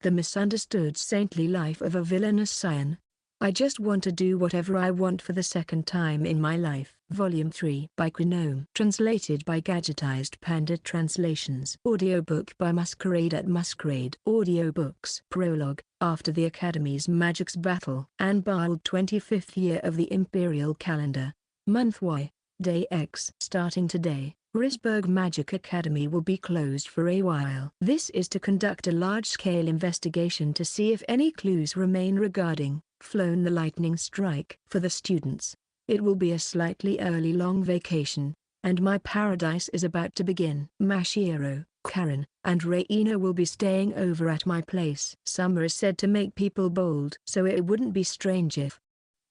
The misunderstood saintly life of a villainous scion. I just want to do whatever I want for the second time in my life. Volume 3 by Gnome. Translated by Gadgetized Panda Translations. Audiobook by Masquerade at Masquerade Audiobooks. Prologue. After the Academy's Magic's Battle. Unbarred 25th year of the Imperial Calendar. Month Y. Day X. Starting today, Risberg Magic Academy will be closed for a while. This is to conduct a large-scale investigation to see if any clues remain regarding Flown the Lightning Strike. For the students, it will be a slightly early long vacation, and my paradise is about to begin. Mashiro, Karen, and Reina will be staying over at my place. Summer is said to make people bold, so it wouldn't be strange if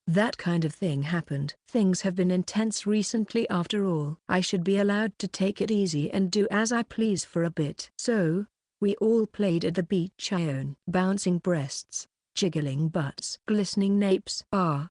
that kind of thing happened. Things have been intense recently after all. I should be allowed to take it easy and do as I please for a bit. So, we all played at the beach. Ione. Bouncing breasts, jiggling butts, glistening napes are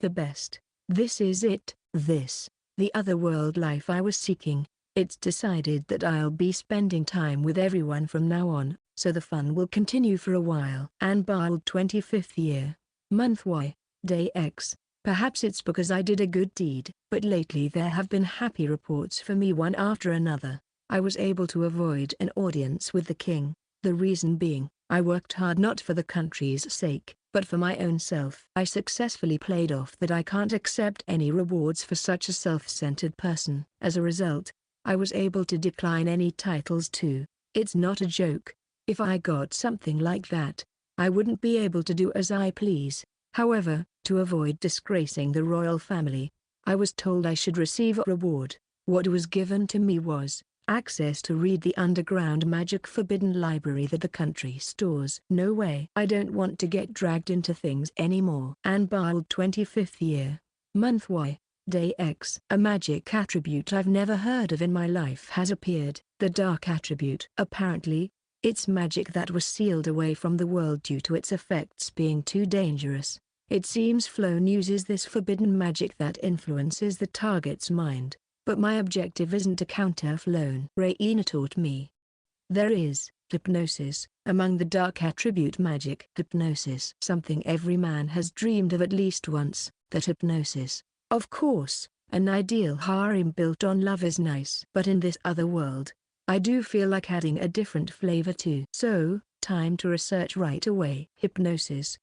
the best. This is it, the other world life I was seeking. It's decided that I'll be spending time with everyone from now on, so the fun will continue for a while. Unbarred 25th year. Month Y. Day X. Perhaps it's because I did a good deed, but lately there have been happy reports for me one after another. I was able to avoid an audience with the king, the reason being, I worked hard not for the country's sake, but for my own self. I successfully played off that I can't accept any rewards for such a self-centered person. As a result, I was able to decline any titles too. It's not a joke. If I got something like that, I wouldn't be able to do as I please. However, to avoid disgracing the royal family, I was told I should receive a reward. What was given to me was access to read the underground magic forbidden library that the country stores. No way. I don't want to get dragged into things anymore. Unbarred 25th year. Month Y. Day X. A magic attribute I've never heard of in my life has appeared. The dark attribute. Apparently, it's magic that was sealed away from the world due to its effects being too dangerous. It seems Flown uses this forbidden magic that influences the target's mind. But my objective isn't to counter Flown. Reina taught me there is hypnosis among the dark attribute magic. Hypnosis. Something every man has dreamed of at least once, that hypnosis. Of course, an ideal harem built on love is nice. But in this other world, I do feel like adding a different flavor too. So, time to research right away. Hypnosis.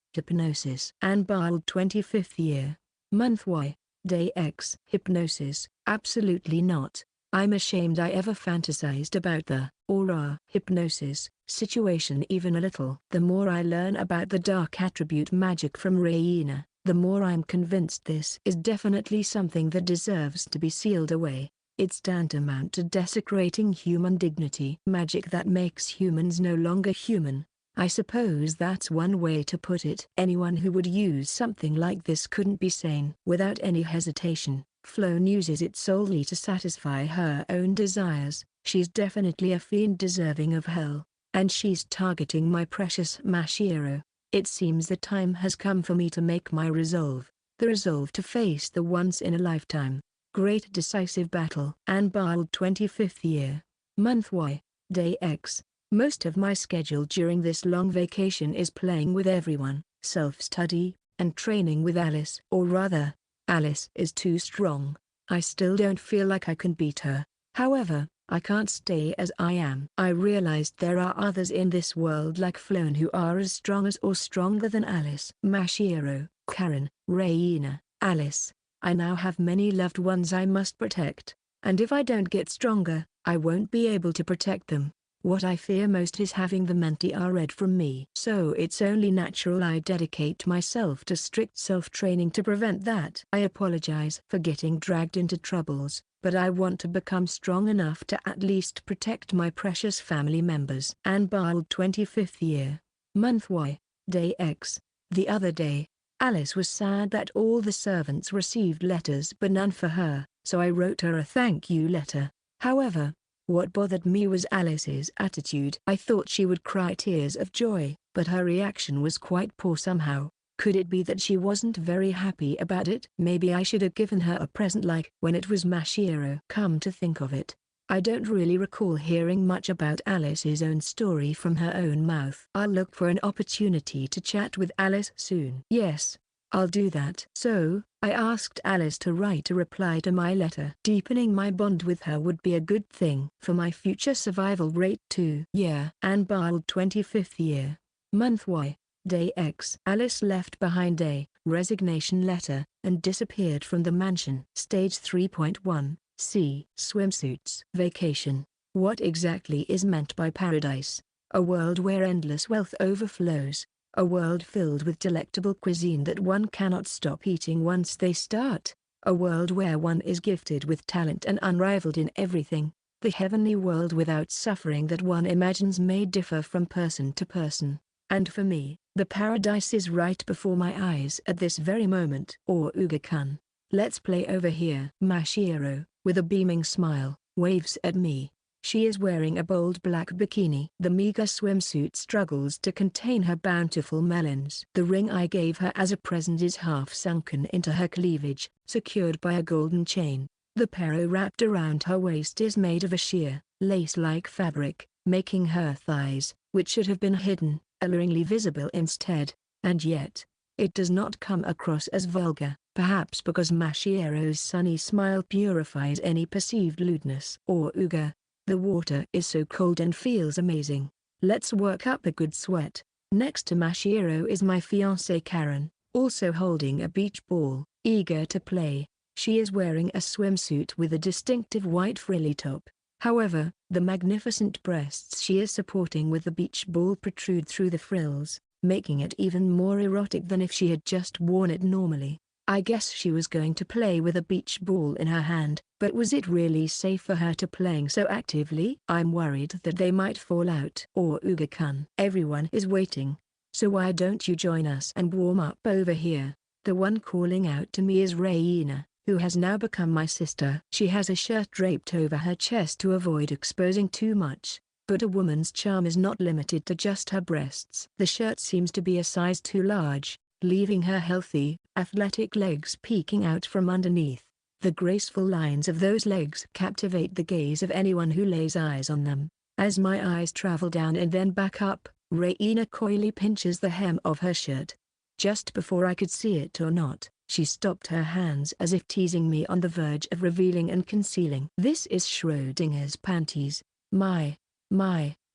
Unbarred 25th year. Month Y. Day X. Hypnosis. Absolutely not. I'm ashamed I ever fantasized about the aura hypnosis situation even a little. The more I learn about the dark attribute magic from Reina, the more I'm convinced this is definitely something that deserves to be sealed away. It's tantamount to desecrating human dignity. Magic that makes humans no longer human. I suppose that's one way to put it. Anyone who would use something like this couldn't be sane. Without any hesitation, Flown uses it solely to satisfy her own desires. She's definitely a fiend deserving of hell, and she's targeting my precious Mashiro. It seems the time has come for me to make my resolve, the resolve to face the once-in-a-lifetime great decisive battle. Unbarred 25th year. Month Y. Day X. Most of my schedule during this long vacation is playing with everyone, self-study, and training with Alice. Or rather, Alice is too strong. I still don't feel like I can beat her. However, I can't stay as I am. I realized there are others in this world like Flown who are as strong as or stronger than Alice. Mashiro, Karen, Reina, Alice. I now have many loved ones I must protect, and if I don't get stronger, I won't be able to protect them. What I fear most is having the mentee read from me. So it's only natural I dedicate myself to strict self-training to prevent that. I apologize for getting dragged into troubles, but I want to become strong enough to at least protect my precious family members. Unbarred 25th year. Month Y. Day X. The other day, Alice was sad that all the servants received letters but none for her, so I wrote her a thank you letter. However, what bothered me was Alice's attitude. I thought she would cry tears of joy, but her reaction was quite poor somehow. Could it be that she wasn't very happy about it? Maybe I should have given her a present like when it was Mashiro. Come to think of it, I don't really recall hearing much about Alice's own story from her own mouth. I'll look for an opportunity to chat with Alice soon. Yes, I'll do that. So, I asked Alice to write a reply to my letter. Deepening my bond with her would be a good thing for my future survival rate too. Year: Unbarred 25th year. Month Y. Day X. Alice left behind a resignation letter and disappeared from the mansion. Stage 3.1. C. Swimsuits. Vacation. What exactly is meant by paradise? A world where endless wealth overflows. A world filled with delectable cuisine that one cannot stop eating once they start. A world where one is gifted with talent and unrivaled in everything. The heavenly world without suffering that one imagines may differ from person to person. And for me, the paradise is right before my eyes at this very moment. Or Uga-kun. Let's play over here. Mashiro, with a beaming smile, waves at me. She is wearing a bold black bikini. The meager swimsuit struggles to contain her bountiful melons. The ring I gave her as a present is half sunken into her cleavage, secured by a golden chain. The pero wrapped around her waist is made of a sheer, lace-like fabric, making her thighs, which should have been hidden, alluringly visible instead. And yet, it does not come across as vulgar, perhaps because Mashiro's sunny smile purifies any perceived lewdness. Or Uga. The water is so cold and feels amazing. Let's work up a good sweat. Next to Mashiro is my fiancée Karen, also holding a beach ball, eager to play. She is wearing a swimsuit with a distinctive white frilly top. However, the magnificent breasts she is supporting with the beach ball protrude through the frills, making it even more erotic than if she had just worn it normally. I guess she was going to play with a beach ball in her hand, but was it really safe for her to playing so actively? I'm worried that they might fall out. Or Uga-kun. Everyone is waiting, so why don't you join us and warm up over here? The one calling out to me is Reina, who has now become my sister. She has a shirt draped over her chest to avoid exposing too much, but a woman's charm is not limited to just her breasts. The shirt seems to be a size too large, leaving her healthy, athletic legs peeking out from underneath. The graceful lines of those legs captivate the gaze of anyone who lays eyes on them. As my eyes travel down and then back up, Reina coyly pinches the hem of her shirt. Just before I could see it or not, she stopped her hands as if teasing me on the verge of revealing and concealing. This is Schrodinger's panties. My,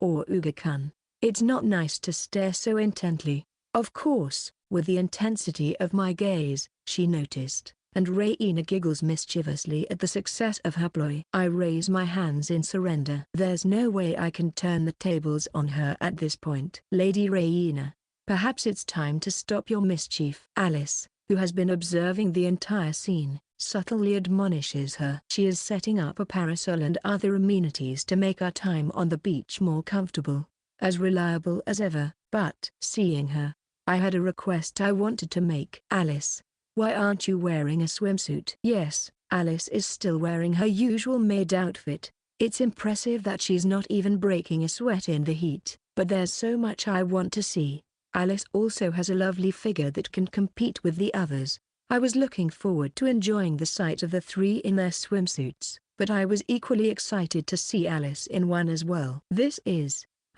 or Uga-kun. It's not nice to stare so intently. Of course, with the intensity of my gaze, she noticed, and Reina giggles mischievously at the success of her ploy. I raise my hands in surrender. There's no way I can turn the tables on her at this point. Lady Reina, perhaps it's time to stop your mischief. Alice, who has been observing the entire scene, subtly admonishes her. She is setting up a parasol and other amenities to make our time on the beach more comfortable, as reliable as ever. But, seeing her, I had a request I wanted to make. Alice, why aren't you wearing a swimsuit? Yes, Alice is still wearing her usual maid outfit. It's impressive that she's not even breaking a sweat in the heat, but there's so much I want to see. Alice also has a lovely figure that can compete with the others. I was looking forward to enjoying the sight of the three in their swimsuits, but I was equally excited to see Alice in one as well.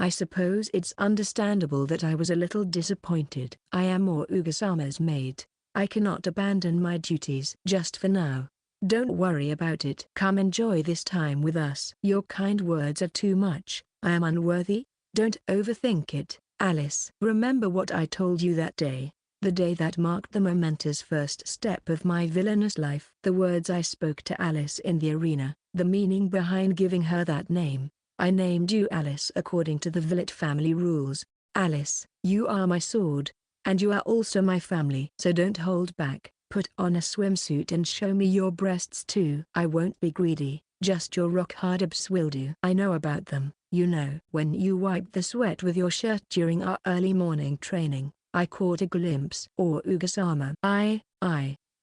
I suppose it's understandable that I was a little disappointed. I am Uga-sama's maid. I cannot abandon my duties just for now. Don't worry about it. Come enjoy this time with us. Your kind words are too much. I am unworthy. Don't overthink it, Alice. Remember what I told you that day, the day that marked the momentous first step of my villainous life. The words I spoke to Alice in the arena, the meaning behind giving her that name. I named you Alice according to the Villet family rules. Alice, you are my sword, and you are also my family. So don't hold back, put on a swimsuit and show me your breasts too. I won't be greedy, just your rock-hard abs will do. I know about them, you know. When you wiped the sweat with your shirt during our early morning training, I caught a glimpse. Or Uga-sama.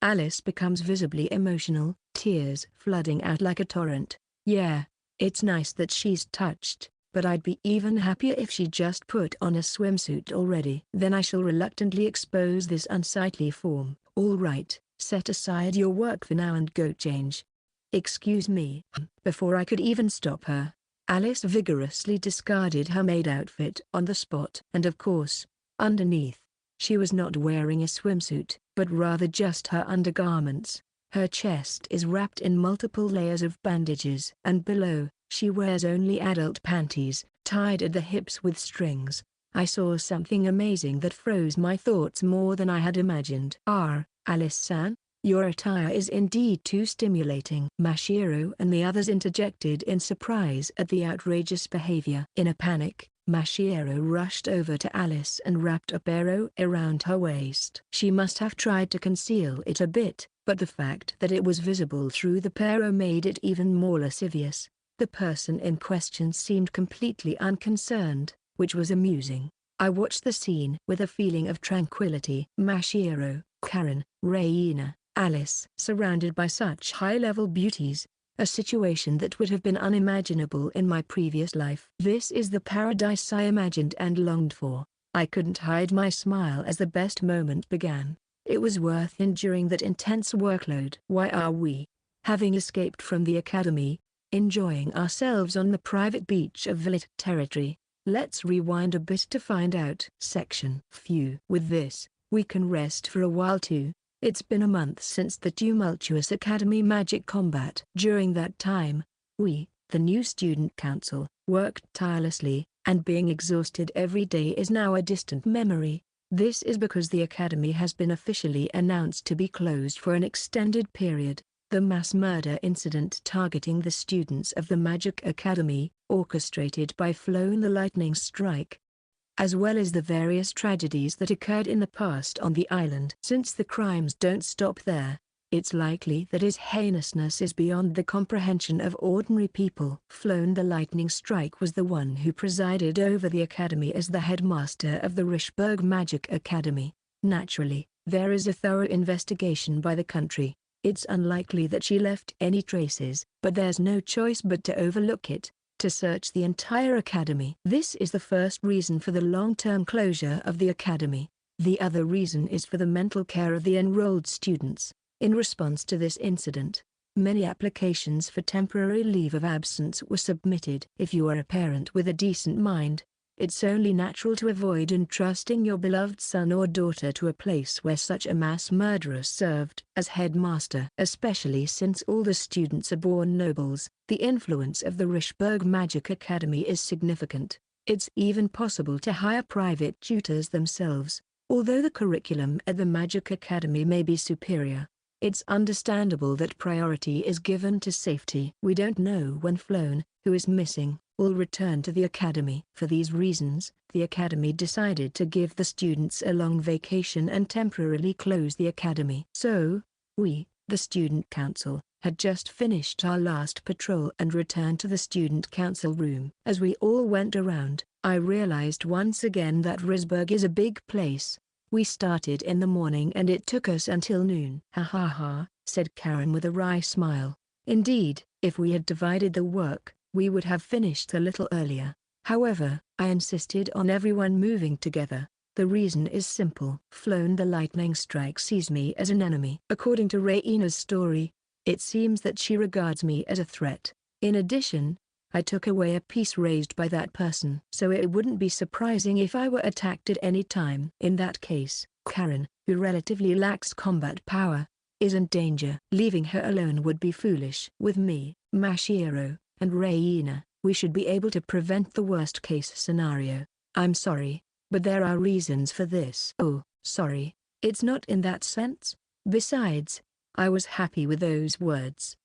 Alice becomes visibly emotional, tears flooding out like a torrent. Yeah. It's nice that she's touched, but I'd be even happier if she just put on a swimsuit already. Then I shall reluctantly expose this unsightly form. All right, set aside your work for now and go change. Excuse me. Before I could even stop her, Alice vigorously discarded her maid outfit on the spot. And of course, underneath, she was not wearing a swimsuit, but rather just her undergarments. Her chest is wrapped in multiple layers of bandages. And below, she wears only adult panties, tied at the hips with strings. I saw something amazing that froze my thoughts more than I had imagined. Alice-san, your attire is indeed too stimulating. Mashiro and the others interjected in surprise at the outrageous behavior. In a panic, Mashiro rushed over to Alice and wrapped a barrow around her waist. She must have tried to conceal it a bit, but the fact that it was visible through the barrow made it even more lascivious. The person in question seemed completely unconcerned, which was amusing. I watched the scene with a feeling of tranquility. Mashiro, Karen, Reina, Alice surrounded by such high-level beauties, a situation that would have been unimaginable in my previous life. This is the paradise I imagined and longed for. I couldn't hide my smile as the best moment began. It was worth enduring that intense workload. Why are we, having escaped from the academy, enjoying ourselves on the private beach of Villit territory? Let's rewind a bit to find out. Section. Phew. With this, we can rest for a while too. It's been a month since the tumultuous academy magic combat. During that time, we, the new student council, worked tirelessly, and being exhausted every day is now a distant memory. This is because the academy has been officially announced to be closed for an extended period. The mass murder incident targeting the students of the Magic Academy, orchestrated by Flown the Lightning Strike, as well as the various tragedies that occurred in the past on the island. Since the crimes don't stop there, it's likely that its heinousness is beyond the comprehension of ordinary people. Flown the Lightning Strike was the one who presided over the academy as the headmaster of the Richburg Magic Academy. Naturally, there is a thorough investigation by the country. It's unlikely that she left any traces, but there's no choice but to overlook it, to search the entire academy. This is the first reason for the long-term closure of the academy. The other reason is for the mental care of the enrolled students. In response to this incident, many applications for temporary leave of absence were submitted. If you are a parent with a decent mind, it's only natural to avoid entrusting your beloved son or daughter to a place where such a mass murderer served as headmaster. Especially since all the students are born nobles, the influence of the Richburg Magic Academy is significant. It's even possible to hire private tutors themselves. Although the curriculum at the Magic Academy may be superior, it's understandable that priority is given to safety. We don't know when Flown, who is missing, will return to the academy. For these reasons, the academy decided to give the students a long vacation and temporarily close the academy. So, we, the student council, had just finished our last patrol and returned to the student council room. As we all went around, I realized once again that Richburg is a big place. We started in the morning and it took us until noon. Ha ha ha, said Karen with a wry smile. Indeed, if we had divided the work, we would have finished a little earlier. However, I insisted on everyone moving together. The reason is simple. Flown the Lightning Strike sees me as an enemy. According to Reina's story, it seems that she regards me as a threat. In addition, I took away a piece raised by that person. So it wouldn't be surprising if I were attacked at any time. In that case, Karen, who relatively lacks combat power, is in danger. Leaving her alone would be foolish. With me, Mashiro, and Reina, we should be able to prevent the worst-case scenario. I'm sorry, but there are reasons for this. Oh, sorry, it's not in that sense. Besides, I was happy with those words.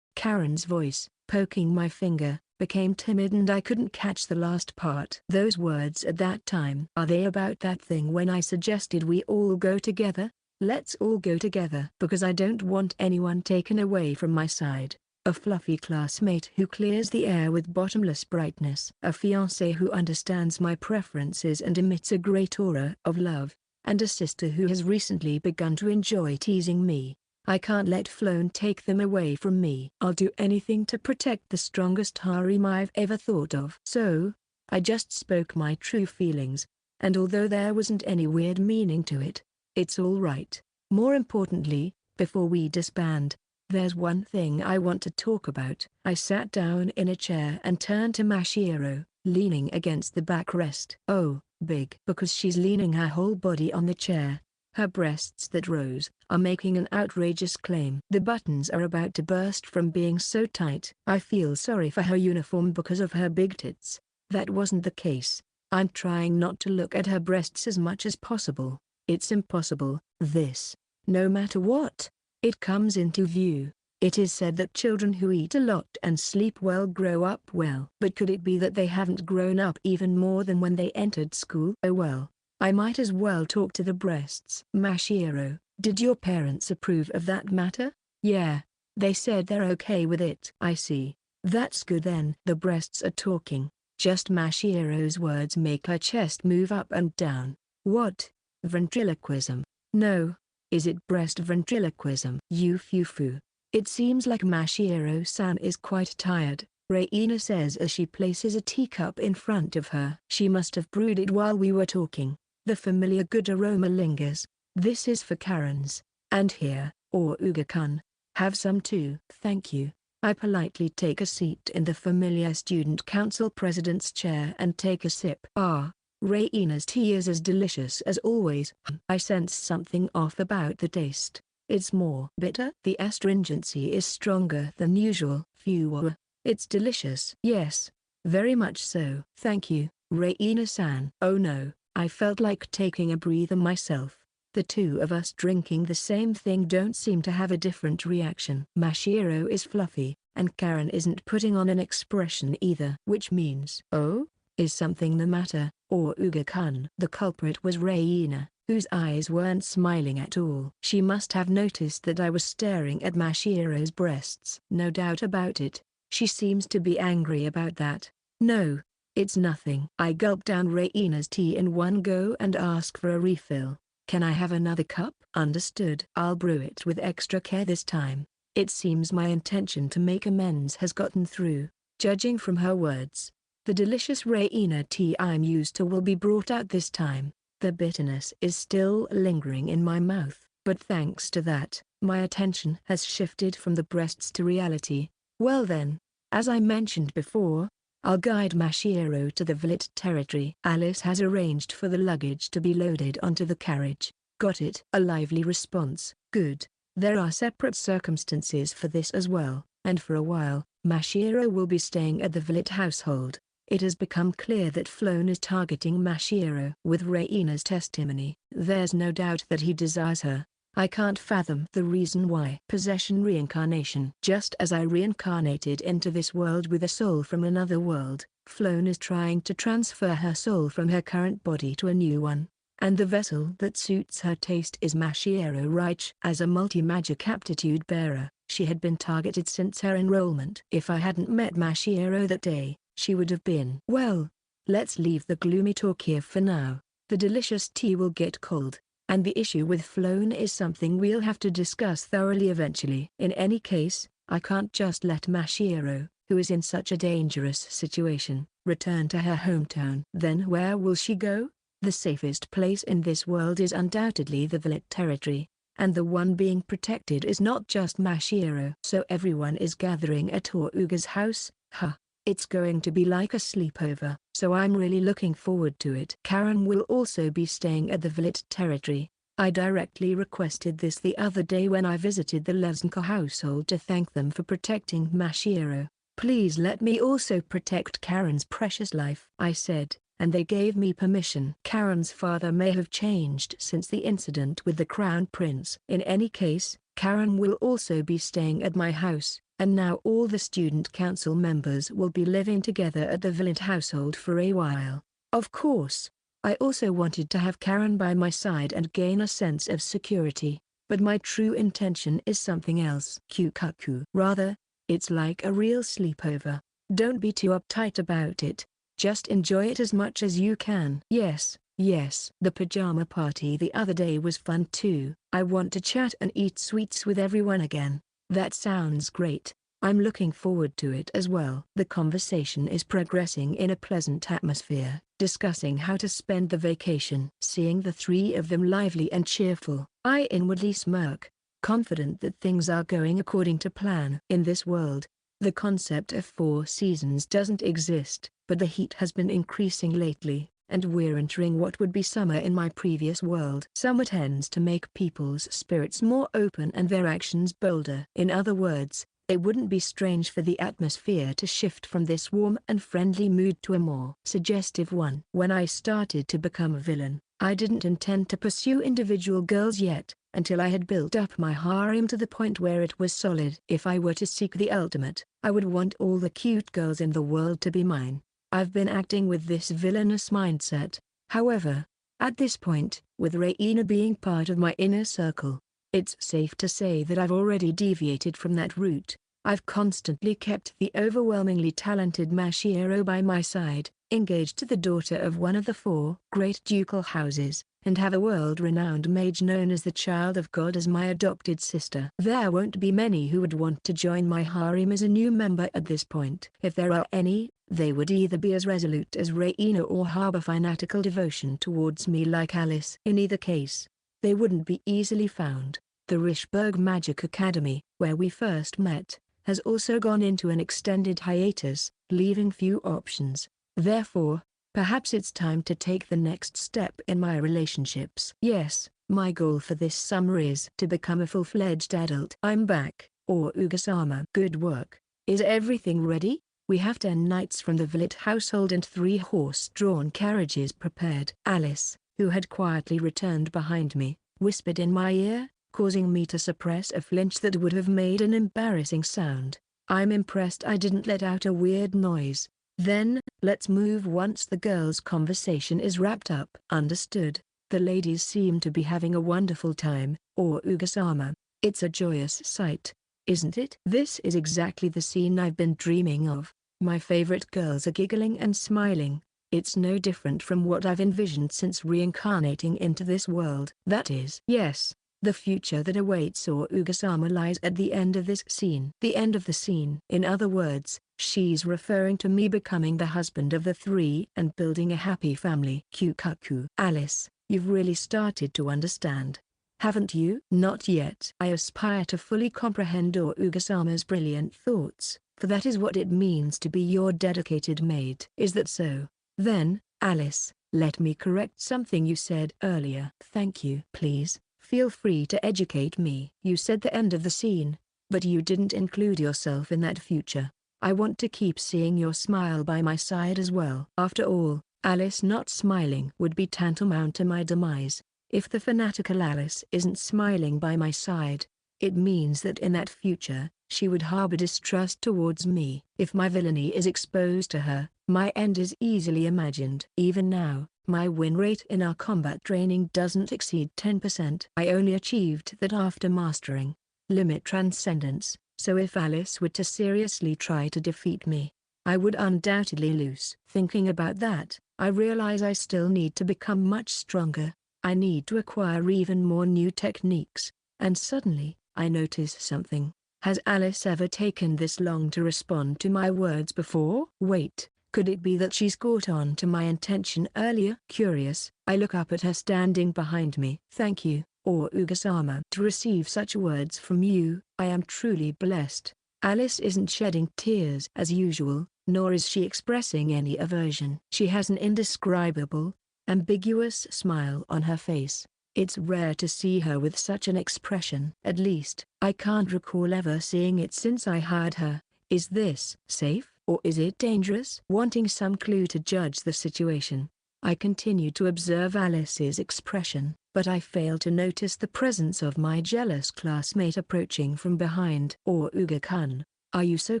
Karen's voice, poking my finger, became timid and I couldn't catch the last part. Those words at that time. Are they about that thing when I suggested we all go together? Let's all go together. Because I don't want anyone taken away from my side. A fluffy classmate who clears the air with bottomless brightness. A fiancé who understands my preferences and emits a great aura of love. And a sister who has recently begun to enjoy teasing me. I can't let Flown take them away from me. I'll do anything to protect the strongest harem I've ever thought of. So, I just spoke my true feelings, and although there wasn't any weird meaning to it, it's all right. More importantly, before we disband, There's one thing I want to talk about. I sat down in a chair and turned to Mashiro, leaning against the backrest. Oh, big. Because she's leaning her whole body on the chair. Her breasts that rose are making an outrageous claim. The buttons are about to burst from being so tight. I feel sorry for her uniform because of her big tits. That wasn't the case. I'm trying not to look at her breasts as much as possible. It's impossible, this. No matter what it comes into view. It is said that children who eat a lot and sleep well grow up well. But could it be that they haven't grown up even more than when they entered school? Oh well. I might as well talk to the breasts. Mashiro, did your parents approve of that matter? Yeah. They said they're okay with it. I see. That's good then. The breasts are talking. Just Mashiro's words make her chest move up and down. What? Ventriloquism? No. Is it breast ventriloquism? Yufufu. It seems like Mashiro-san is quite tired, Reina says as she places a teacup in front of her. She must have brewed it while we were talking. The familiar good aroma lingers. This is for Karen's. And here, or Uga-kun. Have some too. Thank you. I politely take a seat in the familiar student council president's chair and take a sip. Ah. Reina's tea is as delicious as always. I sense something off about the taste. It's more bitter. The astringency is stronger than usual. Phew. It's delicious. Yes. Very much so. Thank you, Reina-san. Oh no, I felt like taking a breather myself. The two of us drinking the same thing don't seem to have a different reaction. Mashiro is fluffy, and Karen isn't putting on an expression either. Which means, oh? Is something the matter, or Uga-kun? The culprit was Reina, whose eyes weren't smiling at all. She must have noticed that I was staring at Mashiro's breasts. No doubt about it. She seems to be angry about that. No, it's nothing. I gulp down Reina's tea in one go and ask for a refill. Can I have another cup? Understood. I'll brew it with extra care this time. It seems my intention to make amends has gotten through, judging from her words. The delicious Reina tea I'm used to will be brought out this time. The bitterness is still lingering in my mouth, but thanks to that, my attention has shifted from the breasts to reality. Well then, as I mentioned before, I'll guide Mashiro to the Villet territory. Alice has arranged for the luggage to be loaded onto the carriage. Got it? A lively response. Good. There are separate circumstances for this as well, and for a while, Mashiro will be staying at the Villet household. It has become clear that Floan is targeting Mashiro. With Reina's testimony, there's no doubt that he desires her. I can't fathom the reason why. Possession reincarnation. Just as I reincarnated into this world with a soul from another world, Floan is trying to transfer her soul from her current body to a new one. And the vessel that suits her taste is Mashiro Reich. As a multi-magic aptitude bearer, she had been targeted since her enrollment. If I hadn't met Mashiro that day, she would have been. Well, let's leave the gloomy talk here for now. The delicious tea will get cold, and the issue with Floan is something we'll have to discuss thoroughly eventually. In any case, I can't just let Mashiro, who is in such a dangerous situation, return to her hometown. Then where will she go? The safest place in this world is undoubtedly the Villet territory, and the one being protected is not just Mashiro. So everyone is gathering at Toruga's house? Huh. It's going to be like a sleepover, so I'm really looking forward to it. Karen will also be staying at the Villet territory. I directly requested this the other day when I visited the Leznka household to thank them for protecting Mashiro. Please let me also protect Karen's precious life, I said, and they gave me permission. Karen's father may have changed since the incident with the Crown Prince. In any case, Karen will also be staying at my house. And now all the student council members will be living together at the Villet household for a while. Of course, I also wanted to have Karen by my side and gain a sense of security, but my true intention is something else. Kyukaku. Rather, it's like a real sleepover. Don't be too uptight about it, just enjoy it as much as you can. Yes. The pajama party the other day was fun too. I want to chat and eat sweets with everyone again. That sounds great. I'm looking forward to it as well. The conversation is progressing in a pleasant atmosphere, discussing how to spend the vacation. Seeing the three of them lively and cheerful, I inwardly smirk. confident that things are going according to plan. In this world, the concept of 4 seasons doesn't exist, but the heat has been increasing lately, and we're entering what would be summer in my previous world. Summer tends to make people's spirits more open and their actions bolder. In other words, it wouldn't be strange for the atmosphere to shift from this warm and friendly mood to a more suggestive one. When I started to become a villain, I didn't intend to pursue individual girls yet, until I had built up my harem to the point where it was solid. If I were to seek the ultimate, I would want all the cute girls in the world to be mine. I've been acting with this villainous mindset, however. At this point, with Reina being part of my inner circle, it's safe to say that I've already deviated from that route. I've constantly kept the overwhelmingly talented Mashiero by my side, engaged to the daughter of one of the 4 great ducal houses, and have a world-renowned mage known as the Child of God as my adopted sister. There won't be many who would want to join my harem as a new member at this point. If there are any, they would either be as resolute as Reina or harbor fanatical devotion towards me like Alice. In either case, they wouldn't be easily found. The Rishberg Magic Academy, where we first met, has also gone into an extended hiatus, leaving few options. Therefore, perhaps it's time to take the next step in my relationships. Yes, my goal for this summer is to become a full-fledged adult. I'm back, or Ugasama. Good work. Is everything ready? We have 10 knights from the Villet household and 3 horse-drawn carriages prepared. Alice, who had quietly returned behind me, whispered in my ear, causing me to suppress a flinch that would have made an embarrassing sound. I'm impressed I didn't let out a weird noise. Then, let's move once the girls' conversation is wrapped up. Understood. The ladies seem to be having a wonderful time, or Ugasama. It's a joyous sight, isn't it? This is exactly the scene I've been dreaming of. My favorite girls are giggling and smiling. It's no different from what I've envisioned since reincarnating into this world. That is, yes, the future that awaits Ugasama lies at the end of this scene. The end of the scene. In other words, she's referring to me becoming the husband of the 3 and building a happy family. Kukaku. Alice, you've really started to understand, haven't you? Not yet. I aspire to fully comprehend Ugasama's brilliant thoughts, for that is what it means to be your dedicated maid. Is that so? Then, Alice, let me correct something you said earlier. Thank you. Please, feel free to educate me. You said the end of the scene, but you didn't include yourself in that future. I want to keep seeing your smile by my side as well. After all, Alice not smiling would be tantamount to my demise. If the fanatical Alice isn't smiling by my side, it means that in that future, she would harbor distrust towards me. If my villainy is exposed to her, my end is easily imagined. Even now, my win rate in our combat training doesn't exceed 10%. I only achieved that after mastering limit transcendence, so if Alice were to seriously try to defeat me, I would undoubtedly lose. Thinking about that, I realize I still need to become much stronger. I need to acquire even more new techniques, and suddenly, I notice something. Has Alice ever taken this long to respond to my words before? Wait, could it be that she's caught on to my intention earlier? Curious, I look up at her standing behind me. Thank you, Ugasama. To receive such words from you, I am truly blessed. Alice isn't shedding tears as usual, nor is she expressing any aversion. She has an indescribable, ambiguous smile on her face. It's rare to see her with such an expression. At least, I can't recall ever seeing it since I hired her. Is this safe, or is it dangerous? Wanting some clue to judge the situation, I continue to observe Alice's expression, but I fail to notice the presence of my jealous classmate approaching from behind. Or Uga-kun, are you so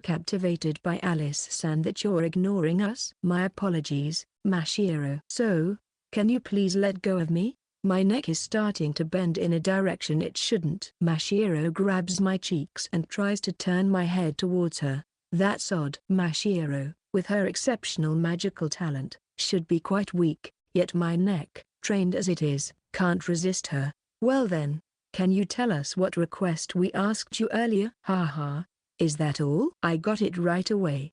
captivated by Alice-san that you're ignoring us? My apologies, Mashiero. So, can you please let go of me? My neck is starting to bend in a direction it shouldn't. Mashiero grabs my cheeks and tries to turn my head towards her. That's odd. Mashiero, with her exceptional magical talent, should be quite weak, yet my neck, trained as it is, can't resist her. Well then, can you tell us what request we asked you earlier? Haha, is that all? I got it right away.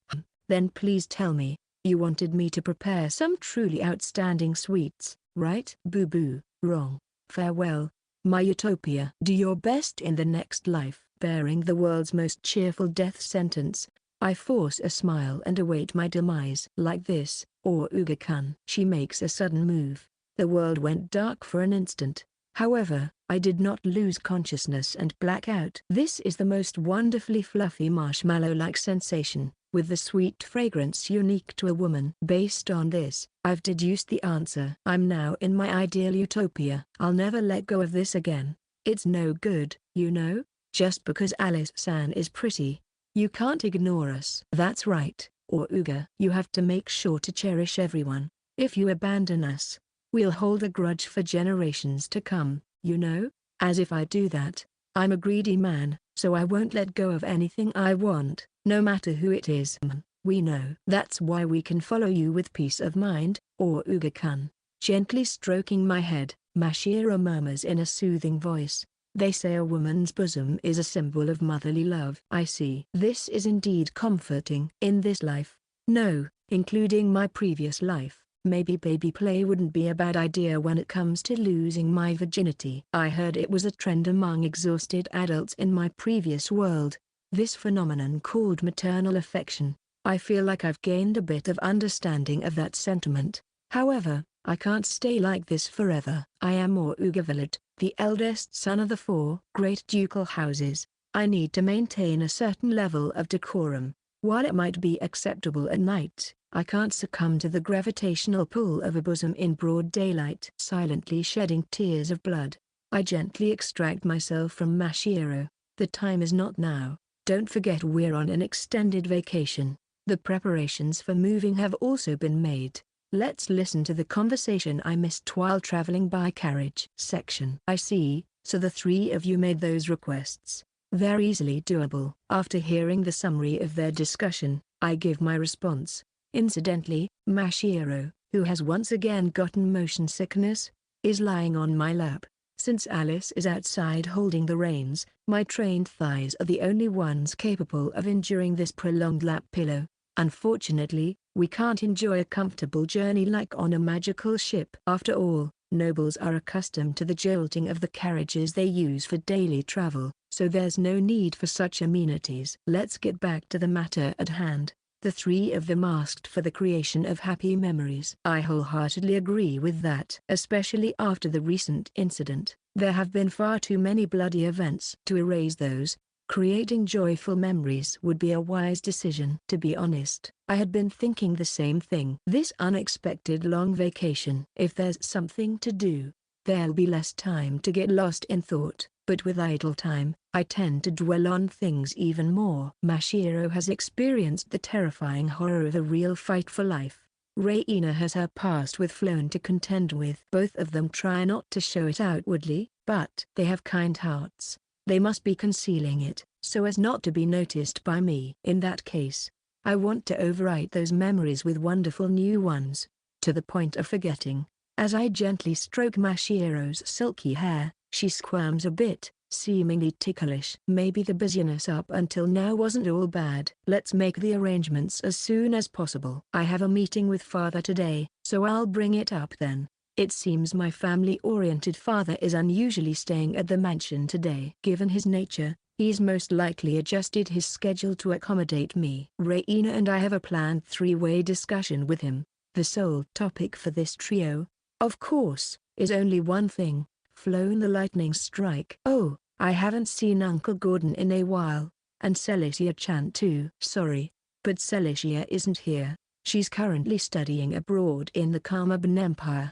Then please tell me, you wanted me to prepare some truly outstanding sweets, right? Boo boo, wrong. Farewell. my utopia. Do your best in the next life. Bearing the world's most cheerful death sentence, I force a smile and await my demise. Like this, or Uga-kun. She makes a sudden move. The world went dark for an instant. However, I did not lose consciousness and black out. This is the most wonderfully fluffy marshmallow-like sensation, with the sweet fragrance unique to a woman. Based on this, I've deduced the answer. I'm now in my ideal utopia. I'll never let go of this again. It's no good, you know? Just because Alice-san is pretty, you can't ignore us. That's right, or Uga. You have to make sure to cherish everyone. If you abandon us, we'll hold a grudge for generations to come, you know? As if I do that. I'm a greedy man, so I won't let go of anything I want, no matter who it is. We know. That's why we can follow you with peace of mind, or Uga-kun. Gently stroking my head, Mashiro murmurs in a soothing voice. They say a woman's bosom is a symbol of motherly love. I see. This is indeed comforting. In this life, no, including my previous life, maybe baby play wouldn't be a bad idea when it comes to losing my virginity. I heard it was a trend among exhausted adults in my previous world, this phenomenon called maternal affection. I feel like I've gained a bit of understanding of that sentiment. However, I can't stay like this forever. I am Uga-Village, the eldest son of the 4 great ducal houses. I need to maintain a certain level of decorum. While it might be acceptable at night, I can't succumb to the gravitational pull of a bosom in broad daylight. Silently shedding tears of blood, I gently extract myself from Mashiro. The time is not now. Don't forget we're on an extended vacation. The preparations for moving have also been made. Let's listen to the conversation I missed while traveling by carriage. Section. I see, so the 3 of you made those requests. They're easily doable. After hearing the summary of their discussion, I give my response. Incidentally, Mashiro, who has once again gotten motion sickness, is lying on my lap. Since Alice is outside holding the reins, my trained thighs are the only ones capable of enduring this prolonged lap pillow. Unfortunately, we can't enjoy a comfortable journey like on a magical ship. After all, nobles are accustomed to the jolting of the carriages they use for daily travel, so there's no need for such amenities. Let's get back to the matter at hand. The 3 of them asked for the creation of happy memories. I wholeheartedly agree with that. Especially after the recent incident, there have been far too many bloody events to erase those. Creating joyful memories would be a wise decision. To be honest, I had been thinking the same thing. This unexpected long vacation. If there's something to do, there'll be less time to get lost in thought. But with idle time, I tend to dwell on things even more. Mashiro has experienced the terrifying horror of a real fight for life. Reina has her past with Flown to contend with. Both of them try not to show it outwardly, but they have kind hearts. They must be concealing it, so as not to be noticed by me. In that case, I want to overwrite those memories with wonderful new ones, to the point of forgetting. As I gently stroke Mashiro's silky hair, she squirms a bit, seemingly ticklish. Maybe the busyness up until now wasn't all bad. Let's make the arrangements as soon as possible. I have a meeting with father today, so I'll bring it up then. It seems my family-oriented father is unusually staying at the mansion today. Given his nature, he's most likely adjusted his schedule to accommodate me. Reina and I have a planned 3-way discussion with him. The sole topic for this trio, of course, is only one thing: Flown the lightning strike. Oh, I haven't seen Uncle Gordon in a while, and Celicia-chan too. Sorry, but Celicia isn't here. She's currently studying abroad in the Karmaban Empire.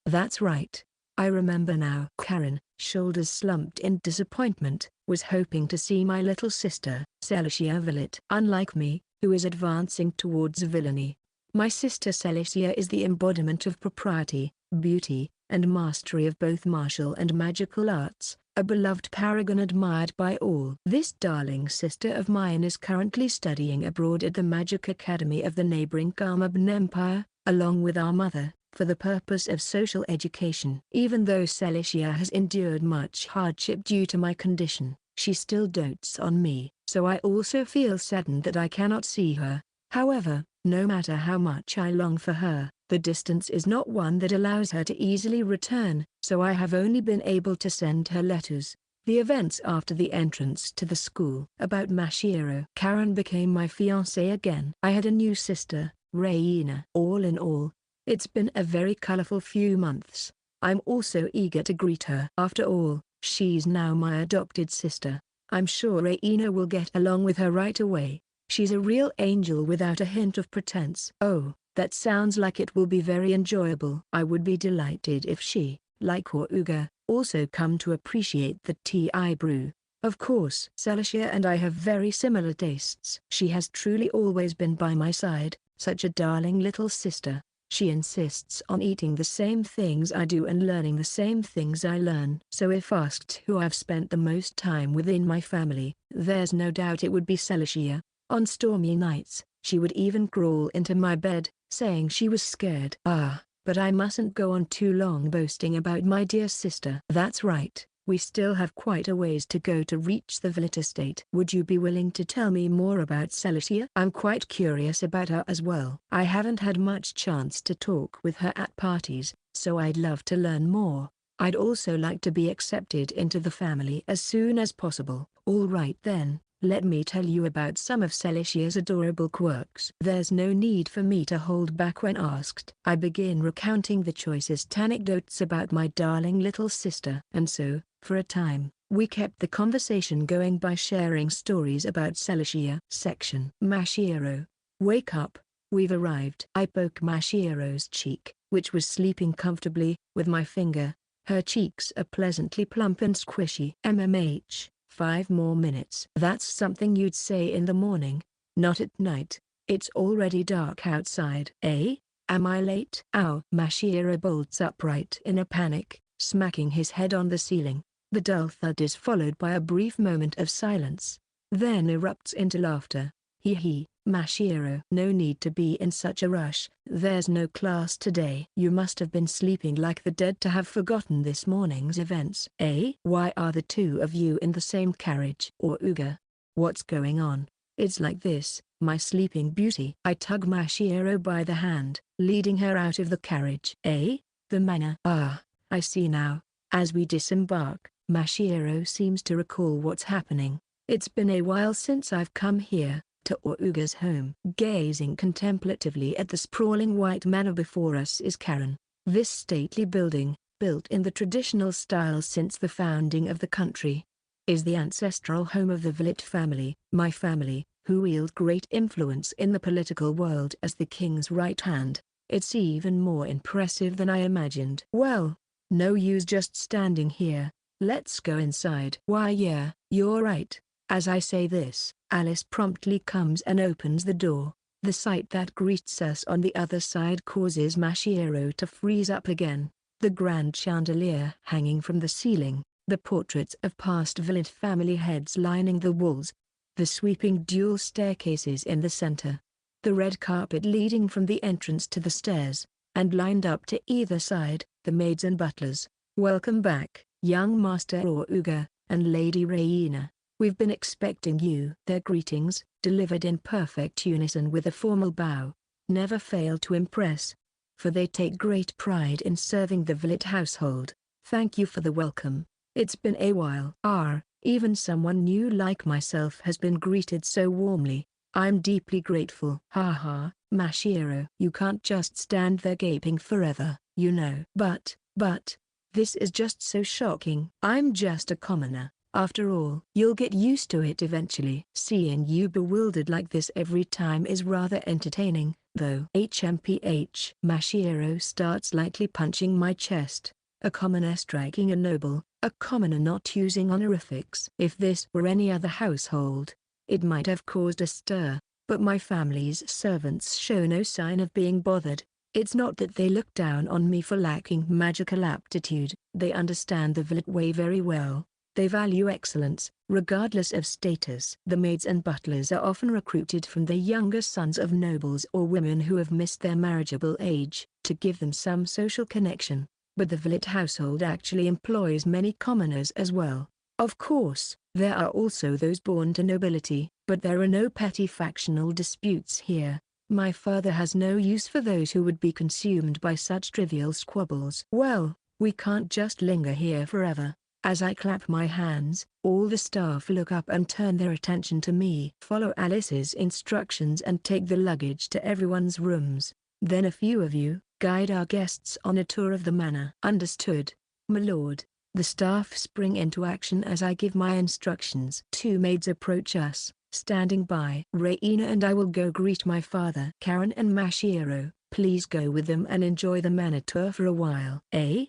That's right. I remember now. Karen, shoulders slumped in disappointment, was hoping to see my little sister, Celicia Villet. Unlike me, who is advancing towards villainy, my sister Celicia is the embodiment of propriety, beauty, and mastery of both martial and magical arts, a beloved paragon admired by all. This darling sister of mine is currently studying abroad at the Magic Academy of the neighboring Karmaban Empire, along with our mother, for the purpose of social education. Even though Celicia has endured much hardship due to my condition, she still dotes on me, so I also feel saddened that I cannot see her. However, no matter how much I long for her, the The distance is not one that allows her to easily return, so I have only been able to send her letters. The events after the entrance to the school. About Mashiro. Karen became my fiancée again. I had a new sister, Reina. All in all, it's been a very colorful few months. I'm also eager to greet her. After all, she's now my adopted sister. I'm sure Reina will get along with her right away. She's a real angel without a hint of pretense. Oh, that sounds like it will be very enjoyable. I would be delighted if she, like Oruga, also come to appreciate the tea I brew. Of course, Celestia and I have very similar tastes. She has truly always been by my side, such a darling little sister. She insists on eating the same things I do and learning the same things I learn. So if asked who I've spent the most time within my family, there's no doubt it would be Celestia. On stormy nights, she would even crawl into my bed, saying she was scared. But I mustn't go on too long boasting about my dear sister. That's right, we still have quite a ways to go to reach the Village estate. Would you be willing to tell me more about Celestia? I'm quite curious about her as well. I haven't had much chance to talk with her at parties, so I'd love to learn more. I'd also like to be accepted into the family as soon as possible. All right then. Let me tell you about some of Celestia's adorable quirks. There's no need for me to hold back when asked. I begin recounting the choicest anecdotes about my darling little sister. And so, for a time, we kept the conversation going by sharing stories about Celestia. Section. Mashiro. Wake up, we've arrived. I poke Mashiro's cheek, which was sleeping comfortably, with my finger. Her cheeks are pleasantly plump and squishy. MMH. 5 more minutes. That's something you'd say in the morning, not at night. It's already dark outside. Eh? Am I late? Ow! Mashiro bolts upright in a panic, smacking his head on the ceiling. The dull thud is followed by a brief moment of silence, then erupts into laughter. Hee, Mashiro. No need to be in such a rush, there's no class today. You must have been sleeping like the dead to have forgotten this morning's events. Eh? Why are the two of you in the same carriage? Or Uga? What's going on? It's like this, my sleeping beauty. I tug Mashiro by the hand, leading her out of the carriage. Eh? The manner. I see now. As we disembark, Mashiro seems to recall what's happening. It's been a while since I've come here to Oruga's home. Gazing contemplatively at the sprawling white manor before us is Karen. This stately building, built in the traditional style since the founding of the country, is the ancestral home of the Village family, my family, who wield great influence in the political world as the king's right hand. It's even more impressive than I imagined. Well, no use just standing here, let's go inside. Why yeah, you're right. As I say this, Alice promptly comes and opens the door. The sight that greets us on the other side causes Mashiro to freeze up again. The grand chandelier hanging from the ceiling, the portraits of past Village family heads lining the walls, the sweeping dual staircases in the center, the red carpet leading from the entrance to the stairs, and lined up to either side, the maids and butlers. Welcome back, young Master Oruga, and Lady Reina. We've been expecting you. Their greetings, delivered in perfect unison with a formal bow, never fail to impress, for they take great pride in serving the Village household. Thank you for the welcome. It's been a while. Even someone new like myself has been greeted so warmly. I'm deeply grateful. Haha, Mashiro. You can't just stand there gaping forever, you know. But, this is just so shocking. I'm just a commoner. After all, you'll get used to it eventually. Seeing you bewildered like this every time is rather entertaining, though. HMPH. Mashiro starts lightly punching my chest. A commoner striking a noble, a commoner not using honorifics. If this were any other household, it might have caused a stir, but my family's servants show no sign of being bothered. It's not that they look down on me for lacking magical aptitude. They understand the Village way very well. They value excellence, regardless of status. The maids and butlers are often recruited from the younger sons of nobles or women who have missed their marriageable age, to give them some social connection. But the Village household actually employs many commoners as well. Of course, there are also those born to nobility, but there are no petty factional disputes here. My father has no use for those who would be consumed by such trivial squabbles. Well, we can't just linger here forever. As I clap my hands, all the staff look up and turn their attention to me. Follow Alice's instructions and take the luggage to everyone's rooms. Then a few of you, guide our guests on a tour of the manor. Understood, my lord. The staff spring into action as I give my instructions. Two maids approach us, standing by. Reina and I will go greet my father. Karen and Mashiro, please go with them and enjoy the manor tour for a while.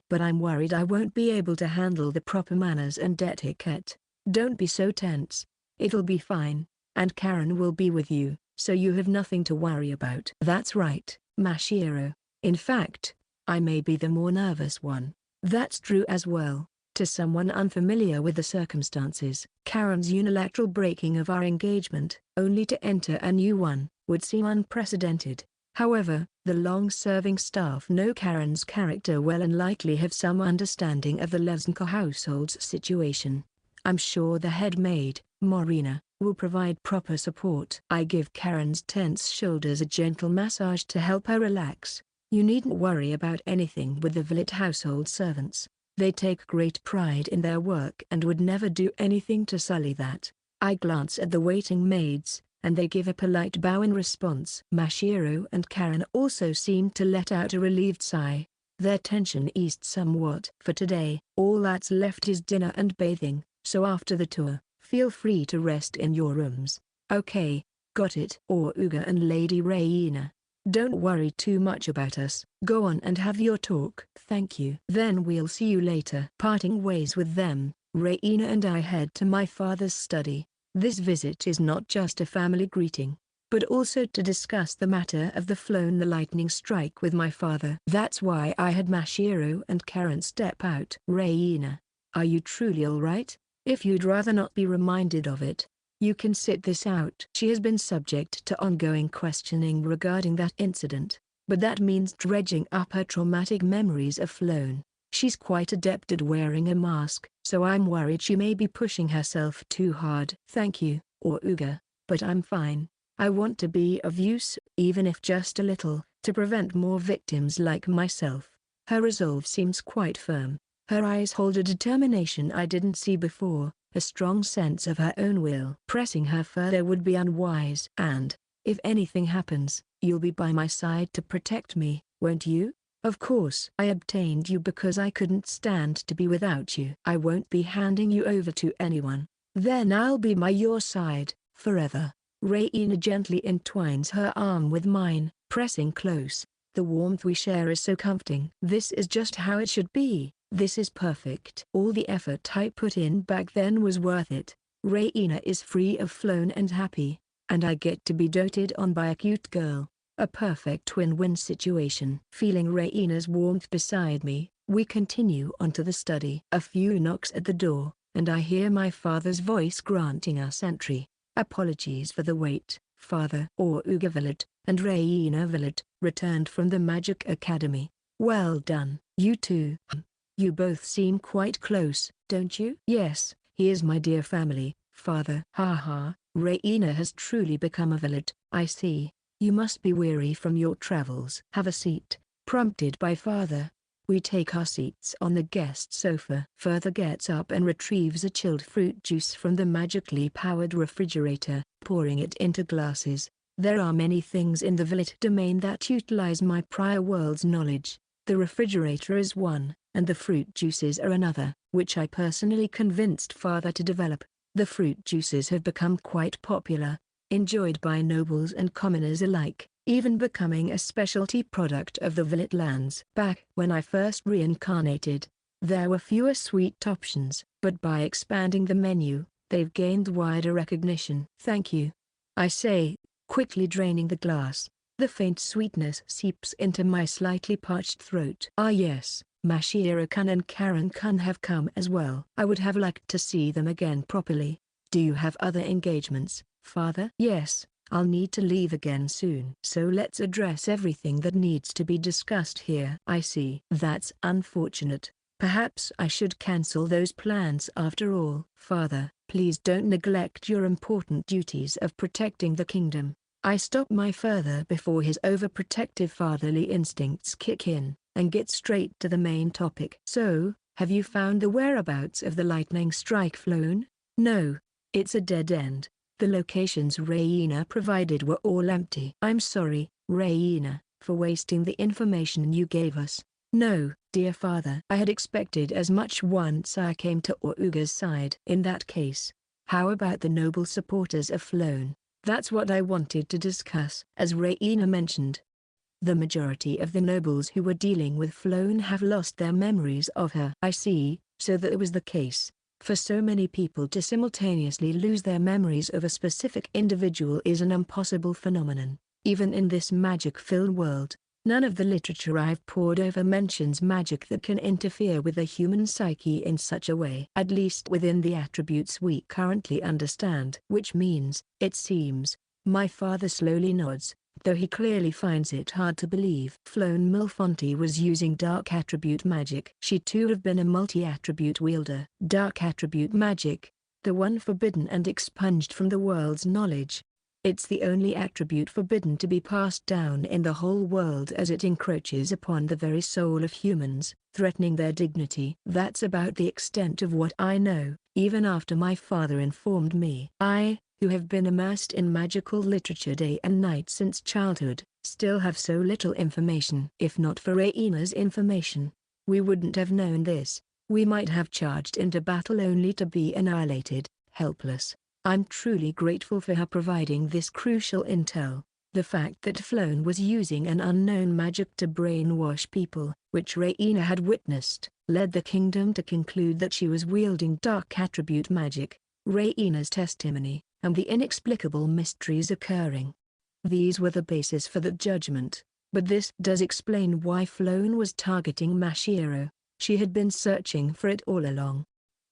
But I'm worried I won't be able to handle the proper manners and etiquette. Don't be so tense. It'll be fine, and Karen will be with you, so you have nothing to worry about. That's right, Mashiro. In fact, I may be the more nervous one. That's true as well. To someone unfamiliar with the circumstances, Karen's unilateral breaking of our engagement, only to enter a new one, would seem unprecedented. However, the long-serving staff know Karen's character well and likely have some understanding of the Levsenko household's situation. I'm sure the head maid, Morina, will provide proper support. I give Karen's tense shoulders a gentle massage to help her relax. You needn't worry about anything with the Villet household servants. They take great pride in their work and would never do anything to sully that. I glance at the waiting maids, and they give a polite bow in response. Mashiro and Karen also seem to let out a relieved sigh. Their tension eased somewhat. For today, all that's left is dinner and bathing, so after the tour, feel free to rest in your rooms. Okay, got it. Uga and Lady Reina, don't worry too much about us. Go on and have your talk. Thank you. Then we'll see you later. Parting ways with them, Reina and I head to my father's study. This visit is not just a family greeting, but also to discuss the matter of the flown the lightning strike with my father. That's why I had Mashiro and Karen step out. Reina, are you truly alright? If you'd rather not be reminded of it, you can sit this out. She has been subject to ongoing questioning regarding that incident, but that means dredging up her traumatic memories of Flown. She's quite adept at wearing a mask, so I'm worried she may be pushing herself too hard. Thank you, Uga, but I'm fine. I want to be of use, even if just a little, to prevent more victims like myself. Her resolve seems quite firm. Her eyes hold a determination I didn't see before, a strong sense of her own will. Pressing her further would be unwise. And, if anything happens, you'll be by my side to protect me, won't you? Of course. I obtained you because I couldn't stand to be without you. I won't be handing you over to anyone. Then I'll be by your side, forever. Reina gently entwines her arm with mine, pressing close. The warmth we share is so comforting. This is just how it should be. This is perfect. All the effort I put in back then was worth it. Reina is free of Flown and happy, and I get to be doted on by a cute girl. A perfect win-win situation. Feeling Reina's warmth beside me, we continue onto the study. A few knocks at the door, and I hear my father's voice granting us entry. Apologies for the wait, Father. Uga Villet and Reina Villet returned from the Magic Academy. Well done. You two. You both seem quite close, don't you? Yes, he is my dear family, Father. Haha, Reina has truly become a Villet. I see. You must be weary from your travels. Have a seat, prompted by Father. We take our seats on the guest sofa. Father gets up and retrieves a chilled fruit juice from the magically powered refrigerator, pouring it into glasses. There are many things in the Villet domain that utilize my prior world's knowledge. The refrigerator is one, and the fruit juices are another, which I personally convinced Father to develop. The fruit juices have become quite popular, enjoyed by nobles and commoners alike, even becoming a specialty product of the Villet lands. Back when I first reincarnated, there were fewer sweet options, but by expanding the menu, they've gained wider recognition. Thank you, I say, quickly draining the glass. The faint sweetness seeps into my slightly parched throat. Ah yes, Mashiro-kun and Karen-kun have come as well. I would have liked to see them again properly. Do you have other engagements, Father? Yes, I'll need to leave again soon. So let's address everything that needs to be discussed here. I see. That's unfortunate. Perhaps I should cancel those plans after all. Father, please don't neglect your important duties of protecting the kingdom. I stop my further before his overprotective fatherly instincts kick in, and get straight to the main topic. So, have you found the whereabouts of the lightning strike Floan? No. It's a dead end. The locations Raina provided were all empty. I'm sorry, Raina, for wasting the information you gave us. No, dear father. I had expected as much once I came to Auga's side. In that case, how about the noble supporters of Floan? That's what I wanted to discuss. As Raina mentioned, the majority of the nobles who were dealing with Floan have lost their memories of her. I see, so that was the case. For so many people to simultaneously lose their memories of a specific individual is an impossible phenomenon. Even in this magic-filled world, none of the literature I've pored over mentions magic that can interfere with the human psyche in such a way. At least within the attributes we currently understand. Which means, it seems, my father slowly nods, though he clearly finds it hard to believe. Floan Milfonte was using dark attribute magic. She too have been a multi-attribute wielder. Dark attribute magic, the one forbidden and expunged from the world's knowledge. It's the only attribute forbidden to be passed down in the whole world, as it encroaches upon the very soul of humans, threatening their dignity. That's about the extent of what I know, even after my father informed me. I, who have been immersed in magical literature day and night since childhood, still have so little information. If not for Raina's information, we wouldn't have known this. We might have charged into battle only to be annihilated, helpless. I'm truly grateful for her providing this crucial intel. The fact that Floan was using an unknown magic to brainwash people, which Raina had witnessed, led the kingdom to conclude that she was wielding dark attribute magic. Raina's testimony, and the inexplicable mysteries occurring. These were the basis for the judgment, but this does explain why Floan was targeting Mashiro. She had been searching for it all along.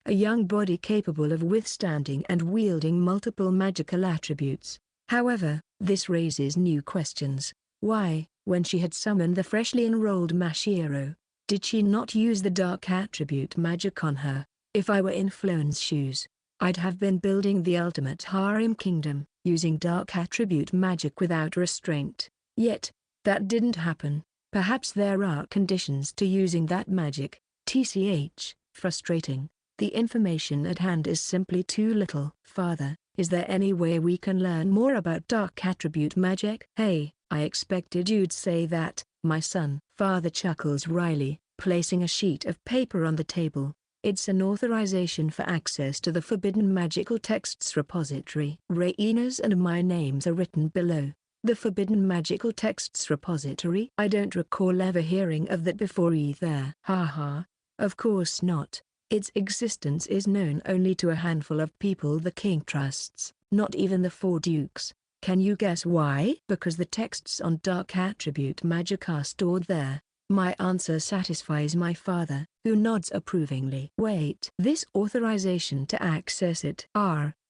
A young body capable of withstanding and wielding multiple magical attributes. However, this raises new questions. Why, when she had summoned the freshly enrolled Mashiro, did she not use the dark attribute magic on her? If I were in Floan's shoes, I'd have been building the ultimate harem kingdom, using dark attribute magic without restraint. Yet, that didn't happen. Perhaps there are conditions to using that magic. TCH, frustrating. The information at hand is simply too little. Father, is there any way we can learn more about dark attribute magic? Hey, I expected you'd say that, my son. Father chuckles wryly, placing a sheet of paper on the table. It's an authorization for access to the Forbidden Magical Texts repository. Raina's and my names are written below. The Forbidden Magical Texts repository? I don't recall ever hearing of that before either. Haha. Of course not. Its existence is known only to a handful of people the king trusts, not even the 4 dukes. Can you guess why? Because the texts on dark attribute magic are stored there. My answer satisfies my father, who nods approvingly. Wait. This authorization to access it?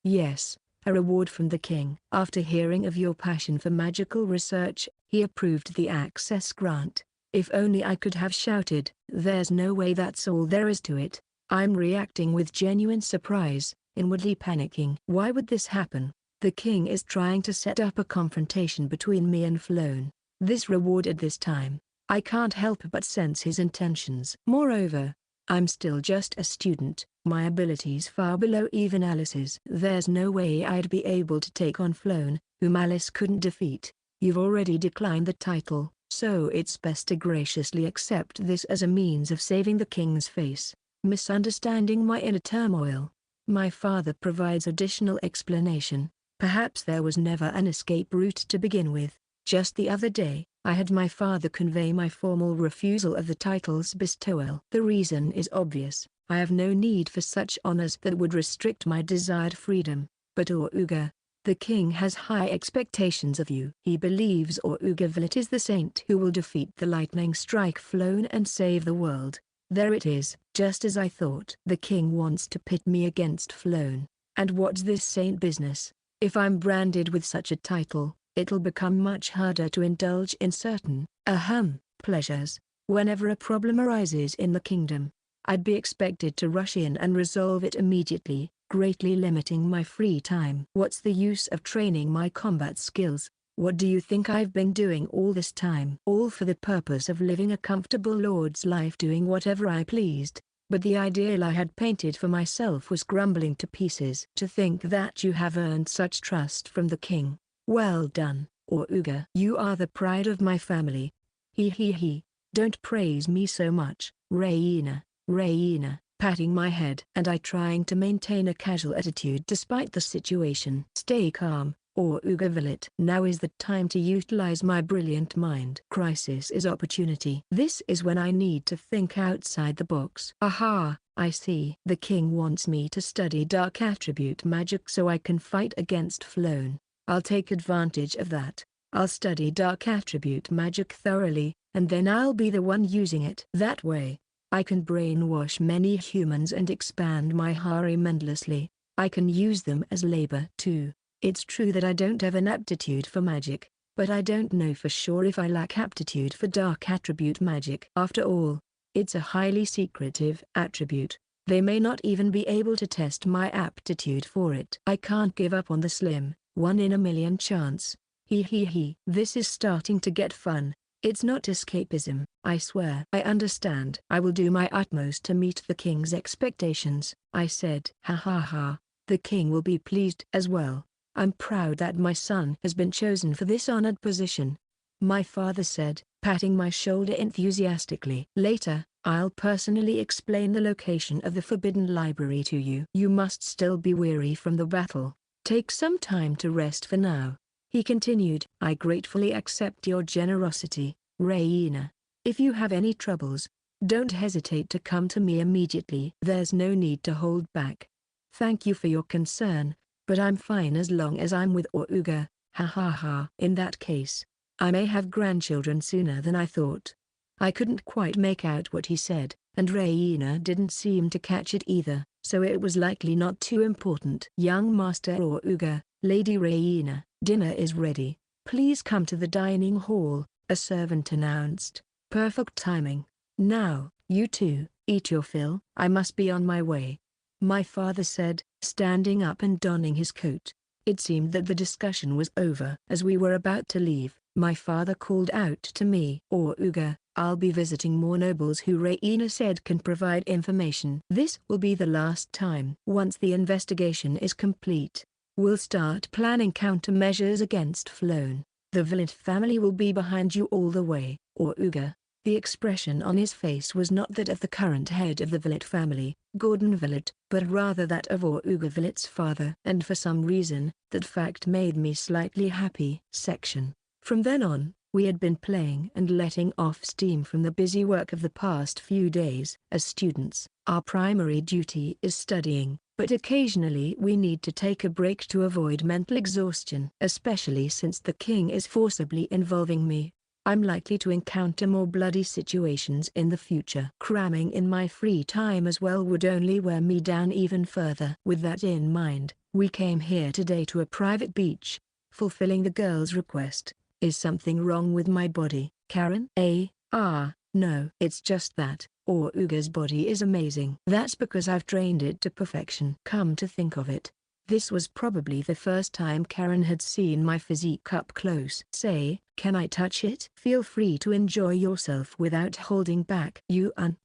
Yes, a reward from the king. After hearing of your passion for magical research, he approved the access grant. If only I could have shouted. There's no way that's all there is to it. I'm reacting with genuine surprise, inwardly panicking. Why would this happen? The king is trying to set up a confrontation between me and Floan. This reward at this time, I can't help but sense his intentions. Moreover, I'm still just a student, my abilities far below even Alice's. There's no way I'd be able to take on Floan, whom Alice couldn't defeat. You've already declined the title, so it's best to graciously accept this as a means of saving the king's face. Misunderstanding my inner turmoil, my father provides additional explanation. Perhaps there was never an escape route to begin with. Just the other day, I had my father convey my formal refusal of the title's bestowal. The reason is obvious. I have no need for such honors that would restrict my desired freedom. But Auga, the king has high expectations of you. He believes Auga Vlit is the saint who will defeat the lightning strike Floan and save the world. There it is, just as I thought. The king wants to pit me against Floan. And what's this saint business? If I'm branded with such a title, it'll become much harder to indulge in certain, pleasures. Whenever a problem arises in the kingdom, I'd be expected to rush in and resolve it immediately, greatly limiting my free time. What's the use of training my combat skills? What do you think I've been doing all this time? All for the purpose of living a comfortable lord's life, doing whatever I pleased. But the ideal I had painted for myself was crumbling to pieces. To think that you have earned such trust from the king. Well done, Oruga. You are the pride of my family. He. Don't praise me so much, Reina, patting my head and I trying to maintain a casual attitude despite the situation. Stay calm, Oruga Villet. Now is the time to utilize my brilliant mind. Crisis is opportunity. This is when I need to think outside the box. Aha, I see. The king wants me to study dark attribute magic so I can fight against Flown. I'll take advantage of that. I'll study dark attribute magic thoroughly, and then I'll be the one using it. That way, I can brainwash many humans and expand my harem endlessly. I can use them as labor too. It's true that I don't have an aptitude for magic, but I don't know for sure if I lack aptitude for dark attribute magic. After all, it's a highly secretive attribute. They may not even be able to test my aptitude for it. I can't give up on the slim, 1 in a million chance. This is starting to get fun. It's not escapism. I swear. I understand. I will do my utmost to meet the king's expectations, I said. Ha. The king will be pleased as well. I'm proud that my son has been chosen for this honored position, my father said, patting my shoulder enthusiastically. Later, I'll personally explain the location of the Forbidden Library to you. You must still be weary from the battle. Take some time to rest for now. He continued. I gratefully accept your generosity, Reina. If you have any troubles, don't hesitate to come to me immediately. There's no need to hold back. Thank you for your concern, but I'm fine as long as I'm with Oruga. Ha. In that case, I may have grandchildren sooner than I thought. I couldn't quite make out what he said, and Reina didn't seem to catch it either, so it was likely not too important. Young Master Oruga, Lady Reina, dinner is ready. Please come to the dining hall, a servant announced. Perfect timing. Now, you two, eat your fill. I must be on my way, my father said, standing up and donning his coat. It seemed that the discussion was over. As we were about to leave, my father called out to me. Oruga, I'll be visiting more nobles who Reina said can provide information. This will be the last time. Once the investigation is complete, we'll start planning countermeasures against Flown. The Villet family will be behind you all the way. Oruga. The expression on his face was not that of the current head of the Villet family, Gordon Villet, but rather that of Oruga Villet's father. And for some reason, that fact made me slightly happy. From then on, we had been playing and letting off steam from the busy work of the past few days. As students, our primary duty is studying, but occasionally we need to take a break to avoid mental exhaustion. Especially since the king is forcibly involving me, I'm likely to encounter more bloody situations in the future. Cramming in my free time as well would only wear me down even further. With that in mind, we came here today to a private beach, fulfilling the girl's request. Is something wrong with my body, Karen? No. It's just that Oruga's body is amazing. That's because I've trained it to perfection. Come to think of it, this was probably the first time Karen had seen my physique up close. Say, can I touch it? Feel free to enjoy yourself without holding back.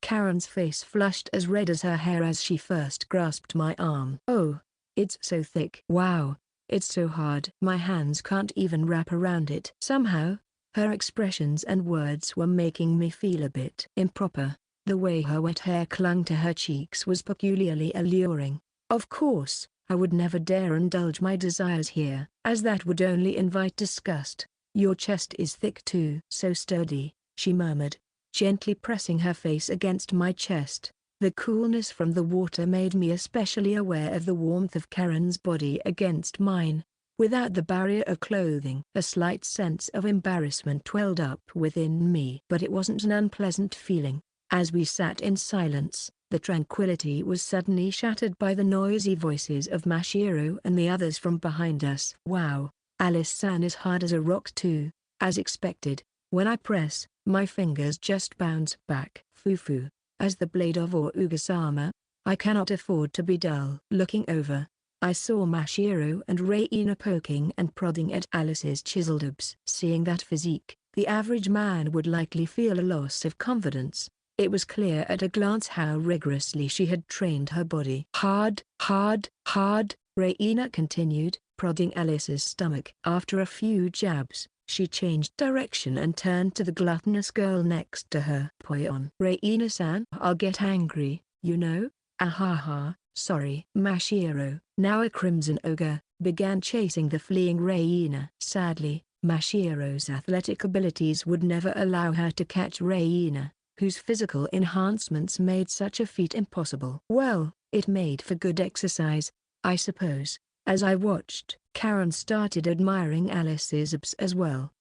Karen's face flushed as red as her hair as she first grasped my arm. Oh, it's so thick. Wow, it's so hard. My hands can't even wrap around it. Somehow, her expressions and words were making me feel a bit improper. The way her wet hair clung to her cheeks was peculiarly alluring. Of course, I would never dare indulge my desires here, as that would only invite disgust. Your chest is thick too. So sturdy, she murmured, gently pressing her face against my chest. The coolness from the water made me especially aware of the warmth of Karen's body against mine. Without the barrier of clothing, a slight sense of embarrassment welled up within me. But it wasn't an unpleasant feeling. As we sat in silence, the tranquility was suddenly shattered by the noisy voices of Mashiro and the others from behind us. Wow, Alice-san is hard as a rock too. As expected, when I press, my fingers just bounce back. Fufu. As the blade of Oruga's armor, I cannot afford to be dull. Looking over, I saw Mashiro and Reina poking and prodding at Alice's chiseled abs. Seeing that physique, the average man would likely feel a loss of confidence. It was clear at a glance how rigorously she had trained her body. Hard, hard, hard, Reina continued, prodding Alice's stomach. After a few jabs, she changed direction and turned to the gluttonous girl next to her. Poyon. Reina-san, I'll get angry, you know? Ahaha, sorry. Mashiro, now a crimson ogre, began chasing the fleeing Reina. Sadly, Mashiro's athletic abilities would never allow her to catch Reina, whose physical enhancements made such a feat impossible. Well, it made for good exercise, I suppose. As I watched, Karen started admiring Alice's abs as well.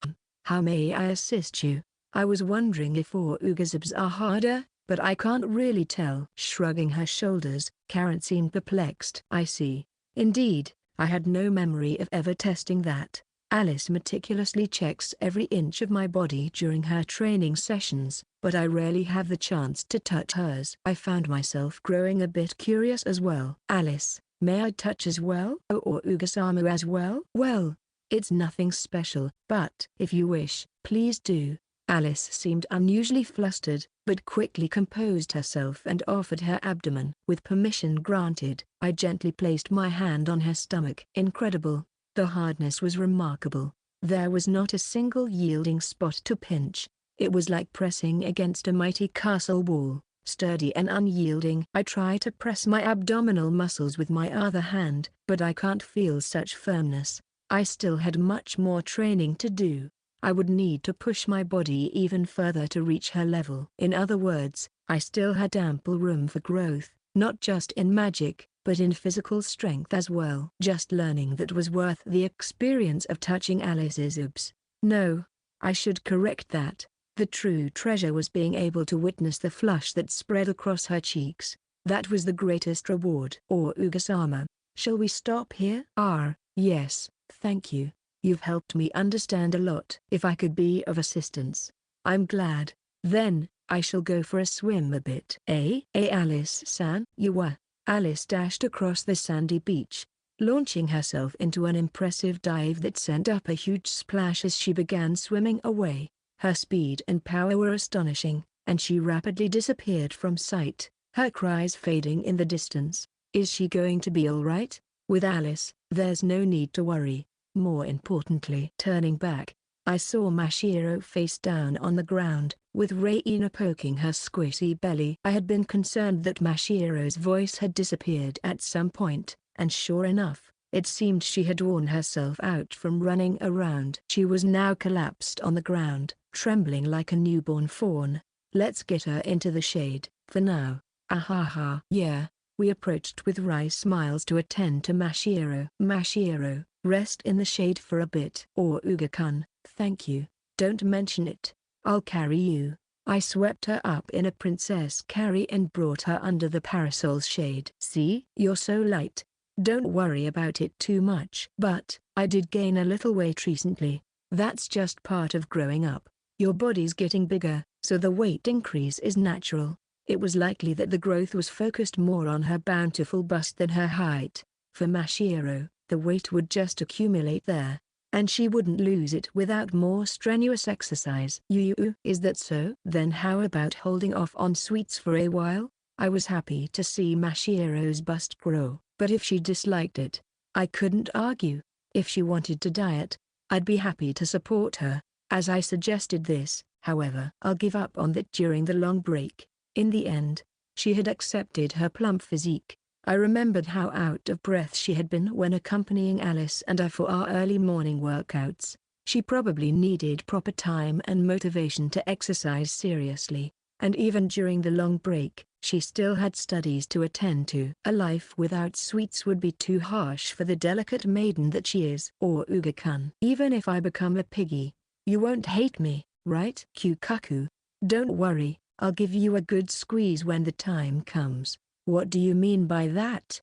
How may I assist you? I was wondering if Oga's abs are harder, but I can't really tell. Shrugging her shoulders, Karen seemed perplexed. I see. Indeed, I had no memory of ever testing that. Alice meticulously checks every inch of my body during her training sessions, but I rarely have the chance to touch hers. I found myself growing a bit curious as well. Alice, may I touch as well? Or Ugasama as well? Well, it's nothing special, but if you wish, please do. Alice seemed unusually flustered, but quickly composed herself and offered her abdomen. With permission granted, I gently placed my hand on her stomach. Incredible. The hardness was remarkable. There was not a single yielding spot to pinch. It was like pressing against a mighty castle wall, sturdy and unyielding. I try to press my abdominal muscles with my other hand, but I can't feel such firmness. I still had much more training to do. I would need to push my body even further to reach her level. In other words, I still had ample room for growth, not just in magic, but in physical strength as well. Just learning that was worth the experience of touching Alice's abs. No, I should correct that. The true treasure was being able to witness the flush that spread across her cheeks. That was the greatest reward. Or Ugasama, shall we stop here? Yes, thank you. You've helped me understand a lot. If I could be of assistance, I'm glad. Then, I shall go for a swim a bit. Alice-san? You were. Alice dashed across the sandy beach, launching herself into an impressive dive that sent up a huge splash as she began swimming away. Her speed and power were astonishing, and she rapidly disappeared from sight, her cries fading in the distance. Is she going to be all right? With Alice, there's no need to worry. More importantly, turning back, I saw Mashiro face down on the ground, with Reina poking her squishy belly. I had been concerned that Mashiro's voice had disappeared at some point, and sure enough, it seemed she had worn herself out from running around. She was now collapsed on the ground, trembling like a newborn fawn. Let's get her into the shade, for now. Ahaha. Yeah. We approached with wry smiles to attend to Mashiro. Mashiro, rest in the shade for a bit. Or Uga-kun, thank you. Don't mention it. I'll carry you. I swept her up in a princess carry and brought her under the parasol's shade. See? You're so light. Don't worry about it too much. But, I did gain a little weight recently. That's just part of growing up. Your body's getting bigger, so the weight increase is natural. It was likely that the growth was focused more on her bountiful bust than her height. For Mashiro, the weight would just accumulate there, and she wouldn't lose it without more strenuous exercise. Is that so? Then how about holding off on sweets for a while? I was happy to see Mashiro's bust grow, but if she disliked it, I couldn't argue. If she wanted to diet, I'd be happy to support her. As I suggested this, however, I'll give up on that during the long break. In the end, she had accepted her plump physique. I remembered how out of breath she had been when accompanying Alice and I for our early morning workouts. She probably needed proper time and motivation to exercise seriously, and even during the long break, she still had studies to attend to. A life without sweets would be too harsh for the delicate maiden that she is. Or Uga-kun. Even if I become a piggy, you won't hate me, right? Kyukaku. Don't worry. I'll give you a good squeeze when the time comes. What do you mean by that?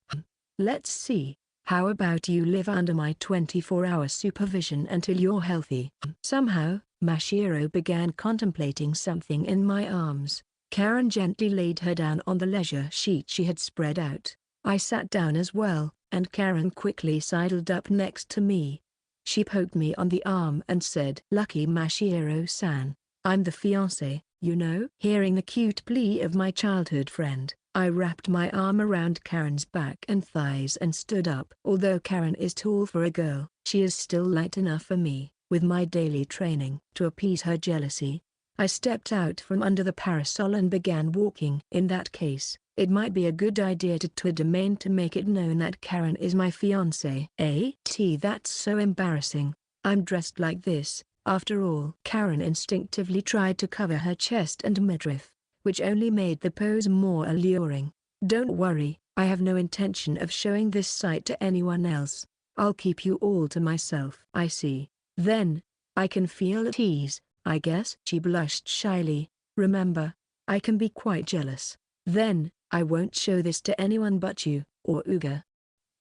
Let's see. How about you live under my 24-hour supervision until you're healthy? Somehow, Mashiro began contemplating something in my arms. Karen gently laid her down on the leisure sheet she had spread out. I sat down as well, and Karen quickly sidled up next to me. She poked me on the arm and said, "Lucky Mashiro-san, I'm the fiancé, you know." Hearing the cute plea of my childhood friend, I wrapped my arm around Karen's back and thighs and stood up. Although Karen is tall for a girl, she is still light enough for me, with my daily training. To appease her jealousy, I stepped out from under the parasol and began walking. In that case, it might be a good idea to domain to make it known that Karen is my fiancé. That's so embarrassing. I'm dressed like this, after all. Karen instinctively tried to cover her chest and midriff, which only made the pose more alluring. "Don't worry, I have no intention of showing this sight to anyone else. I'll keep you all to myself." "I see. Then, I can feel at ease, I guess." She blushed shyly. "Remember, I can be quite jealous." "Then, I won't show this to anyone but you, or Uga.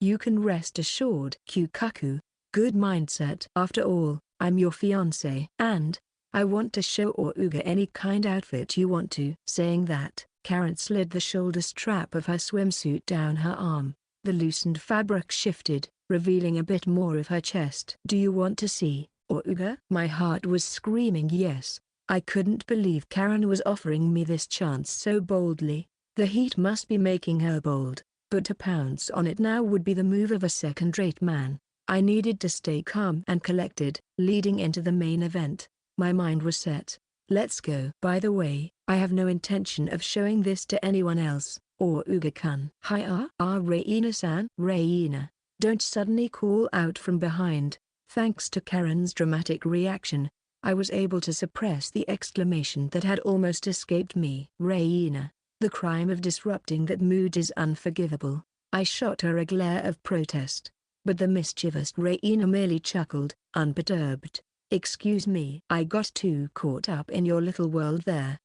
You can rest assured." Kyukaku, good mindset. "After all, I'm your fiancé. And, I want to show Uga any kind outfit you want to." Saying that, Karen slid the shoulder strap of her swimsuit down her arm. The loosened fabric shifted, revealing a bit more of her chest. "Do you want to see, Uga?" My heart was screaming yes. I couldn't believe Karen was offering me this chance so boldly. The heat must be making her bold, but to pounce on it now would be the move of a second-rate man. I needed to stay calm and collected. Leading into the main event, my mind was set. Let's go. "By the way, I have no intention of showing this to anyone else, or Uga-kun." "Hi Reina-san." "Reina, don't suddenly call out from behind." Thanks to Karen's dramatic reaction, I was able to suppress the exclamation that had almost escaped me. "Reina, the crime of disrupting that mood is unforgivable." I shot her a glare of protest, but the mischievous Reina merely chuckled, unperturbed. "Excuse me. I got too caught up in your little world there."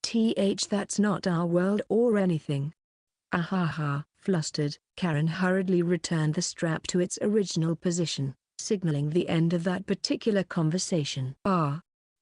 That's not our world or anything." "Ahaha." Flustered, Karen hurriedly returned the strap to its original position, signaling the end of that particular conversation.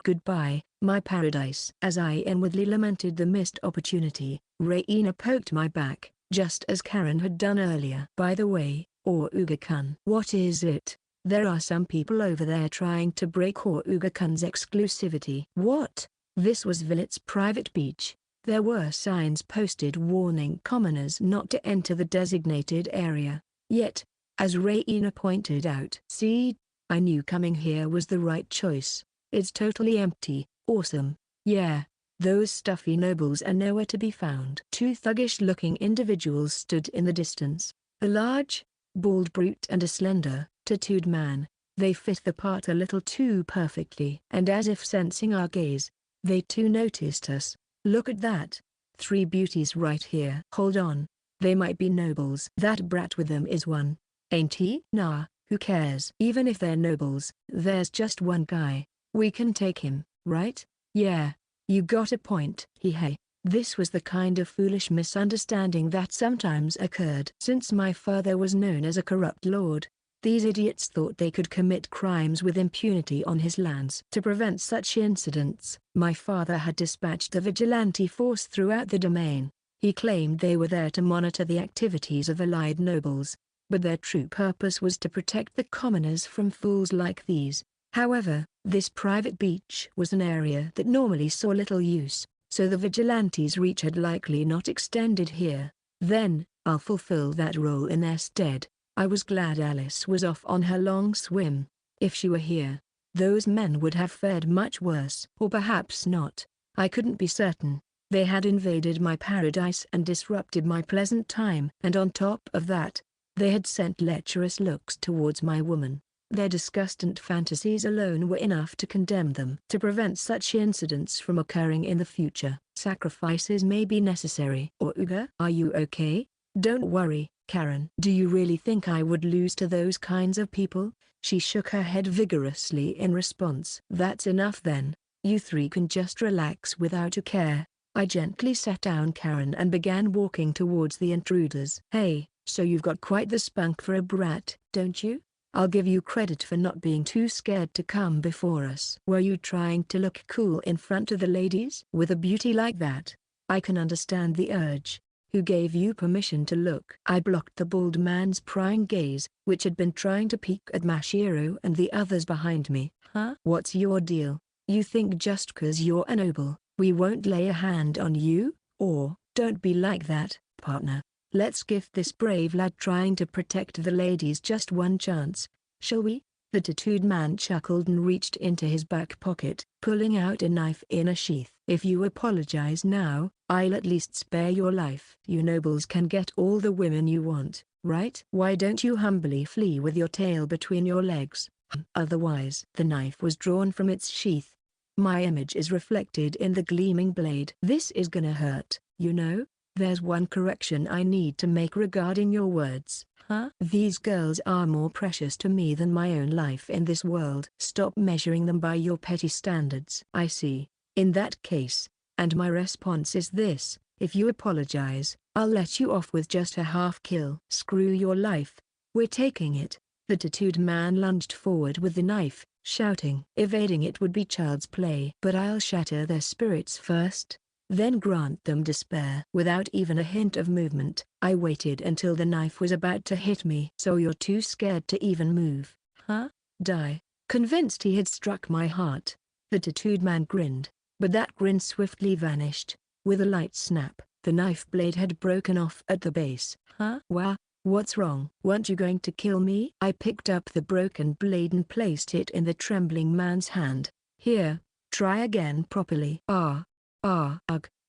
Goodbye, my paradise." As I inwardly lamented the missed opportunity, Reina poked my back, just as Karen had done earlier. "By the way, Uga-kun." "What is it?" "There are some people over there trying to break Uga-kun's exclusivity." "What?" This was Villet's private beach. There were signs posted warning commoners not to enter the designated area. Yet, as Reina pointed out, "See, I knew coming here was the right choice. It's totally empty." "Awesome. Yeah, those stuffy nobles are nowhere to be found." Two thuggish-looking individuals stood in the distance. A large, bald brute and a slender, tattooed man. They fit the part a little too perfectly. And as if sensing our gaze, they too noticed us. "Look at that. 3 beauties right here." "Hold on. They might be nobles." "That brat with them is one, ain't he?" "Nah, who cares?" "Even if they're nobles, there's just one guy. We can take him, right?" "Yeah, you got a point." Hey. This was the kind of foolish misunderstanding that sometimes occurred. Since my father was known as a corrupt lord, these idiots thought they could commit crimes with impunity on his lands. To prevent such incidents, my father had dispatched a vigilante force throughout the domain. He claimed they were there to monitor the activities of allied nobles, but their true purpose was to protect the commoners from fools like these. However, this private beach was an area that normally saw little use, so the vigilantes' reach had likely not extended here. "Then, I'll fulfill that role in their stead." I was glad Alice was off on her long swim. If she were here, those men would have fared much worse. Or perhaps not. I couldn't be certain. They had invaded my paradise and disrupted my pleasant time. And on top of that, they had sent lecherous looks towards my woman. Their disgustant fantasies alone were enough to condemn them. To prevent such incidents from occurring in the future, sacrifices may be necessary. "Uga, are you okay?" "Don't worry, Karen." "Do you really think I would lose to those kinds of people?" She shook her head vigorously in response. "That's enough then. You 3 can just relax without a care." I gently sat down Karen and began walking towards the intruders. "Hey, so you've got quite the spunk for a brat, don't you? I'll give you credit for not being too scared to come before us." "Were you trying to look cool in front of the ladies?" "With a beauty like that, I can understand the urge. Who gave you permission to look? I blocked the bald man's prying gaze, which had been trying to peek at Mashiro and the others behind me. Huh? What's your deal? You think just 'cause you're a noble, we won't lay a hand on you? Or, don't be like that, partner. Let's give this brave lad trying to protect the ladies just one chance, shall we? The tattooed man chuckled and reached into his back pocket, pulling out a knife in a sheath. If you apologize now, I'll at least spare your life. You nobles can get all the women you want, right? Why don't you humbly flee with your tail between your legs? Otherwise. The knife was drawn from its sheath. My image is reflected in the gleaming blade. This is gonna hurt, you know? There's one correction I need to make regarding your words. Huh? These girls are more precious to me than my own life in this world. Stop measuring them by your petty standards. I see. In that case, and my response is this, if you apologize, I'll let you off with just a half kill. Screw your life. We're taking it. The tattooed man lunged forward with the knife, shouting. Evading it would be child's play. But I'll shatter their spirits first, then grant them despair. Without even a hint of movement, I waited until the knife was about to hit me. So you're too scared to even move, huh? Die. Convinced he had struck my heart, the tattooed man grinned, but that grin swiftly vanished. With a light snap, the knife blade had broken off at the base. Huh? Wow, what's wrong? Weren't you going to kill me? I picked up the broken blade and placed it in the trembling man's hand. Here, try again properly. Ugh.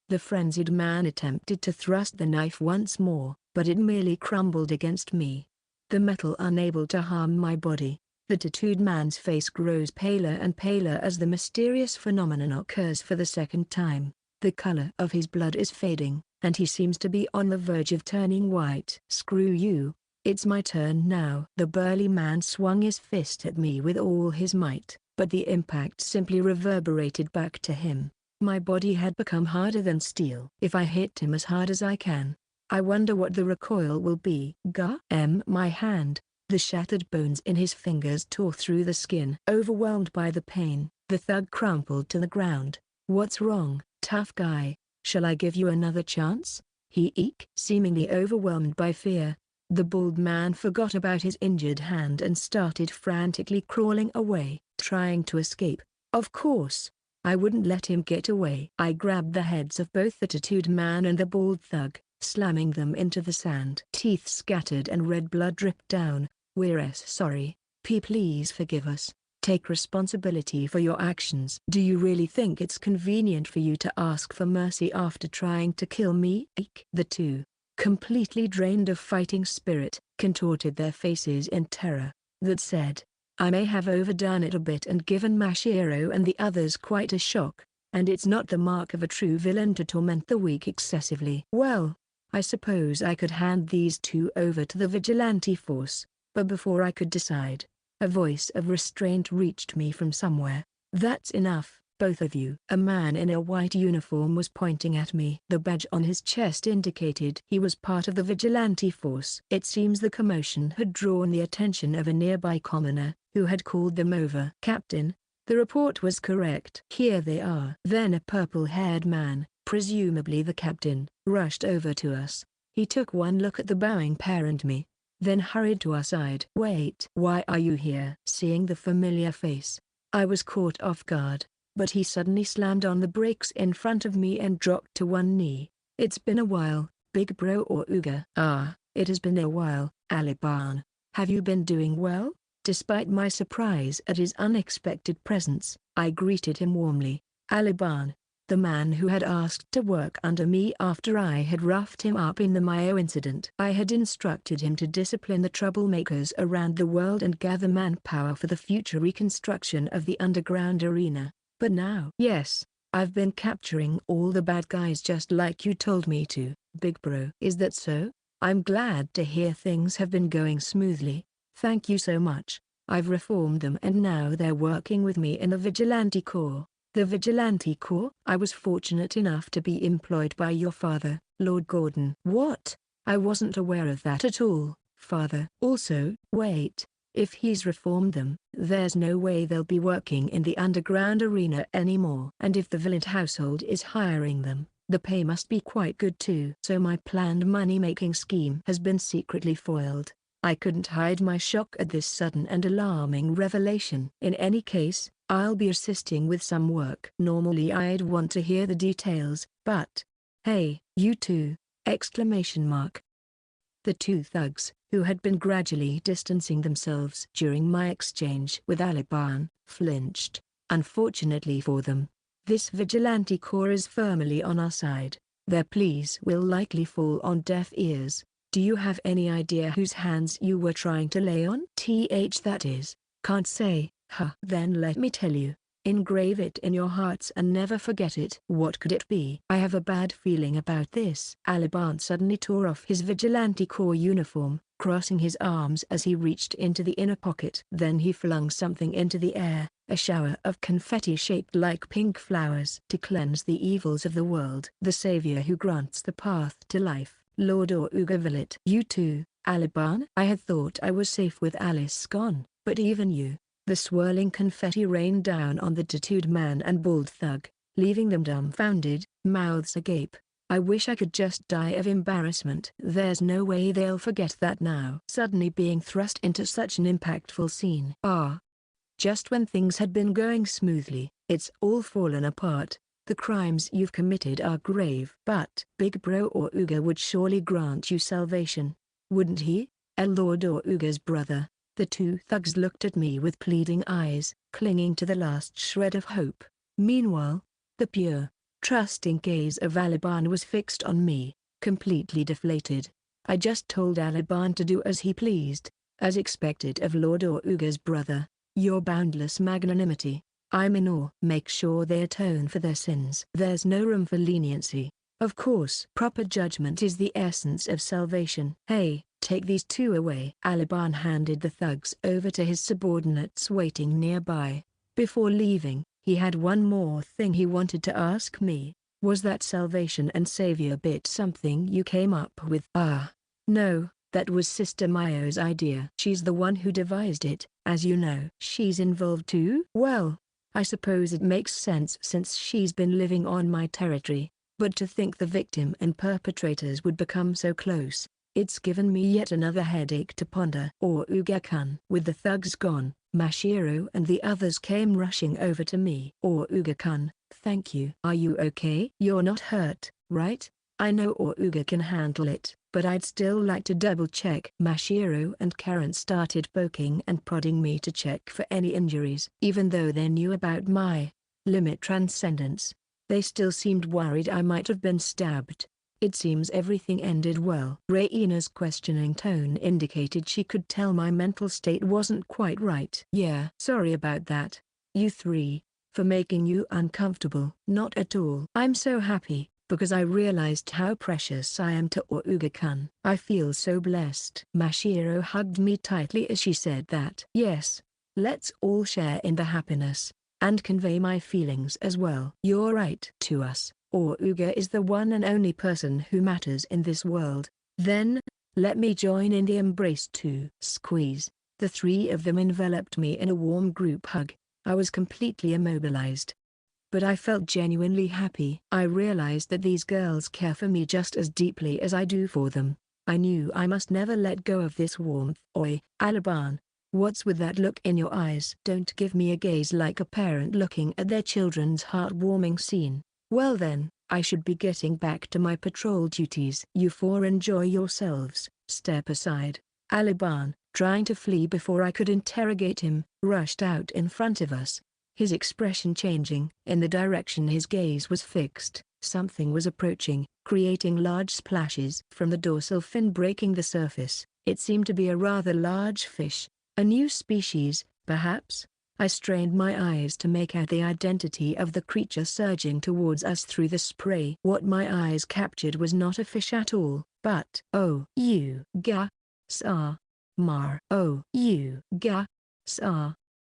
The frenzied man attempted to thrust the knife once more, but it merely crumbled against me. The metal unable to harm my body. The tattooed man's face grows paler and paler as the mysterious phenomenon occurs for the second time. The color of his blood is fading, and he seems to be on the verge of turning white. Screw you, it's my turn now. The burly man swung his fist at me with all his might, but the impact simply reverberated back to him. My body had become harder than steel. If I hit him as hard as I can, I wonder what the recoil will be. My hand. The shattered bones in his fingers tore through the skin. Overwhelmed by the pain, the thug crumpled to the ground. What's wrong, tough guy? Shall I give you another chance? He eek. Seemingly overwhelmed by fear, the bald man forgot about his injured hand and started frantically crawling away, trying to escape. Of course, I wouldn't let him get away. I grabbed the heads of both the tattooed man and the bald thug, slamming them into the sand. Teeth scattered and red blood dripped down. We're sorry. Please forgive us. Take responsibility for your actions. Do you really think it's convenient for you to ask for mercy after trying to kill me? The two, completely drained of fighting spirit, contorted their faces in terror. That said, I may have overdone it a bit and given Mashiro and the others quite a shock, and it's not the mark of a true villain to torment the weak excessively. Well, I suppose I could hand these two over to the vigilante force, but before I could decide, a voice of restraint reached me from somewhere. That's enough, both of you. A man in a white uniform was pointing at me. The badge on his chest indicated he was part of the vigilante force. It seems the commotion had drawn the attention of a nearby commoner, who had called them over. Captain, the report was correct. Here they are. Then a purple-haired man, presumably the captain, rushed over to us. He took one look at the bowing pair and me, then hurried to our side. Wait. Why are you here? Seeing the familiar face, I was caught off guard, but he suddenly slammed on the brakes in front of me and dropped to one knee. It's been a while, big bro or Uga. It has been a while, Aliban. Have you been doing well? Despite my surprise at his unexpected presence, I greeted him warmly. Aliban, the man who had asked to work under me after I had roughed him up in the Mayo incident. I had instructed him to discipline the troublemakers around the world and gather manpower for the future reconstruction of the underground arena. But now, yes, I've been capturing all the bad guys just like you told me to, big bro. Is that so? I'm glad to hear things have been going smoothly. Thank you so much. I've reformed them and now they're working with me in the Vigilante Corps. The Vigilante Corps? I was fortunate enough to be employed by your father, Lord Gordon. What? I wasn't aware of that at all, father. Also, wait. If he's reformed them, there's no way they'll be working in the underground arena anymore. And if the Villant household is hiring them, The pay must be quite good too. So my planned money-making scheme has been secretly foiled. I couldn't hide my shock at this sudden and alarming revelation. In any case, I'll be assisting with some work. Normally I'd want to hear the details, but... Hey, you two! Exclamation mark. The two thugs, who had been gradually distancing themselves during my exchange with Aliban, flinched. Unfortunately for them, this vigilante corps is firmly on our side. Their pleas will likely fall on deaf ears. Do you have any idea whose hands you were trying to lay on? That is, can't say. Huh. Then let me tell you. Engrave it in your hearts and never forget it. What could it be? I have a bad feeling about this. Aliban suddenly tore off his vigilante corps uniform, crossing his arms as he reached into the inner pocket. Then he flung something into the air, a shower of confetti shaped like pink flowers. To cleanse the evils of the world. The savior who grants the path to life. Lord Oruga Villet. You too, Aliban? I had thought I was safe with Alice gone, but even you. The swirling confetti rained down on the tattooed man and bald thug, leaving them dumbfounded, mouths agape. I wish I could just die of embarrassment. There's no way they'll forget that now. Suddenly being thrust into such an impactful scene. Just when things had been going smoothly, it's all fallen apart. The crimes you've committed are grave. But Big Bro Oruga would surely grant you salvation. Wouldn't he? Lord Oruga's brother. The two thugs looked at me with pleading eyes, clinging to the last shred of hope. Meanwhile, the pure, trusting gaze of Aliban was fixed on me, completely deflated. I just told Aliban to do as he pleased, as expected of Lord Oruga's brother. Your boundless magnanimity. I'm in awe. Make sure they atone for their sins. There's no room for leniency. Of course. Proper judgment is the essence of salvation. Hey, take these two away. Aliban handed the thugs over to his subordinates waiting nearby. Before leaving, he had one more thing he wanted to ask me. Was that salvation and savior bit something you came up with? No, that was Sister Mayo's idea. She's the one who devised it, as you know. She's involved too? Well, I suppose it makes sense since she's been living on my territory. But to think the victim and perpetrators would become so close, it's given me yet another headache to ponder. Oruga-kun. With the thugs gone, Mashiro and the others came rushing over to me. Oruga-kun, thank you. Are you okay? You're not hurt, right? I know Oruga can handle it, but I'd still like to double-check. Mashiro and Karen started poking and prodding me to check for any injuries. Even though they knew about my limit transcendence, they still seemed worried I might have been stabbed. It seems everything ended well. Reina's questioning tone indicated she could tell my mental state wasn't quite right. Yeah. Sorry about that, you three, for making you uncomfortable. Not at all. I'm so happy, because I realized how precious I am to Oruga-kun. I feel so blessed. Mashiro hugged me tightly as she said that. Yes, let's all share in the happiness, and convey my feelings as well. You're right. To us, Oruga is the one and only person who matters in this world. Then, let me join in the embrace too. Squeeze. The three of them enveloped me in a warm group hug. I was completely immobilized. But I felt genuinely happy. I realized that these girls care for me just as deeply as I do for them. I knew I must never let go of this warmth. Oi, Aliban. What's with that look in your eyes? Don't give me a gaze like a parent looking at their children's heartwarming scene. Well then, I should be getting back to my patrol duties. You four enjoy yourselves. Step aside. Aliban, trying to flee before I could interrogate him, rushed out in front of us, his expression changing. In the direction his gaze was fixed, something was approaching, creating large splashes from the dorsal fin breaking the surface. It seemed to be a rather large fish. A new species, perhaps? I strained my eyes to make out the identity of the creature surging towards us through the spray. What my eyes captured was not a fish at all, but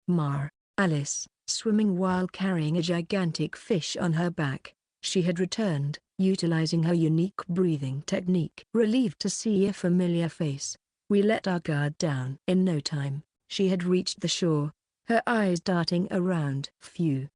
Mar, Alice, swimming while carrying a gigantic fish on her back. She had returned, utilizing her unique breathing technique. Relieved to see a familiar face, we let our guard down. In no time, she had reached the shore, her eyes darting around. Phew.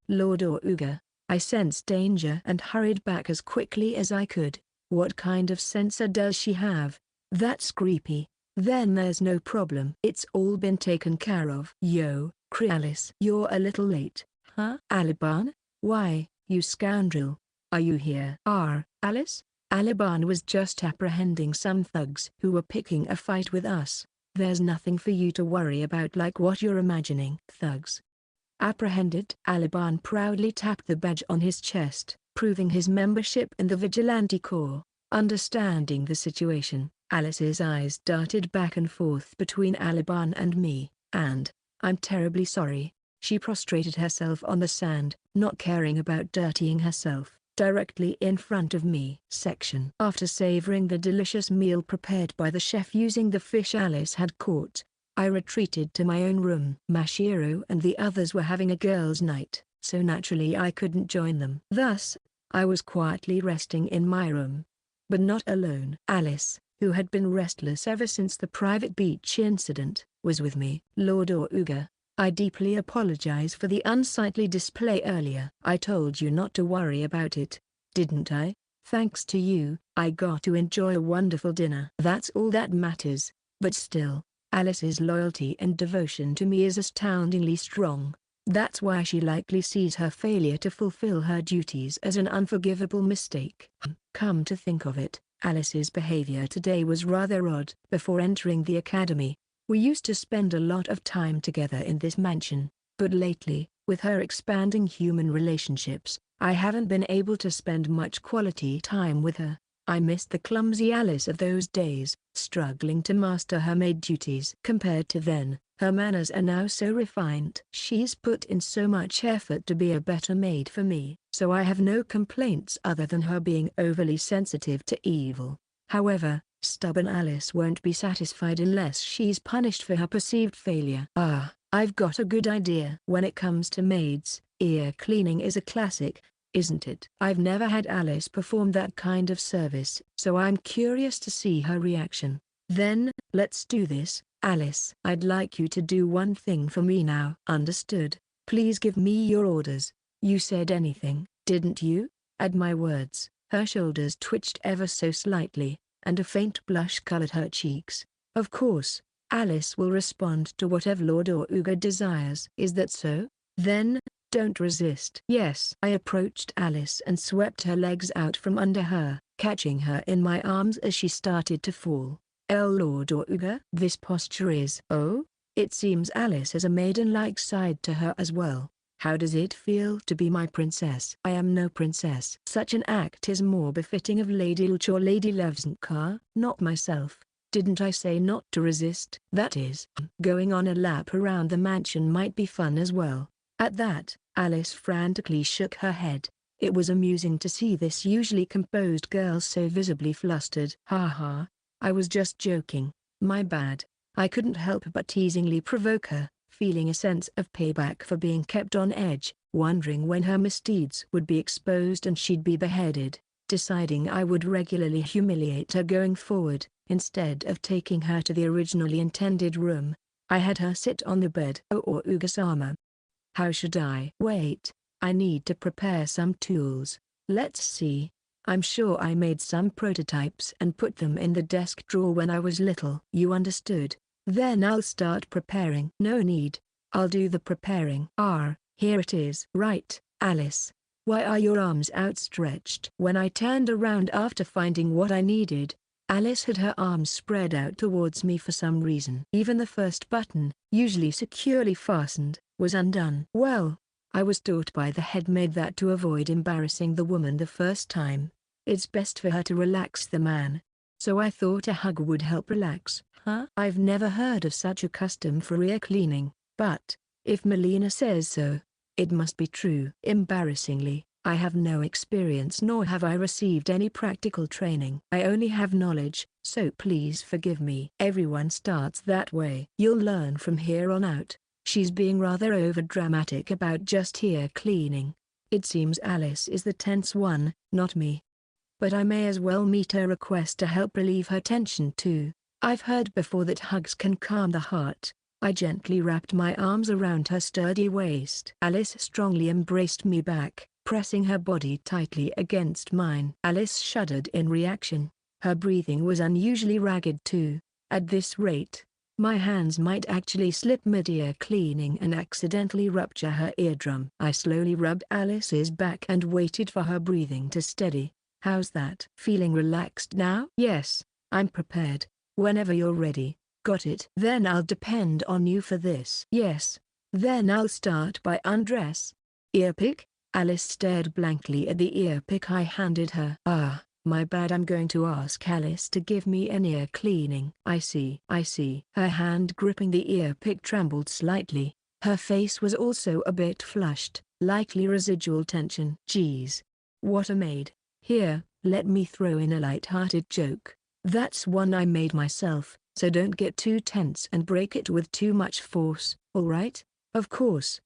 Lord Oruga, I sensed danger and hurried back as quickly as I could. What kind of sensor does she have? That's creepy. Then there's no problem. It's all been taken care of. Yo, Alice. You're a little late. Huh? Aliban? Why, you scoundrel. Are you here? Alice? Aliban was just apprehending some thugs who were picking a fight with us. There's nothing for you to worry about like what you're imagining. Thugs. Apprehended? Aliban proudly tapped the badge on his chest, proving his membership in the Vigilante Corps. Understanding the situation, Alice's eyes darted back and forth between Aliban and me, and, I'm terribly sorry. She prostrated herself on the sand, not caring about dirtying herself, directly in front of me. Section. After savoring the delicious meal prepared by the chef using the fish Alice had caught, I retreated to my own room. Mashiro and the others were having a girls' night, so naturally I couldn't join them. Thus, I was quietly resting in my room. But not alone. Alice, who had been restless ever since the private beach incident, was with me. Lord Oruga, I deeply apologize for the unsightly display earlier. I told you not to worry about it, didn't I? Thanks to you, I got to enjoy a wonderful dinner. That's all that matters, but still, Alice's loyalty and devotion to me is astoundingly strong. That's why she likely sees her failure to fulfill her duties as an unforgivable mistake. Come to think of it, Alice's behavior today was rather odd. Before entering the academy, we used to spend a lot of time together in this mansion, but lately, with her expanding human relationships, I haven't been able to spend much quality time with her. I missed the clumsy Alice of those days, struggling to master her maid duties. Compared to then, her manners are now so refined. She's put in so much effort to be a better maid for me, so I have no complaints other than her being overly sensitive to evil. However, stubborn Alice won't be satisfied unless she's punished for her perceived failure. I've got a good idea. When it comes to maids, ear cleaning is a classic, isn't it? I've never had Alice perform that kind of service, so I'm curious to see her reaction. Then, let's do this, Alice. I'd like you to do one thing for me now. Understood. Please give me your orders. You said anything, didn't you? At my words, her shoulders twitched ever so slightly, and a faint blush colored her cheeks. Of course, Alice will respond to whatever Lord Oruga desires. Is that so? Then, don't resist. Yes. I approached Alice and swept her legs out from under her, catching her in my arms as she started to fall. Lord Oruga? This posture is... Oh? It seems Alice has a maiden-like side to her as well. How does it feel to be my princess? I am no princess. Such an act is more befitting of Lady Luch or Lady Levzenka, not myself. Didn't I say not to resist? That is, going on a lap around the mansion might be fun as well. At that, Alice frantically shook her head. It was amusing to see this usually composed girl so visibly flustered. Ha, I was just joking. My bad. I couldn't help but teasingly provoke her, feeling a sense of payback for being kept on edge, wondering when her misdeeds would be exposed and she'd be beheaded, deciding I would regularly humiliate her going forward. Instead of taking her to the originally intended room, I had her sit on the bed. Oh, Ugasama. How should I? Wait, I need to prepare some tools. Let's see. I'm sure I made some prototypes and put them in the desk drawer when I was little. You understood? Then I'll start preparing. No need. I'll do the preparing. Here it is. Right, Alice. Why are your arms outstretched? When I turned around after finding what I needed, Alice had her arms spread out towards me for some reason. Even the first button, usually securely fastened, was undone. Well, I was taught by the head maid that to avoid embarrassing the woman the first time, it's best for her to relax the man. So I thought a hug would help relax. I've never heard of such a custom for ear cleaning, but, if Melina says so, it must be true. Embarrassingly, I have no experience nor have I received any practical training. I only have knowledge, so please forgive me. Everyone starts that way. You'll learn from here on out. She's being rather overdramatic about just ear cleaning. It seems Alice is the tense one, not me. But I may as well meet her request to help relieve her tension too. I've heard before that hugs can calm the heart. I gently wrapped my arms around her sturdy waist. Alice strongly embraced me back, pressing her body tightly against mine. Alice shuddered in reaction. Her breathing was unusually ragged too. At this rate, my hands might actually slip mid-ear cleaning and accidentally rupture her eardrum. I slowly rubbed Alice's back and waited for her breathing to steady. "How's that? Feeling relaxed now?" "Yes, I'm prepared. Whenever you're ready." "Got it." "Then I'll depend on you for this." "Yes. Then I'll start by undress." "Earpick?" Alice stared blankly at the earpick I handed her. "Ah, my bad. I'm going to ask Alice to give me an ear cleaning." I see." Her hand gripping the earpick trembled slightly. Her face was also a bit flushed, likely residual tension. "Geez. What a maid. Here, let me throw in a light-hearted joke. That's one I made myself, so don't get too tense and break it with too much force, alright?" "Of course."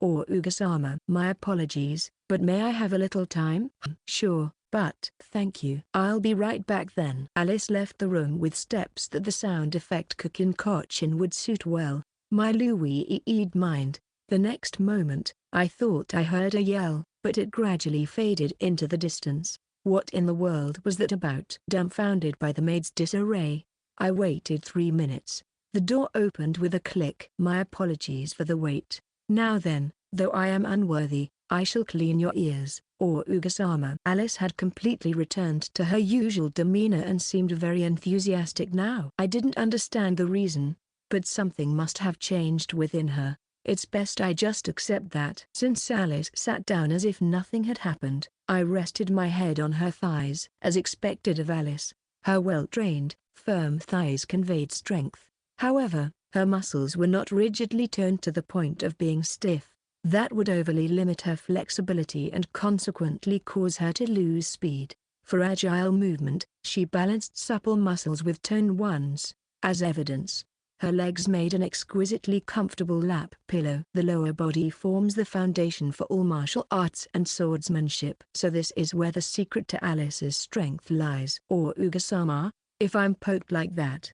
Or Ugasama. "My apologies, but may I have a little time?" "Sure, but thank you." "I'll be right back then." Alice left the room with steps that the sound effect Kokin would suit well. My Louis-E'd mind. The next moment, I thought I heard a yell, but it gradually faded into the distance. What in the world was that about? Dumbfounded by the maid's disarray, I waited 3 minutes. The door opened with a click. "My apologies for the wait. Now then, though I am unworthy, I shall clean your ears." Or Ugasama. Alice had completely returned to her usual demeanor and seemed very enthusiastic now. I didn't understand the reason, but something must have changed within her. It's best I just accept that. Since Alice sat down as if nothing had happened, I rested my head on her thighs. As expected of Alice, her well-trained, firm thighs conveyed strength. However, her muscles were not rigidly toned to the point of being stiff. That would overly limit her flexibility and consequently cause her to lose speed. For agile movement, she balanced supple muscles with toned ones. As evidence, her legs made an exquisitely comfortable lap pillow. The lower body forms the foundation for all martial arts and swordsmanship. So this is where the secret to Alice's strength lies. Or Ugasama, if I'm poked like that.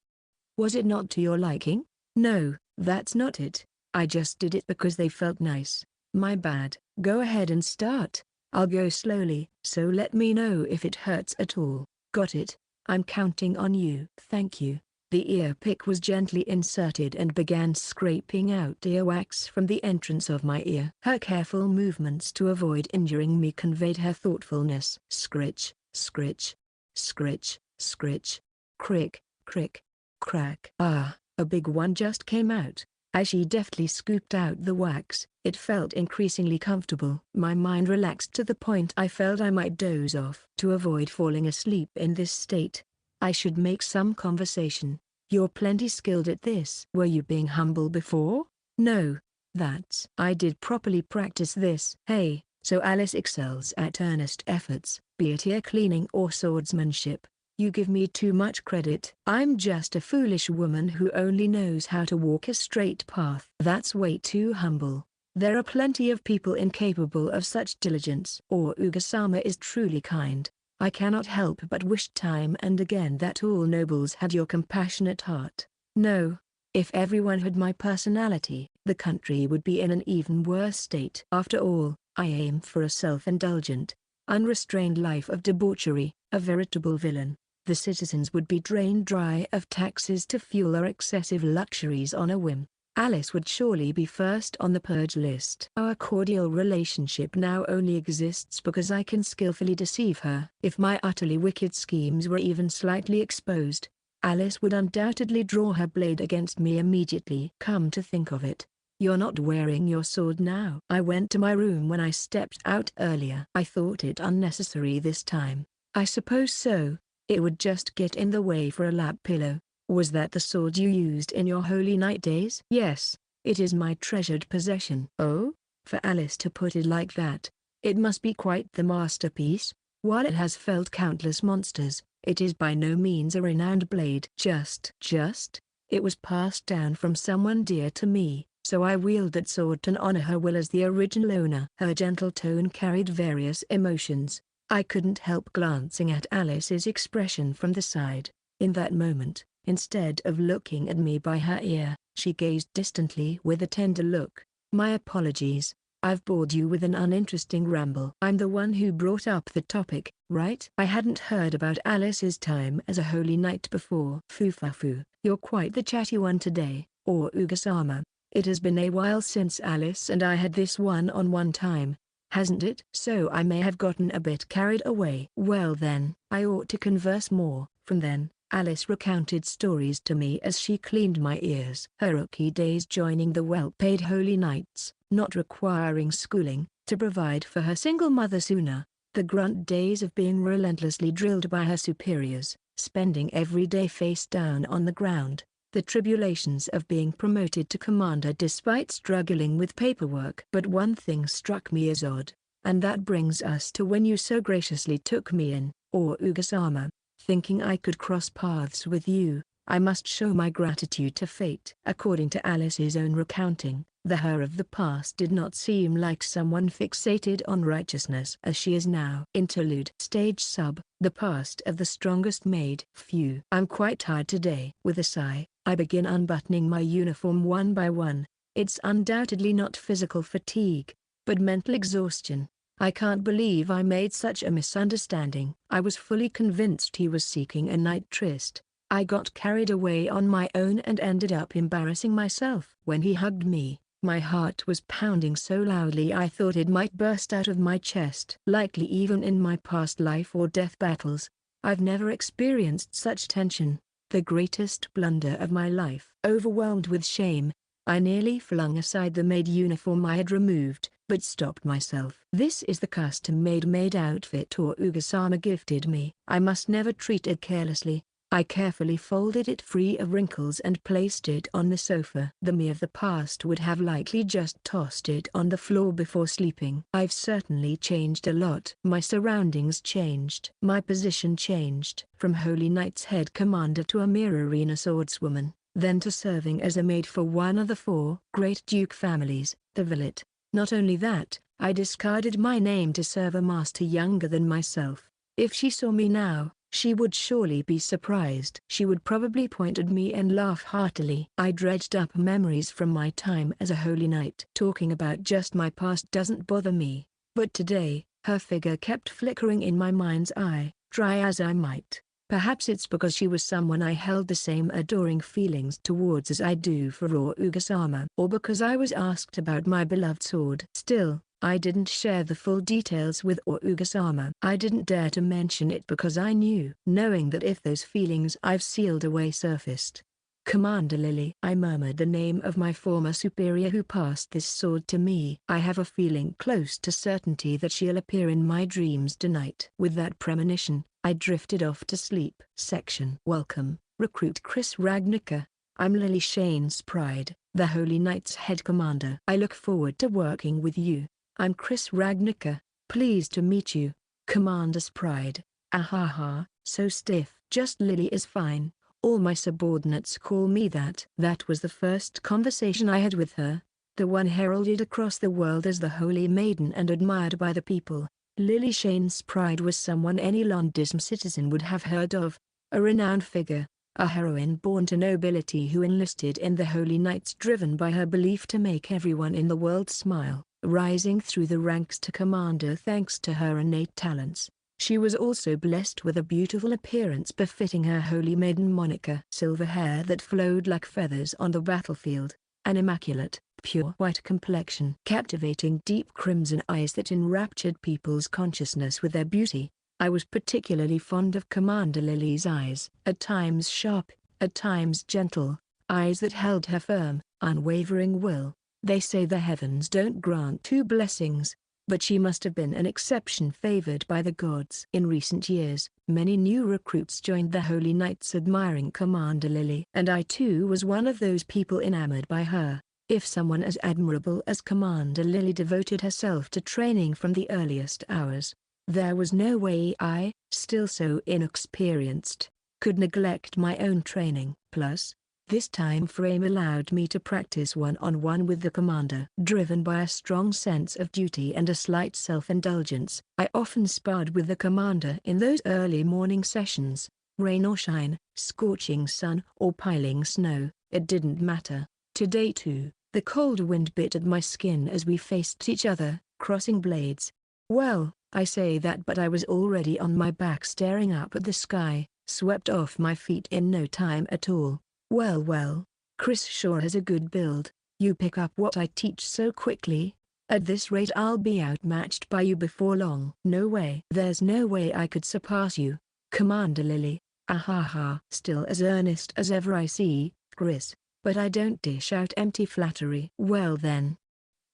Was it not to your liking? No, that's not it. I just did it because they felt nice. My bad. Go ahead and start. I'll go slowly, so let me know if it hurts at all. Got it. I'm counting on you. Thank you. The earpick was gently inserted and began scraping out earwax from the entrance of my ear. Her careful movements to avoid injuring me conveyed her thoughtfulness. Scritch, scritch, scritch, scritch, crick, crick, crack. Ah, a big one just came out. As she deftly scooped out the wax, it felt increasingly comfortable. My mind relaxed to the point I felt I might doze off. To avoid falling asleep in this state, I should make some conversation. "You're plenty skilled at this." "Were you being humble before?" "No, that's." "I did properly practice this." "Hey, so Alice excels at earnest efforts, be it ear cleaning or swordsmanship. You give me too much credit. I'm just a foolish woman who only knows how to walk a straight path." "That's way too humble. There are plenty of people incapable of such diligence." "Or Ugasama is truly kind. I cannot help but wish time and again that all nobles had your compassionate heart." "No. If everyone had my personality, the country would be in an even worse state. After all, I aim for a self-indulgent, unrestrained life of debauchery, a veritable villain. The citizens would be drained dry of taxes to fuel our excessive luxuries on a whim. Alice would surely be first on the purge list. Our cordial relationship now only exists because I can skillfully deceive her. If my utterly wicked schemes were even slightly exposed, Alice would undoubtedly draw her blade against me immediately. Come to think of it, you're not wearing your sword now. I went to my room when I stepped out earlier. I thought it unnecessary this time. I suppose so. It would just get in the way for a lap pillow. Was that the sword you used in your holy night days? Yes, it is my treasured possession. Oh? For Alice to put it like that, it must be quite the masterpiece. While it has felled countless monsters, it is by no means a renowned blade. It was passed down from someone dear to me, so I wield that sword to honor her will as the original owner. Her gentle tone carried various emotions. I couldn't help glancing at Alice's expression from the side. In that moment, instead of looking at me by her ear, she gazed distantly with a tender look. "My apologies. I've bored you with an uninteresting ramble. I'm the one who brought up the topic, right? I hadn't heard about Alice's time as a holy knight before. Fufafu, you're quite the chatty one today, or Ugasama. It has been a while since Alice and I had this one-on-one time, hasn't it? So I may have gotten a bit carried away. Well then, I ought to converse more. From then, Alice recounted stories to me as she cleaned my ears. Her rookie days joining the well-paid holy knights, not requiring schooling, to provide for her single mother Suna, the grunt days of being relentlessly drilled by her superiors, spending every day face down on the ground, the tribulations of being promoted to commander despite struggling with paperwork. But one thing struck me as odd, and that brings us to when you so graciously took me in, or Ugasama. Thinking I could cross paths with you, I must show my gratitude to fate. According to Alice's own recounting, the her of the past did not seem like someone fixated on righteousness as she is now. Interlude. Stage sub. The past of the strongest maid. Phew. I'm quite tired today. With a sigh, I begin unbuttoning my uniform one by one. It's undoubtedly not physical fatigue, but mental exhaustion. I can't believe I made such a misunderstanding. I was fully convinced he was seeking a night tryst. I got carried away on my own and ended up embarrassing myself. When he hugged me, my heart was pounding so loudly I thought it might burst out of my chest. Likely even in my past life or death battles, I've never experienced such tension. The greatest blunder of my life. Overwhelmed with shame, I nearly flung aside the maid uniform I had removed, but stopped myself. This is the custom-made maid outfit or Ugasama gifted me. I must never treat it carelessly. I carefully folded it free of wrinkles and placed it on the sofa. The me of the past would have likely just tossed it on the floor before sleeping. I've certainly changed a lot. My surroundings changed. My position changed. From Holy Knight's head commander to a mere arena swordswoman, then to serving as a maid for one of the 4 great Juke families, the Villet. Not only that, I discarded my name to serve a master younger than myself. If she saw me now, she would surely be surprised. She would probably point at me and laugh heartily. I dredged up memories from my time as a holy knight. Talking about just my past doesn't bother me, but today, her figure kept flickering in my mind's eye, try as I might. Perhaps it's because she was someone I held the same adoring feelings towards as I do for raw Ugasama. Or because I was asked about my beloved sword. Still, I didn't share the full details with Ugasama. I didn't dare to mention it because I knew. Knowing that if those feelings I've sealed away surfaced. Commander Lily. I murmured the name of my former superior who passed this sword to me. I have a feeling close to certainty that she'll appear in my dreams tonight. With that premonition, I drifted off to sleep. Section. Welcome, Recruit Chris Ragnica. I'm Lily Shane's pride, the Holy Knight's head commander. I look forward to working with you. I'm Chris Ragnica, pleased to meet you. Commander's pride. Ahaha, so stiff. Just Lily is fine. All my subordinates call me that. That was the first conversation I had with her, the one heralded across the world as the Holy Maiden and admired by the people. Lily Shane's pride was someone any Londism citizen would have heard of, a renowned figure, a heroine born to nobility who enlisted in the Holy Knights driven by her belief to make everyone in the world smile, rising through the ranks to commander thanks to her innate talents. She was also blessed with a beautiful appearance befitting her Holy Maiden moniker. Silver hair that flowed like feathers on the battlefield, an immaculate, pure white complexion, captivating deep crimson eyes that enraptured people's consciousness with their beauty. I was particularly fond of Commander Lily's eyes. At times sharp, at times gentle, eyes that held her firm, unwavering will. They say the heavens don't grant 2 blessings, but she must have been an exception favored by the gods. In recent years, many new recruits joined the Holy Knights admiring Commander Lily. And I too was one of those people enamored by her. If someone as admirable as Commander Lily devoted herself to training from the earliest hours, there was no way I, still so inexperienced, could neglect my own training. Plus, this time frame allowed me to practice one-on-one with the commander. Driven by a strong sense of duty and a slight self-indulgence, I often sparred with the commander in those early morning sessions. Rain or shine, scorching sun or piling snow, it didn't matter. Today too, The cold wind bit at my skin as we faced each other, crossing blades. Well, I say that, but I was already on my back staring up at the sky, swept off my feet in no time at all. Well, Chris sure has a good build. You pick up what I teach so quickly. At this rate I'll be outmatched by you before long. No way. There's no way I could surpass you, Commander Lily. Ahaha. Still as earnest as ever I see, Chris, but I don't dish out empty flattery. Well then.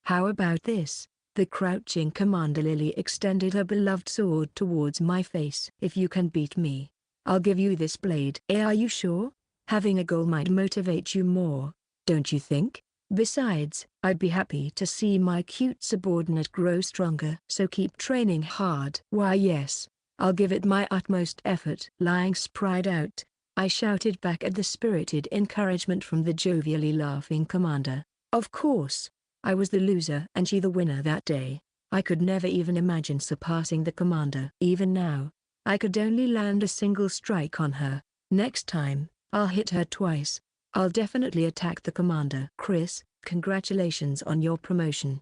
How about this? The crouching Commander Lily extended her beloved sword towards my face. If you can beat me, I'll give you this blade. Are you sure? Having a goal might motivate you more, don't you think? Besides, I'd be happy to see my cute subordinate grow stronger. So keep training hard. Why yes, I'll give it my utmost effort. Lying sprawled out, I shouted back at the spirited encouragement from the jovially laughing commander. Of course, I was the loser and she the winner that day. I could never even imagine surpassing the commander. Even now, I could only land a single strike on her. Next time, I'll hit her twice. I'll definitely attack the commander. Chris, congratulations on your promotion.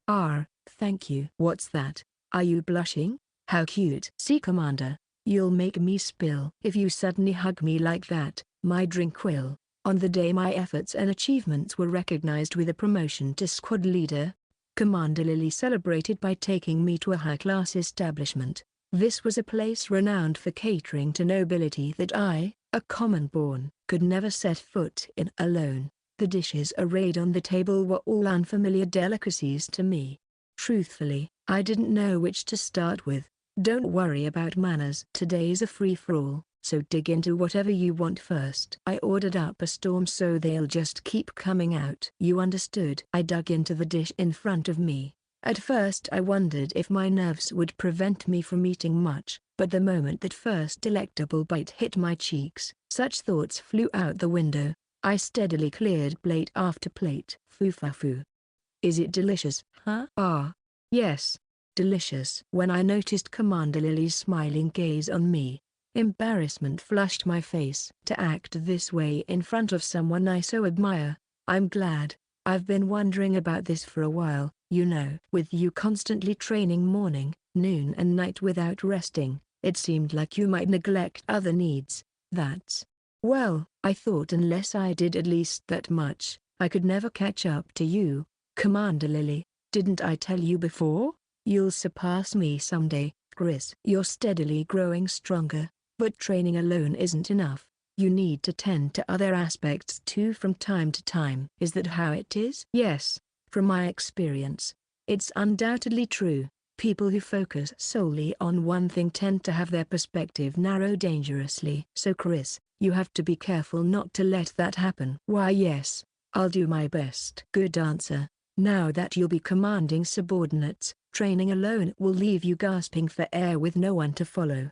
Thank you. What's that? Are you blushing? How cute. See commander, you'll make me spill. If you suddenly hug me like that, my drink will. On the day my efforts and achievements were recognized with a promotion to squad leader, Commander Lily celebrated by taking me to a high-class establishment. This was a place renowned for catering to nobility that I, a common-born, could never set foot in alone. The dishes arrayed on the table were all unfamiliar delicacies to me. Truthfully, I didn't know which to start with. Don't worry about manners. Today's a free-for-all, so dig into whatever you want first. I ordered up a storm so they'll just keep coming out. You understood? I dug into the dish in front of me. At first I wondered if my nerves would prevent me from eating much, but the moment that first delectable bite hit my cheeks, such thoughts flew out the window. I steadily cleared plate after plate. Foo-fa-foo. Is it delicious, huh? Yes, delicious. When I noticed Commander Lily's smiling gaze on me, embarrassment flushed my face. To act this way in front of someone I so admire, I'm glad. I've been wondering about this for a while, you know. With you constantly training morning, noon and night without resting, it seemed like you might neglect other needs. Well, I thought unless I did at least that much, I could never catch up to you, Commander Lily. Didn't I tell you before? You'll surpass me someday, Chris. You're steadily growing stronger, but training alone isn't enough. You need to tend to other aspects too from time to time. Is that how it is? Yes, from my experience, it's undoubtedly true. People who focus solely on one thing tend to have their perspective narrow dangerously. So Chris, you have to be careful not to let that happen. Why yes, I'll do my best. Good answer. Now that you'll be commanding subordinates, training alone will leave you gasping for air with no one to follow.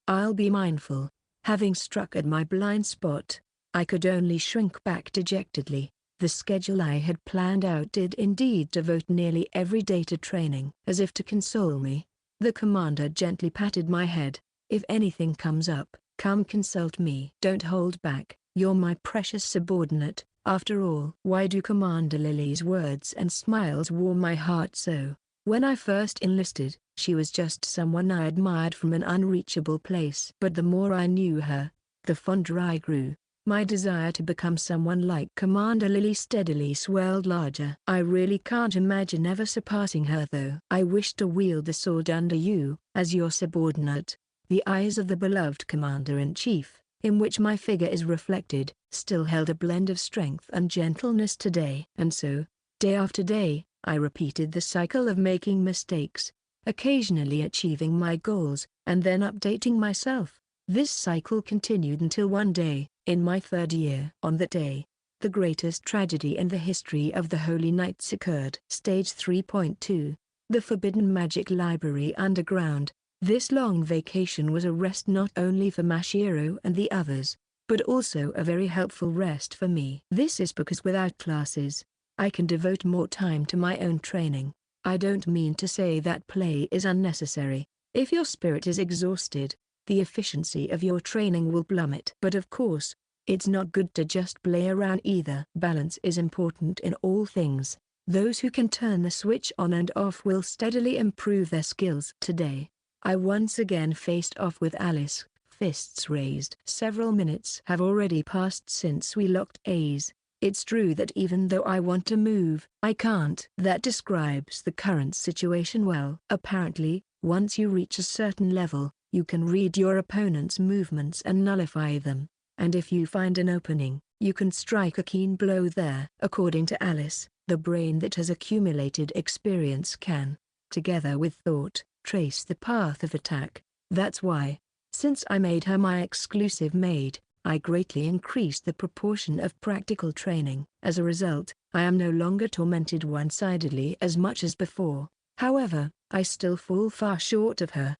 I'll be mindful. Having struck at my blind spot, I could only shrink back dejectedly. The schedule I had planned out did indeed devote nearly every day to training. As if to console me, the commander gently patted my head. If anything comes up, come consult me. Don't hold back, you're my precious subordinate, after all. Why do Commander Lily's words and smiles warm my heart so? When I first enlisted, she was just someone I admired from an unreachable place. But the more I knew her, the fonder I grew. My desire to become someone like Commander Lily steadily swelled larger. I really can't imagine ever surpassing her though. I wish to wield the sword under you, as your subordinate. The eyes of the beloved Commander-in-Chief, in which my figure is reflected, still held a blend of strength and gentleness today. And so, day after day, I repeated the cycle of making mistakes, occasionally achieving my goals, and then updating myself. This cycle continued until one day, in my third year. On that day, the greatest tragedy in the history of the Holy Knights occurred. Stage 3.2, the Forbidden Magic Library Underground. This long vacation was a rest not only for Mashiro and the others, but also a very helpful rest for me. This is because without classes, I can devote more time to my own training. I don't mean to say that play is unnecessary. If your spirit is exhausted, the efficiency of your training will plummet. But of course, it's not good to just play around either. Balance is important in all things, Those who can turn the switch on and off will steadily improve their skills. Today, I once again faced off with Alice, fists raised. Several minutes have already passed since we locked eyes. It's true that even though I want to move, I can't. That describes the current situation well. Apparently, once you reach a certain level, you can read your opponent's movements and nullify them. And if you find an opening, you can strike a keen blow there. According to Alice, the brain that has accumulated experience can, together with thought, trace the path of attack. That's why, since I made her my exclusive maid, I greatly increased the proportion of practical training. As a result, I am no longer tormented one-sidedly as much as before. However, I still fall far short of her.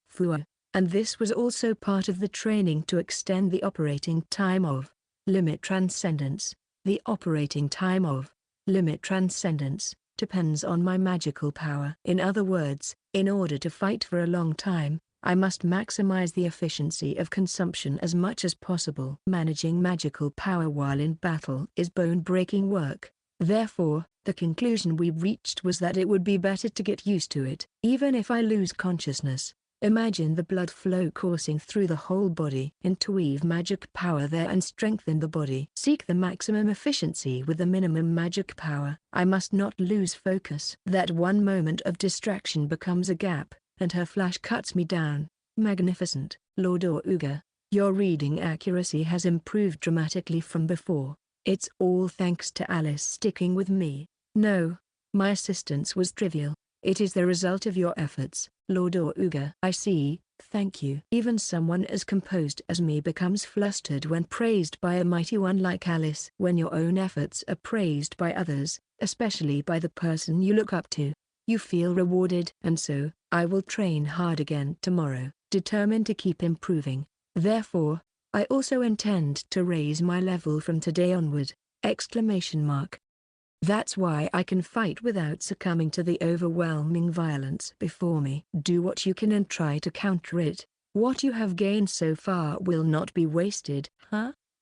And this was also part of the training to extend the operating time of limit transcendence. The operating time of limit transcendence depends on my magical power. In other words, in order to fight for a long time, I must maximize the efficiency of consumption as much as possible. Managing magical power while in battle is bone-breaking work. Therefore, the conclusion we reached was that it would be better to get used to it. Even if I lose consciousness, imagine the blood flow coursing through the whole body. Interweave magic power there and strengthen the body. Seek the maximum efficiency with the minimum magic power. I must not lose focus. That one moment of distraction becomes a gap, and her flash cuts me down. Magnificent, Lord Oruga. Your reading accuracy has improved dramatically from before. It's all thanks to Alice sticking with me. No, my assistance was trivial. It is the result of your efforts, Lord Oruga. I see, thank you. Even someone as composed as me becomes flustered when praised by a mighty one like Alice. When your own efforts are praised by others, especially by the person you look up to, you feel rewarded. And so, I will train hard again tomorrow, determined to keep improving. Therefore, I also intend to raise my level from today onward! That's why I can fight without succumbing to the overwhelming violence before me. Do what you can and try to counter it. What you have gained so far will not be wasted.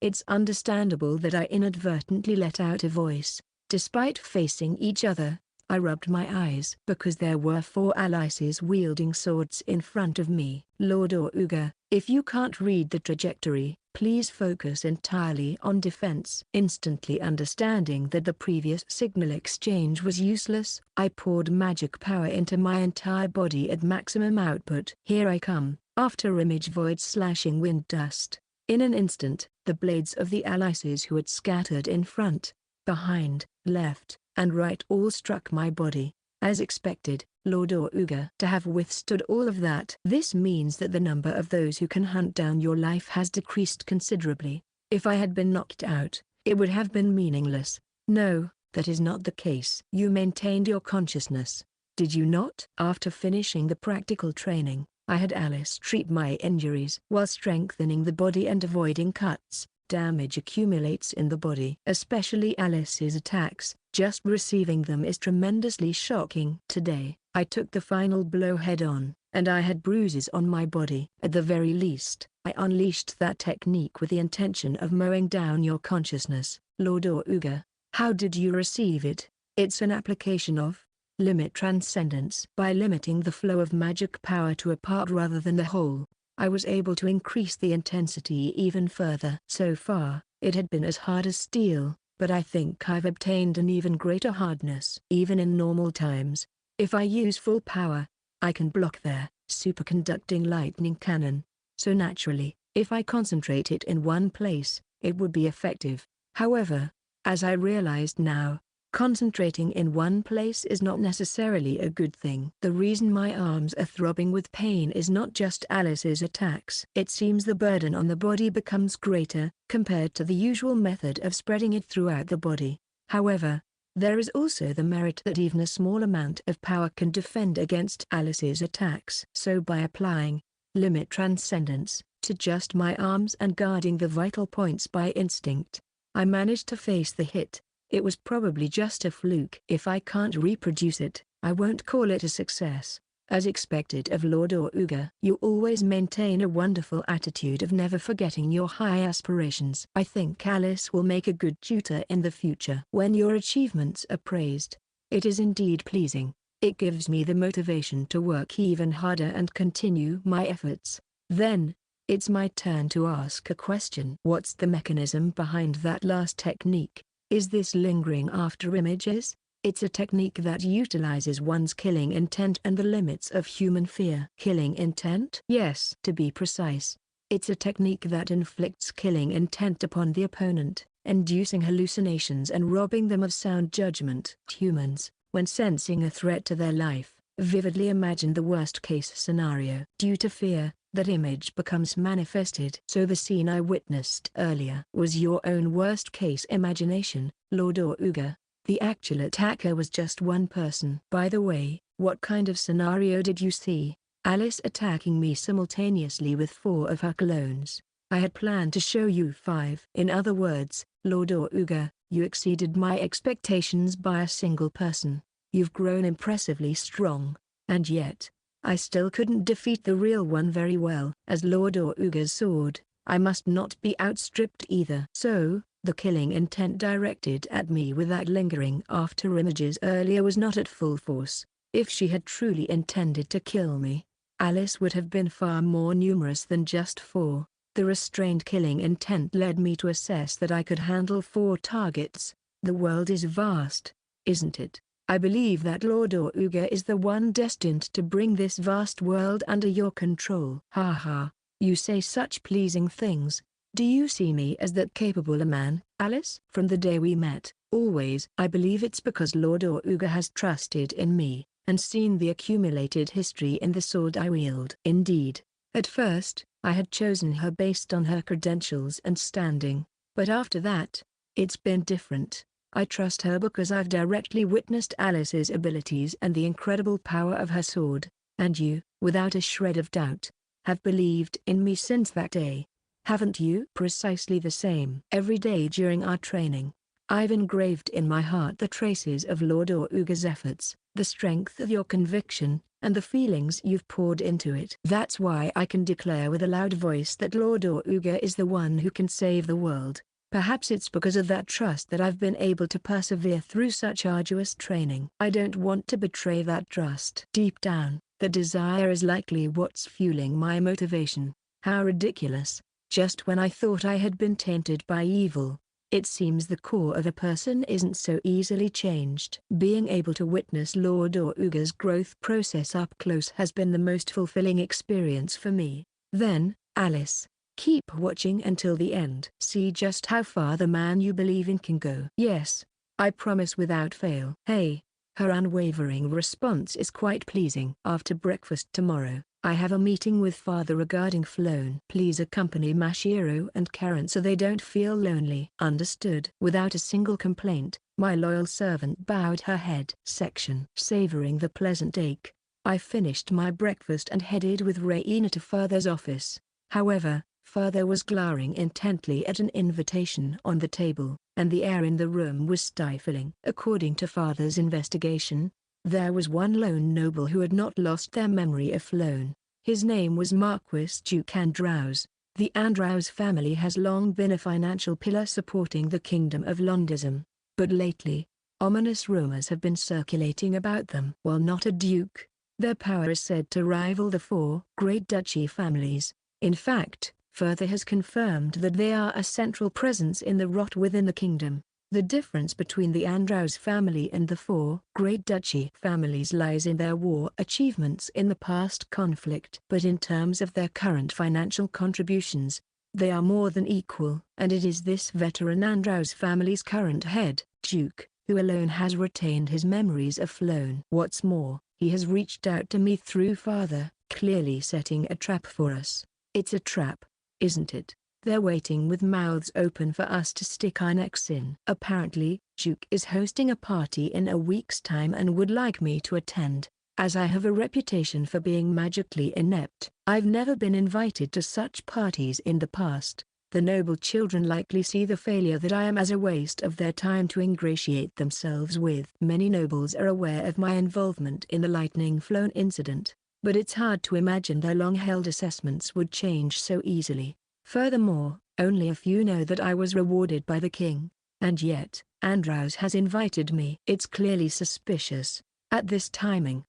It's understandable that I inadvertently let out a voice. Despite facing each other, I rubbed my eyes because there were 4 allies wielding swords in front of me. Lord Oruga, if you can't read the trajectory, please focus entirely on defense. Instantly understanding that the previous signal exchange was useless, I poured magic power into my entire body at maximum output. Here I come, after image void slashing wind dust. In an instant, the blades of the allies who had scattered in front, behind, left, and right all struck my body. As expected, Lord Oruga. To have withstood all of that. This means that the number of those who can hunt down your life has decreased considerably. If I had been knocked out, it would have been meaningless. No, that is not the case. You maintained your consciousness, did you not? After finishing the practical training, I had Alice treat my injuries. While strengthening the body and avoiding cuts, damage accumulates in the body. Especially Alice's attacks, just receiving them is tremendously shocking. Today, I took the final blow head-on, and I had bruises on my body. At the very least, I unleashed that technique with the intention of mowing down your consciousness. Lord Oruga, how did you receive it? It's an application of limit transcendence. By limiting the flow of magic power to a part rather than the whole, I was able to increase the intensity even further. So far, it had been as hard as steel, but I think I've obtained an even greater hardness. Even in normal times, if I use full power, I can block their superconducting lightning cannon. So naturally, if I concentrate it in one place, it would be effective. However, as I realized now, concentrating in one place is not necessarily a good thing. The reason my arms are throbbing with pain is not just Alice's attacks. It seems the burden on the body becomes greater, compared to the usual method of spreading it throughout the body. However, there is also the merit that even a small amount of power can defend against Alice's attacks. So by applying limit transcendence to just my arms and guarding the vital points by instinct, I managed to face the hit. It was probably just a fluke. If I can't reproduce it, I won't call it a success. As expected of Lord Oruga. You always maintain a wonderful attitude of never forgetting your high aspirations. I think Alice will make a good tutor in the future. When your achievements are praised, It is indeed pleasing. It gives me the motivation to work even harder and continue my efforts. Then, it's my turn to ask a question. What's the mechanism behind that last technique? Is this lingering after images? It's a technique that utilizes one's killing intent and the limits of human fear. Killing intent? Yes. To be precise, it's a technique that inflicts killing intent upon the opponent, inducing hallucinations and robbing them of sound judgment. Humans, when sensing a threat to their life, vividly imagine the worst-case scenario. Due to fear, that image becomes manifested. So the scene I witnessed earlier was your own worst-case imagination, Lord Oruga. The actual attacker was just one person. By the way, what kind of scenario did you see? Alice attacking me simultaneously with 4 of her clones. I had planned to show you 5. In other words, Lord Oruga, you exceeded my expectations by a single person. You've grown impressively strong. And yet, I still couldn't defeat the real one very well. As Lord Oruga's sword, I must not be outstripped either. So, the killing intent directed at me with that lingering after images earlier was not at full force. If she had truly intended to kill me, Alice would have been far more numerous than just 4. The restrained killing intent led me to assess that I could handle 4 targets. The world is vast, isn't it? I believe that Lord Oruga is the one destined to bring this vast world under your control. Ha ha, you say such pleasing things. Do you see me as that capable a man, Alice? From the day we met, always. I believe it's because Lord Oruga has trusted in me, and seen the accumulated history in the sword I wield. Indeed, at first, I had chosen her based on her credentials and standing, but after that, it's been different. I trust her because I've directly witnessed Alice's abilities and the incredible power of her sword, and you, without a shred of doubt, have believed in me since that day. Haven't you? Precisely the same. Every day during our training, I've engraved in my heart the traces of Lord Oruga's efforts, the strength of your conviction, and the feelings you've poured into it. That's why I can declare with a loud voice that Lord Oruga is the one who can save the world. Perhaps it's because of that trust that I've been able to persevere through such arduous training. I don't want to betray that trust. Deep down, the desire is likely what's fueling my motivation. How ridiculous. Just when I thought I had been tainted by evil, it seems the core of a person isn't so easily changed. Being able to witness Lord Oruga's growth process up close has been the most fulfilling experience for me. Then, Alice, keep watching until the end. See just how far the man you believe in can go. Yes, I promise without fail. Hey. Her unwavering response is quite pleasing. After breakfast tomorrow, I have a meeting with Father regarding Floan. Please accompany Mashiro and Karen so they don't feel lonely. Understood. Without a single complaint, my loyal servant bowed her head. Savoring the pleasant ache, I finished my breakfast and headed with Reina to Father's office. However, Father was glaring intently at an invitation on the table, and the air in the room was stifling. According to Father's investigation, there was one lone noble who had not lost their memory of Floan. His name was Marquis Juke Andlaus. The Andlaus family has long been a financial pillar supporting the Kingdom of Londism, but lately, ominous rumors have been circulating about them. While not a duke, their power is said to rival the 4 great duchy families. In fact, Father has confirmed that they are a central presence in the rot within the kingdom. The difference between the Andlaus family and the 4 great duchy families lies in their war achievements in the past conflict. But in terms of their current financial contributions, they are more than equal. And it is this veteran Andlaus family's current head, Juke, who alone has retained his memories of Floan. What's more, he has reached out to me through Father, clearly setting a trap for us. It's a trap, isn't it? They're waiting with mouths open for us to stick our necks in. Apparently, Juke is hosting a party in a week's time and would like me to attend, as I have a reputation for being magically inept. I've never been invited to such parties in the past. The noble children likely see the failure that I am as a waste of their time to ingratiate themselves with. Many nobles are aware of my involvement in the Lightning Floan incident, but it's hard to imagine their long-held assessments would change so easily. Furthermore, only a few know that I was rewarded by the king. And yet, Andlaus has invited me. It's clearly suspicious. At this timing,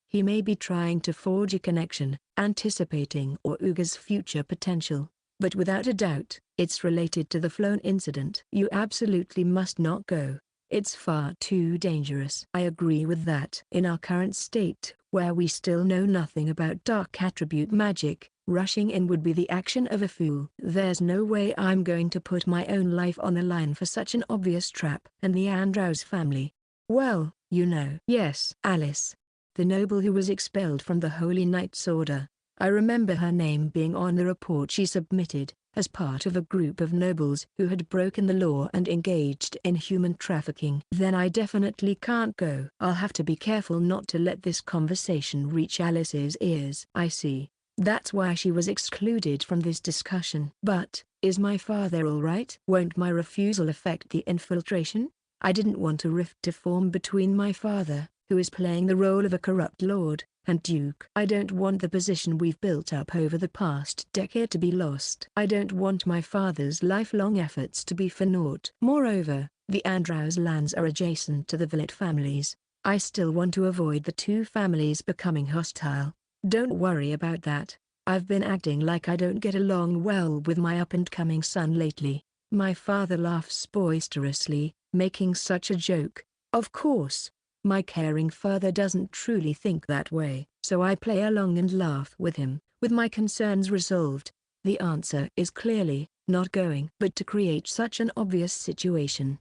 he may be trying to forge a connection, anticipating Uga's future potential. But without a doubt, it's related to the flown incident. You absolutely must not go. It's far too dangerous. I agree with that. In our current state, where we still know nothing about dark attribute magic, rushing in would be the action of a fool. There's no way I'm going to put my own life on the line for such an obvious trap. And the Andlaus family? Well, you know. Yes, Alice. The noble who was expelled from the Holy Knight's Order. I remember her name being on the report she submitted, as part of a group of nobles who had broken the law and engaged in human trafficking. Then I definitely can't go. I'll have to be careful not to let this conversation reach Alice's ears. I see. That's why she was excluded from this discussion. But, is my father alright? Won't my refusal affect the infiltration? I didn't want a rift to form between my father, who is playing the role of a corrupt lord, and Duke. I don't want the position we've built up over the past decade to be lost. I don't want my father's lifelong efforts to be for naught. Moreover, the Andlaus lands are adjacent to the Villet families. I still want to avoid the two families becoming hostile. Don't worry about that. I've been acting like I don't get along well with my up-and-coming son lately. My father laughs boisterously, making such a joke. Of course, my caring father doesn't truly think that way, so I play along and laugh with him. With my concerns resolved, the answer is clearly, not going. But to create such an obvious situation.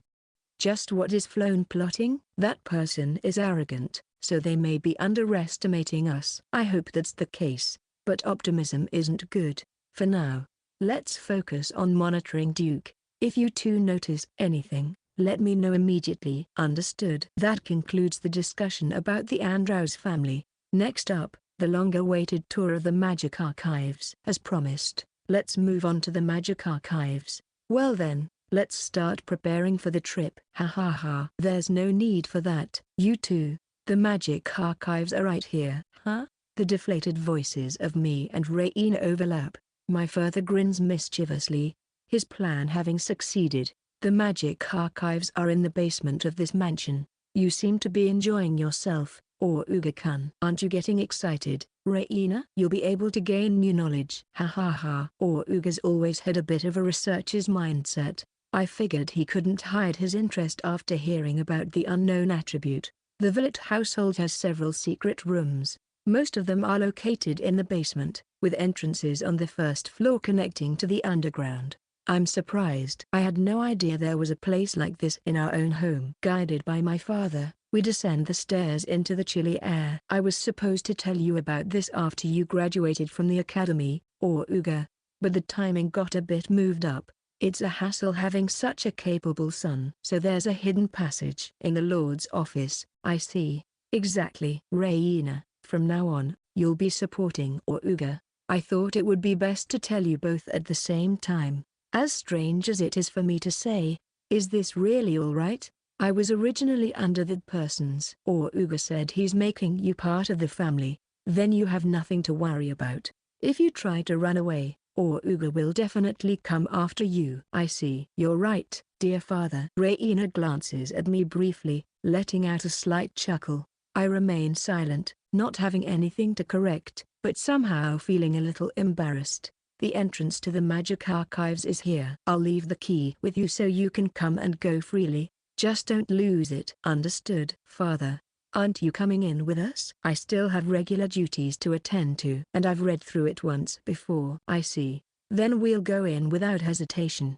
Just what is Flown plotting? That person is arrogant, so they may be underestimating us. I hope that's the case, but optimism isn't good. For now, let's focus on monitoring Duke. If you two notice anything, let me know immediately. Understood. That concludes the discussion about the Andlaus family. Next up, the long-awaited tour of the Magic Archives. As promised, let's move on to the Magic Archives. Well then, let's start preparing for the trip. Ha ha ha. There's no need for that. You two, the Magic Archives are right here. Huh? The deflated voices of me and Raina overlap. My father grins mischievously, his plan having succeeded. The Magic Archives are in the basement of this mansion. You seem to be enjoying yourself, or Uga-kun. Aren't you getting excited, Raina? You'll be able to gain new knowledge. Ha ha ha. Or Uga's always had a bit of a researcher's mindset. I figured he couldn't hide his interest after hearing about the unknown attribute. The Villet household has several secret rooms. Most of them are located in the basement, with entrances on the first floor connecting to the underground. I'm surprised. I had no idea there was a place like this in our own home. Guided by my father, we descend the stairs into the chilly air. I was supposed to tell you about this after you graduated from the academy, or Uga, but the timing got a bit moved up. It's a hassle having such a capable son. So there's a hidden passage in the Lord's office. I see. Exactly. Raina, from now on, you'll be supporting Uga. I thought it would be best to tell you both at the same time. As strange as it is for me to say, is this really alright? I was originally under that person's. Uga said he's making you part of the family. Then you have nothing to worry about. If you try to run away, Uga will definitely come after you. I see. You're right, dear father. Raina glances at me briefly, letting out a slight chuckle. I remain silent, not having anything to correct, but somehow feeling a little embarrassed. The entrance to the Magic Archives is here. I'll leave the key with you so you can come and go freely. Just don't lose it. Understood. Father, aren't you coming in with us? I still have regular duties to attend to. And I've read through it once before. I see. Then we'll go in without hesitation.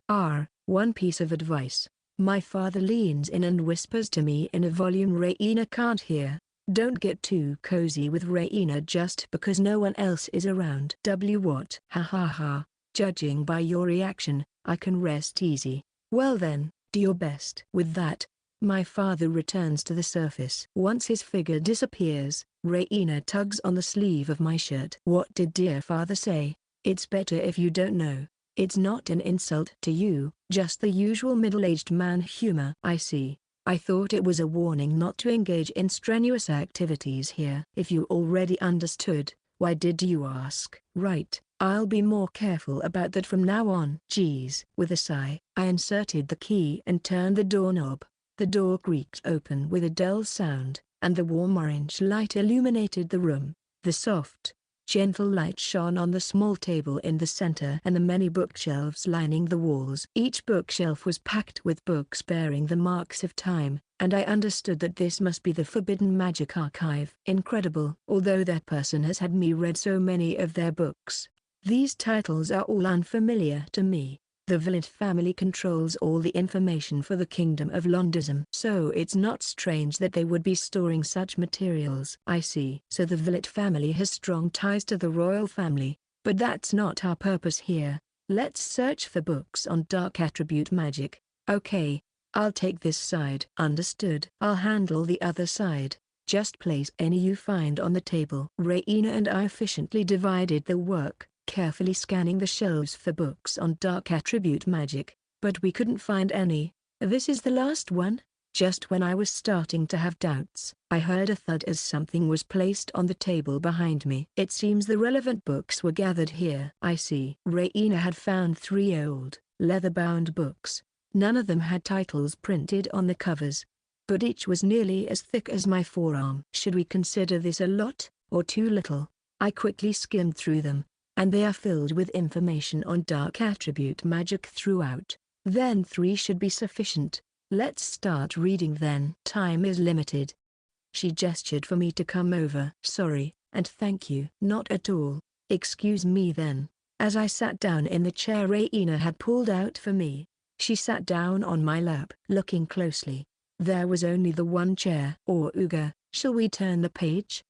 One piece of advice. My father leans in and whispers to me in a volume Raina can't hear. Don't get too cozy with Raina just because no one else is around. What? Ha ha ha. Judging by your reaction, I can rest easy. Well then, do your best. With that, my father returns to the surface. Once his figure disappears, Raina tugs on the sleeve of my shirt. What did dear father say? It's better if you don't know. It's not an insult to you, just the usual middle-aged man humor. I see. I thought it was a warning not to engage in strenuous activities here. If you already understood, why did you ask? Right, I'll be more careful about that from now on. Geez. With a sigh, I inserted the key and turned the doorknob. The door creaked open with a dull sound, and the warm orange light illuminated the room. The soft, gentle light shone on the small table in the center and the many bookshelves lining the walls. Each bookshelf was packed with books bearing the marks of time, and I understood that this must be the Forbidden Magic Archive. Incredible. Although that person has had me read so many of their books, these titles are all unfamiliar to me. The Villet family controls all the information for the Kingdom of Londism. So it's not strange that they would be storing such materials. I see. So the Villet family has strong ties to the royal family, but that's not our purpose here. Let's search for books on dark attribute magic. Okay, I'll take this side. Understood. I'll handle the other side. Just place any you find on the table. Raina and I efficiently divided the work, carefully scanning the shelves for books on dark attribute magic, but we couldn't find any. This is the last one? Just when I was starting to have doubts, I heard a thud as something was placed on the table behind me. It seems the relevant books were gathered here. I see. Raina had found 3 old, leather-bound books. None of them had titles printed on the covers, but each was nearly as thick as my forearm. Should we consider this a lot, or too little? I quickly skimmed through them, and they are filled with information on dark attribute magic throughout. Then 3 should be sufficient. Let's start reading then. Time is limited. She gestured for me to come over. Sorry, and thank you. Not at all. Excuse me then. As I sat down in the chair Raina had pulled out for me, she sat down on my lap. Looking closely, there was only the one chair. Or Uga, shall we turn the page?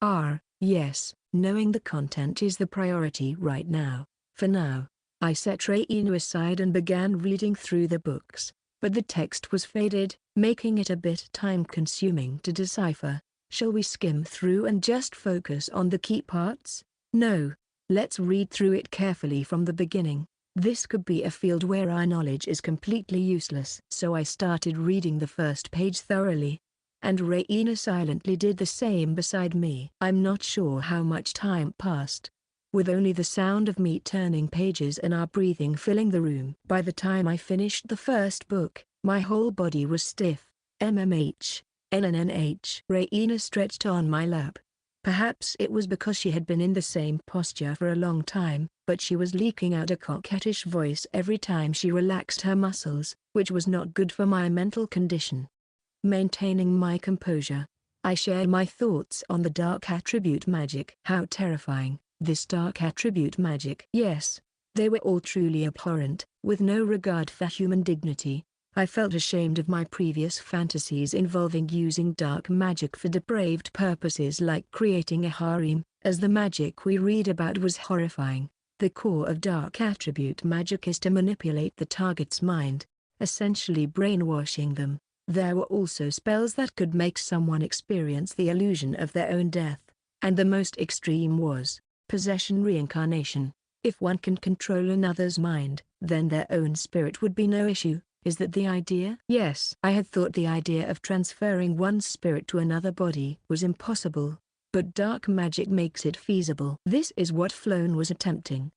Yes. Knowing the content is the priority right now. For now, I set Raina aside and began reading through the books, but the text was faded, making it a bit time-consuming to decipher. Shall we skim through and just focus on the key parts? No. Let's read through it carefully from the beginning. This could be a field where our knowledge is completely useless. So I started reading the first page thoroughly, and Raina silently did the same beside me. I'm not sure how much time passed, with only the sound of me turning pages and our breathing filling the room. By the time I finished the first book, my whole body was stiff. MMH, NNNH. Raina stretched on my lap. Perhaps it was because she had been in the same posture for a long time, but she was leaking out a coquettish voice every time she relaxed her muscles, which was not good for my mental condition. Maintaining my composure, I shared my thoughts on the dark attribute magic. How terrifying, this dark attribute magic. Yes, they were all truly abhorrent, with no regard for human dignity. I felt ashamed of my previous fantasies involving using dark magic for depraved purposes like creating a harem, as the magic we read about was horrifying. The core of dark attribute magic is to manipulate the target's mind, essentially brainwashing them. There were also spells that could make someone experience the illusion of their own death, and the most extreme was possession reincarnation. If one can control another's mind, then their own spirit would be no issue. Is that the idea? Yes. I had thought the idea of transferring one's spirit to another body was impossible, but dark magic makes it feasible. This is what Floan was attempting.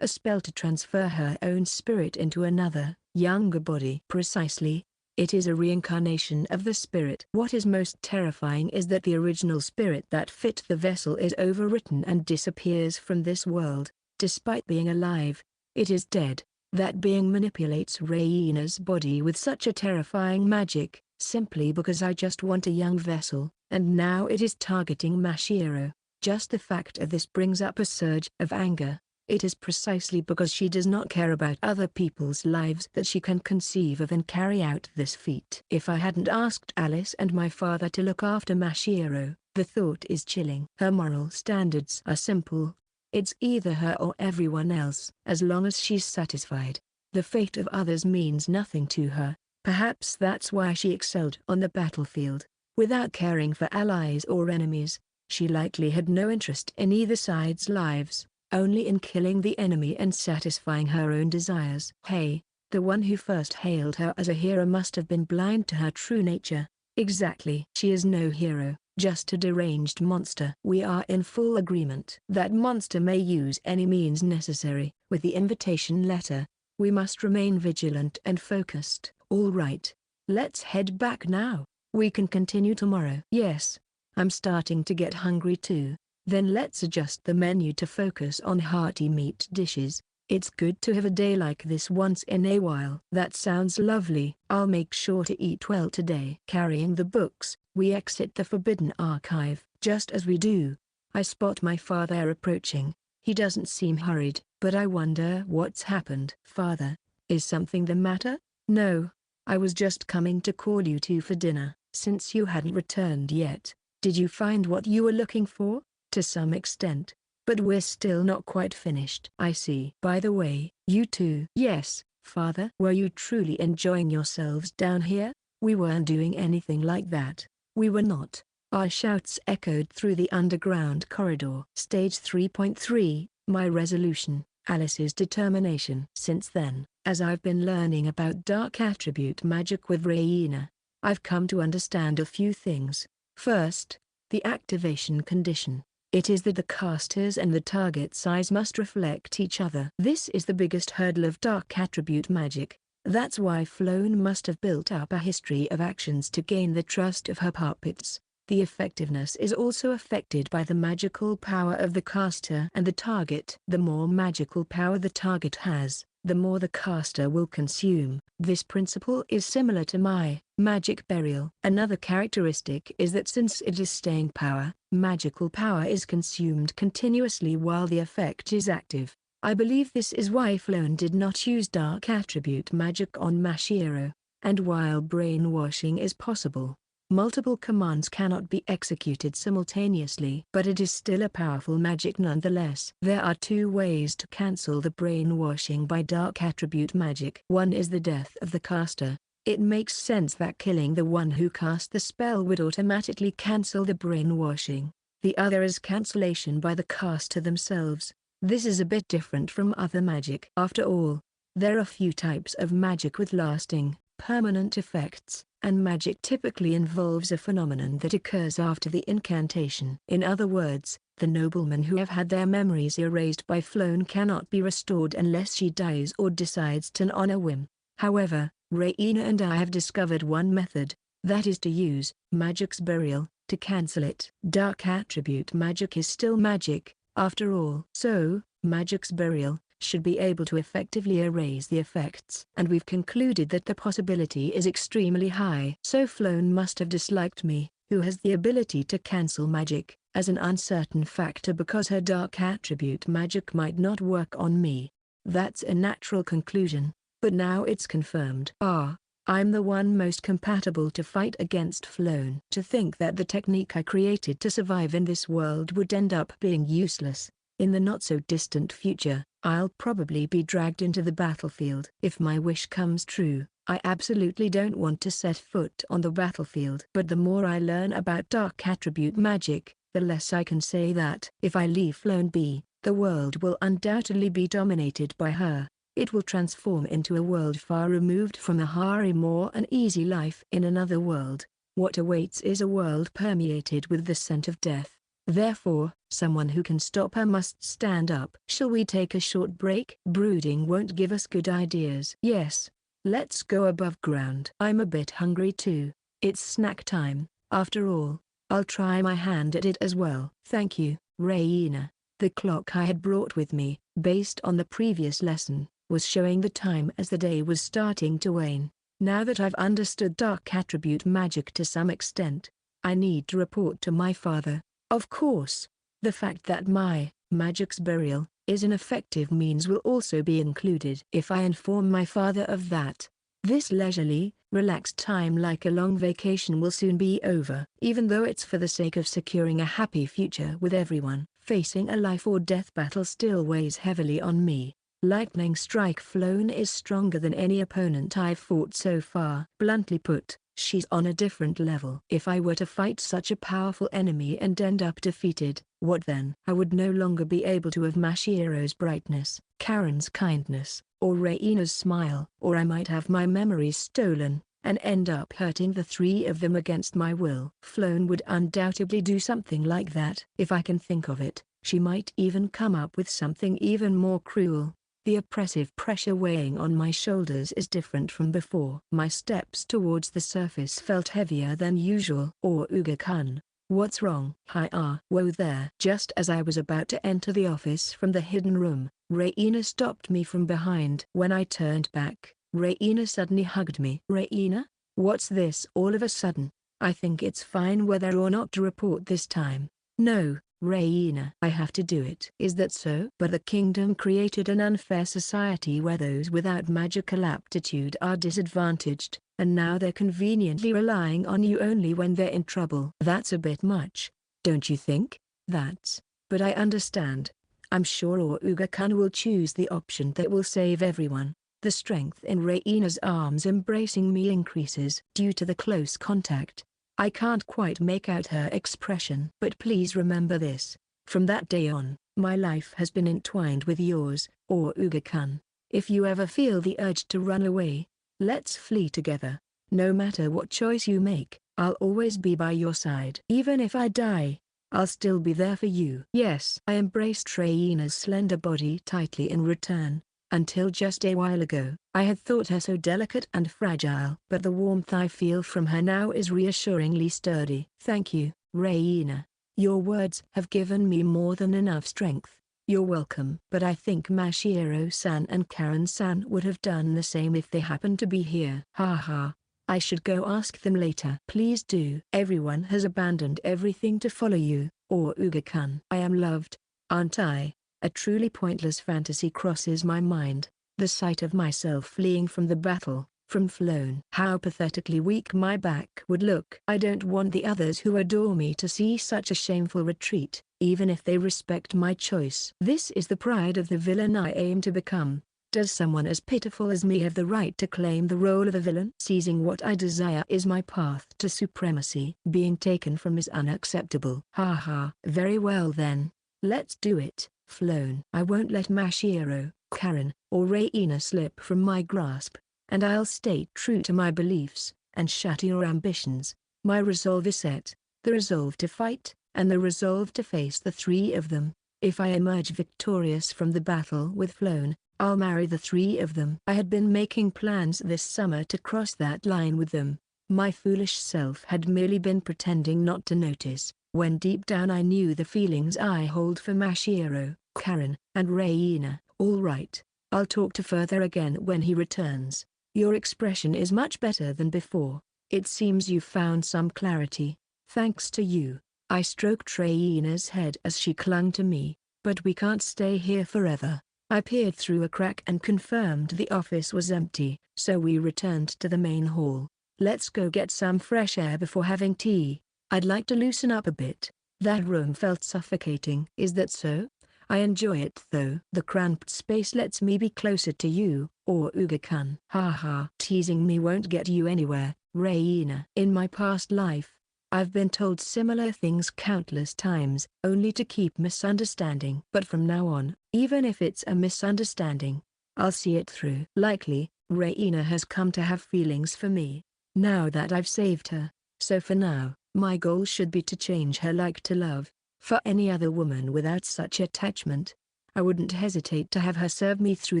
A spell to transfer her own spirit into another, younger body. Precisely. It is a reincarnation of the spirit. What is most terrifying is that the original spirit that fit the vessel is overwritten and disappears from this world. Despite being alive, it is dead. That being manipulates Raina's body with such a terrifying magic, simply because I just want a young vessel, and now it is targeting Mashiro. Just the fact of this brings up a surge of anger. It is precisely because she does not care about other people's lives that she can conceive of and carry out this feat. If I hadn't asked Alice and my father to look after Mashiro, the thought is chilling. Her moral standards are simple. It's either her or everyone else. As long as she's satisfied, the fate of others means nothing to her. Perhaps that's why she excelled on the battlefield. Without caring for allies or enemies, she likely had no interest in either side's lives, only in killing the enemy and satisfying her own desires. Hey, the one who first hailed her as a hero must have been blind to her true nature. Exactly. She is no hero, just a deranged monster. We are in full agreement. That monster may use any means necessary. With the invitation letter, we must remain vigilant and focused. All right. Let's head back now. We can continue tomorrow. Yes. I'm starting to get hungry too. Then let's adjust the menu to focus on hearty meat dishes. It's good to have a day like this once in a while. That sounds lovely. I'll make sure to eat well today. Carrying the books, we exit the Forbidden Archive. Just as we do, I spot my father approaching. He doesn't seem hurried, but I wonder what's happened. Father, is something the matter? No. I was just coming to call you two for dinner. Since you hadn't returned yet, did you find what you were looking for? To some extent. But we're still not quite finished. I see. By the way, you two. Yes, Father. Were you truly enjoying yourselves down here? We weren't doing anything like that. We were not. Our shouts echoed through the underground corridor. Stage 3.3, my resolution, Alice's determination. Since then, as I've been learning about dark attribute magic with Raina, I've come to understand a few things. First, the activation condition. It is that the casters and the target size must reflect each other. This is the biggest hurdle of dark attribute magic. That's why Floan must have built up a history of actions to gain the trust of her puppets. The effectiveness is also affected by the magical power of the caster and the target. The more magical power the target has, the more the caster will consume. This principle is similar to my magic burial. Another characteristic is that since it is staying power, magical power is consumed continuously while the effect is active. I believe this is why Floan did not use dark attribute magic on Mashiro. And while brainwashing is possible, multiple commands cannot be executed simultaneously. But it is still a powerful magic nonetheless. There are two ways to cancel the brainwashing by dark attribute magic. One is the death of the caster. It makes sense that killing the one who cast the spell would automatically cancel the brainwashing. The other is cancellation by the caster themselves. This is a bit different from other magic. After all, there are few types of magic with lasting, permanent effects, and magic typically involves a phenomenon that occurs after the incantation. In other words, the noblemen who have had their memories erased by Floan cannot be restored unless she dies or decides to on a whim. However, Raina and I have discovered one method, that is to use magic's burial to cancel it. Dark attribute magic is still magic, after all. So, magic's burial should be able to effectively erase the effects. And we've concluded that the possibility is extremely high. So Floan must have disliked me, who has the ability to cancel magic, as an uncertain factor because her dark attribute magic might not work on me. That's a natural conclusion, but now it's confirmed. I'm the one most compatible to fight against Floan. To think that the technique I created to survive in this world would end up being useless. In the not-so-distant future, I'll probably be dragged into the battlefield. If my wish comes true, I absolutely don't want to set foot on the battlefield. But the more I learn about dark attribute magic, the less I can say that. If I leave Floan be, the world will undoubtedly be dominated by her. It will transform into a world far removed from the harem or an easy life in another world. What awaits is a world permeated with the scent of death. Therefore, someone who can stop her must stand up. Shall we take a short break? Brooding won't give us good ideas. Yes. Let's go above ground. I'm a bit hungry too. It's snack time, after all. I'll try my hand at it as well. Thank you, Raina. The clock I had brought with me, based on the previous lesson, was showing the time as the day was starting to wane. Now that I've understood dark attribute magic to some extent, I need to report to my father. Of course, the fact that my magic's burial is an effective means will also be included. If I inform my father of that, this leisurely, relaxed time like a long vacation will soon be over. Even though it's for the sake of securing a happy future with everyone, facing a life or death battle still weighs heavily on me. Lightning strike Floan is stronger than any opponent I've fought so far. Bluntly put, she's on a different level. If I were to fight such a powerful enemy and end up defeated, what then? I would no longer be able to have Mashiro's brightness, Karen's kindness, or Raina's smile. Or I might have my memories stolen, and end up hurting the three of them against my will. Flown would undoubtedly do something like that. If I can think of it, she might even come up with something even more cruel. The oppressive pressure weighing on my shoulders is different from before. My steps towards the surface felt heavier than usual. Or Uga-kun, what's wrong? Heir. Whoa there. Just as I was about to enter the office from the hidden room, Reina stopped me from behind. When I turned back, Reina suddenly hugged me. Reina? What's this all of a sudden? I think it's fine whether or not to report this time. No, Reina. I have to do it. Is that so? But the kingdom created an unfair society where those without magical aptitude are disadvantaged, and now they're conveniently relying on you only when they're in trouble. That's a bit much, don't you think? But I understand. I'm sure Uga-kun will choose the option that will save everyone. The strength in Reina's arms embracing me increases. Due to the close contact, I can't quite make out her expression. But please remember this. From that day on, my life has been entwined with yours, Uga-kun. If you ever feel the urge to run away, let's flee together. No matter what choice you make, I'll always be by your side. Even if I die, I'll still be there for you. Yes. I embraced Reina's slender body tightly in return. Until just a while ago, I had thought her so delicate and fragile. But the warmth I feel from her now is reassuringly sturdy. Thank you, Reina. Your words have given me more than enough strength. You're welcome. But I think Mashiro-san and Karen-san would have done the same if they happened to be here. Haha. I should go ask them later. Please do. Everyone has abandoned everything to follow you, Uga-kun. I am loved, aren't I? A truly pointless fantasy crosses my mind. The sight of myself fleeing from the battle, from Flown. How pathetically weak my back would look. I don't want the others who adore me to see such a shameful retreat, even if they respect my choice. This is the pride of the villain I aim to become. Does someone as pitiful as me have the right to claim the role of a villain? Seizing what I desire is my path to supremacy. Being taken from is unacceptable. Haha. Very well then. Let's do it, Flown. I won't let Mashiro, Karen, or Reina slip from my grasp, and I'll stay true to my beliefs, and shatter your ambitions. My resolve is set, the resolve to fight, and the resolve to face the three of them. If I emerge victorious from the battle with Flown, I'll marry the three of them. I had been making plans this summer to cross that line with them. My foolish self had merely been pretending not to notice, when deep down I knew the feelings I hold for Mashiro, Karen, and Reina. All right, I'll talk to Further again when he returns. Your expression is much better than before. It seems you've found some clarity. Thanks to you. I stroked Reina's head as she clung to me. But we can't stay here forever. I peered through a crack and confirmed the office was empty, so we returned to the main hall. Let's go get some fresh air before having tea. I'd like to loosen up a bit. That room felt suffocating. Is that so? I enjoy it though. The cramped space lets me be closer to you, Uga-kun. Haha. Teasing me won't get you anywhere, Reina. In my past life, I've been told similar things countless times, only to keep misunderstanding. But from now on, even if it's a misunderstanding, I'll see it through. Likely, Reina has come to have feelings for me, now that I've saved her. So for now, my goal should be to change her like to love. For any other woman without such attachment, I wouldn't hesitate to have her serve me through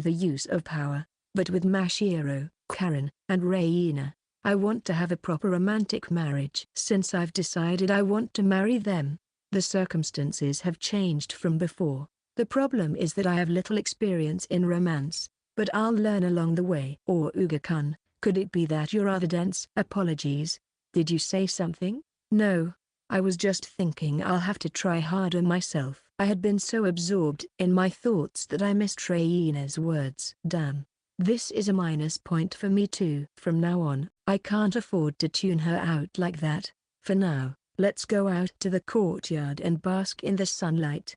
the use of power. But with Mashiro, Karen, and Reina, I want to have a proper romantic marriage. Since I've decided I want to marry them, the circumstances have changed from before. The problem is that I have little experience in romance, but I'll learn along the way. Uga-kun, could it be that you're rather dense? Apologies. Did you say something? No. I was just thinking I'll have to try harder myself. I had been so absorbed in my thoughts that I missed Reina's words. Damn. This is a minus point for me too. From now on, I can't afford to tune her out like that. For now, let's go out to the courtyard and bask in the sunlight.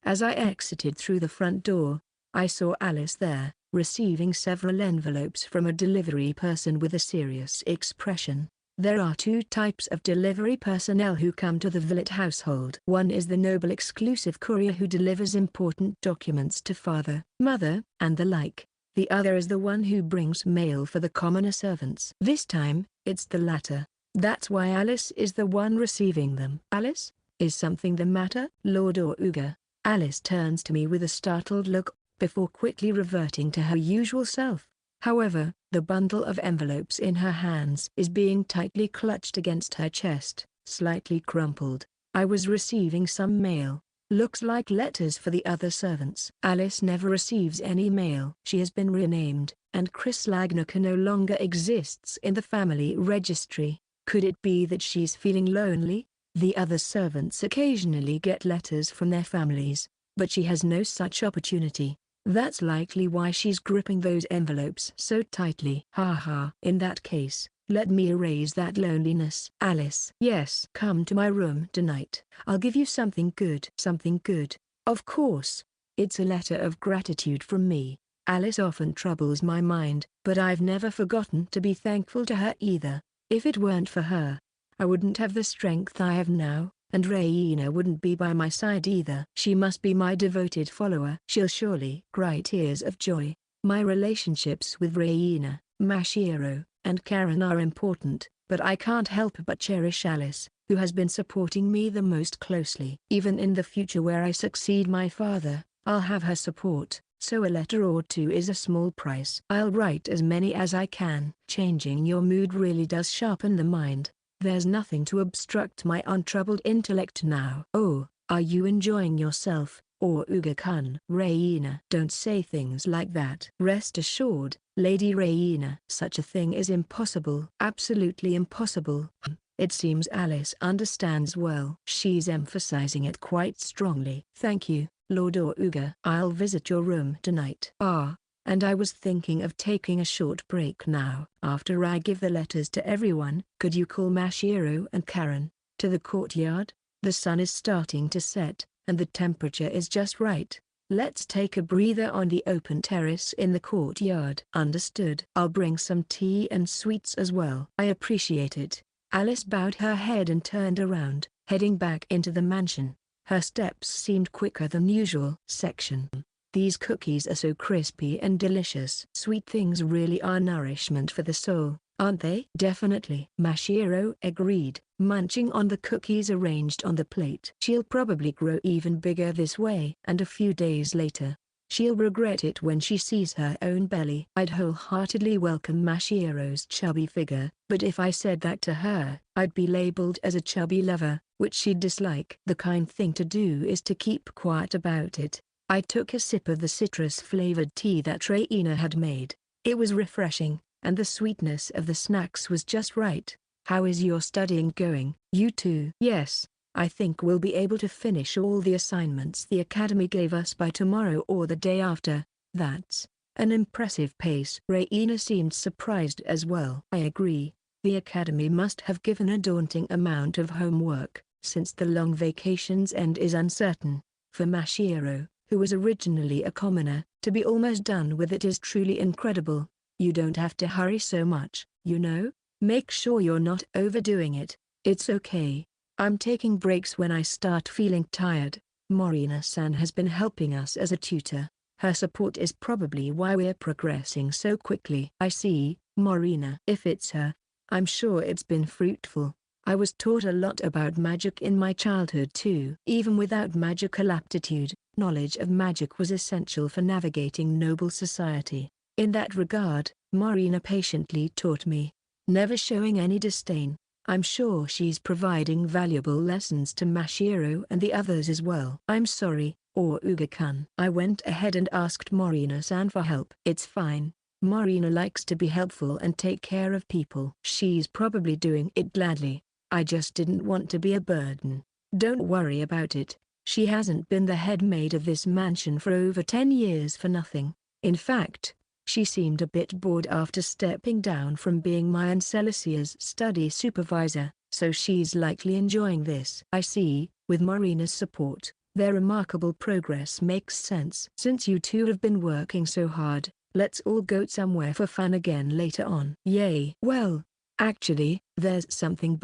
As I exited through the front door, I saw Alice there, receiving several envelopes from a delivery person with a serious expression. There are two types of delivery personnel who come to the Villet household. One is the noble exclusive courier who delivers important documents to father, mother, and the like. The other is the one who brings mail for the commoner servants. This time, it's the latter. That's why Alice is the one receiving them. Alice? Is something the matter, Lord Oruga? Alice turns to me with a startled look, before quickly reverting to her usual self. However, the bundle of envelopes in her hands is being tightly clutched against her chest, slightly crumpled. I was receiving some mail. Looks like letters for the other servants. Alice never receives any mail. She has been renamed, and Chris Lagnaker no longer exists in the family registry. Could it be that she's feeling lonely? The other servants occasionally get letters from their families, but she has no such opportunity. That's likely why she's gripping those envelopes so tightly. Ha. In that case, let me erase that loneliness. Alice. Yes. Come to my room tonight. I'll give you something good. Something good? Of course. It's a letter of gratitude from me. Alice often troubles my mind, but I've never forgotten to be thankful to her either. If it weren't for her, I wouldn't have the strength I have now, and Raina wouldn't be by my side either. She must be my devoted follower. She'll surely cry tears of joy. My relationships with Raina, Mashiro, and Karen are important, but I can't help but cherish Alice, who has been supporting me the most closely. Even in the future where I succeed my father, I'll have her support, so a letter or two is a small price. I'll write as many as I can. Changing your mood really does sharpen the mind. There's nothing to obstruct my untroubled intellect now. Oh, are you enjoying yourself, Oruga-kun? Raina. Don't say things like that. Rest assured, Lady Raina. Such a thing is impossible. Absolutely impossible. It seems Alice understands well. She's emphasizing it quite strongly. Thank you, Lord Oruga. I'll visit your room tonight. And I was thinking of taking a short break now. After I give the letters to everyone, could you call Mashiro and Karen to the courtyard? The sun is starting to set, and the temperature is just right. Let's take a breather on the open terrace in the courtyard. Understood. I'll bring some tea and sweets as well. I appreciate it. Alice bowed her head and turned around, heading back into the mansion. Her steps seemed quicker than usual. Section. These cookies are so crispy and delicious. Sweet things really are nourishment for the soul, aren't they? Definitely. Mashiro agreed, munching on the cookies arranged on the plate. She'll probably grow even bigger this way. And a few days later, she'll regret it when she sees her own belly. I'd wholeheartedly welcome Mashiro's chubby figure, but if I said that to her, I'd be labeled as a chubby lover, which she'd dislike. The kind thing to do is to keep quiet about it. I took a sip of the citrus-flavored tea that Raina had made. It was refreshing, and the sweetness of the snacks was just right. How is your studying going? You too? Yes, I think we'll be able to finish all the assignments the Academy gave us by tomorrow or the day after. That's an impressive pace. Raina seemed surprised as well. I agree. The Academy must have given a daunting amount of homework, since the long vacation's end is uncertain. For Mashiro, who was originally a commoner, to be almost done with it is truly incredible. You don't have to hurry so much, you know? Make sure you're not overdoing it. It's okay. I'm taking breaks when I start feeling tired. Morina-san has been helping us as a tutor. Her support is probably why we're progressing so quickly. I see, Morina. If it's her, I'm sure it's been fruitful. I was taught a lot about magic in my childhood too. Even without magical aptitude, knowledge of magic was essential for navigating noble society. In that regard, Morina patiently taught me, never showing any disdain. I'm sure she's providing valuable lessons to Mashiro and the others as well. I'm sorry, Oruga-kun. I went ahead and asked Morina-san for help. It's fine. Morina likes to be helpful and take care of people. She's probably doing it gladly. I just didn't want to be a burden. Don't worry about it. She hasn't been the head maid of this mansion for over 10 years for nothing. In fact, she seemed a bit bored after stepping down from being my and Celicia's study supervisor, so she's likely enjoying this. I see. With Morina's support, their remarkable progress makes sense. Since you two have been working so hard, let's all go somewhere for fun again later on. Yay! Well, actually, there's something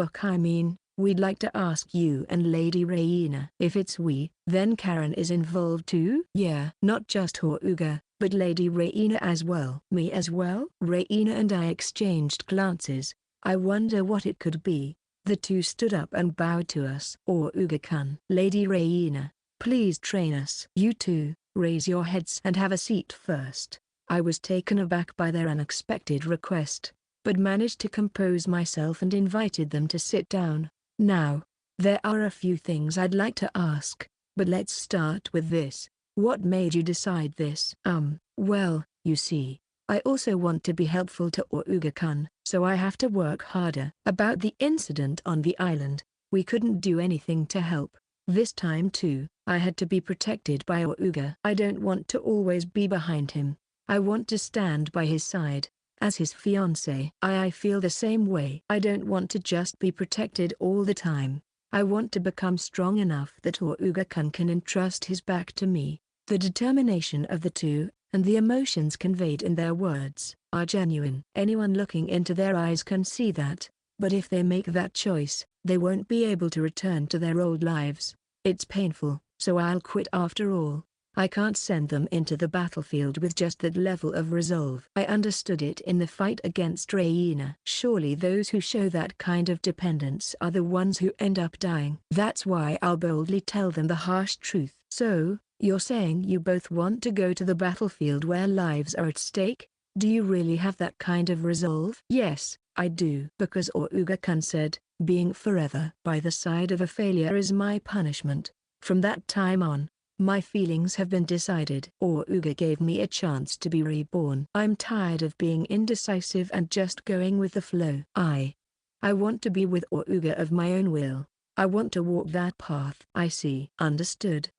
we'd like to ask you and Lady Raina. If it's we, then Karen is involved too? Yeah. Not just Oruga, but Lady Reina as well. Me as well? Reina and I exchanged glances. I wonder what it could be. The two stood up and bowed to us. Or Uga-kun. Lady Reina, please train us. You two, raise your heads and have a seat first. I was taken aback by their unexpected request, but managed to compose myself and invited them to sit down. Now, there are a few things I'd like to ask, but let's start with this. What made you decide this? Well, you see, I also want to be helpful to Oruga-kun, so I have to work harder. About the incident on the island, we couldn't do anything to help. This time too, I had to be protected by Oruga. I don't want to always be behind him. I want to stand by his side, as his fiancé. I feel the same way. I don't want to just be protected all the time. I want to become strong enough that Oruga-kun can entrust his back to me. The determination of the two, and the emotions conveyed in their words, are genuine. Anyone looking into their eyes can see that, but if they make that choice, they won't be able to return to their old lives. It's painful, so I'll quit after all. I can't send them into the battlefield with just that level of resolve. I understood it in the fight against Reina. Surely those who show that kind of dependence are the ones who end up dying. That's why I'll boldly tell them the harsh truth. So, you're saying you both want to go to the battlefield where lives are at stake? Do you really have that kind of resolve? Yes, I do. Because Oruga-kun said, being forever by the side of a failure is my punishment. From that time on, my feelings have been decided. Oruga gave me a chance to be reborn. I'm tired of being indecisive and just going with the flow. I want to be with Oruga of my own will. I want to walk that path. I see. Understood.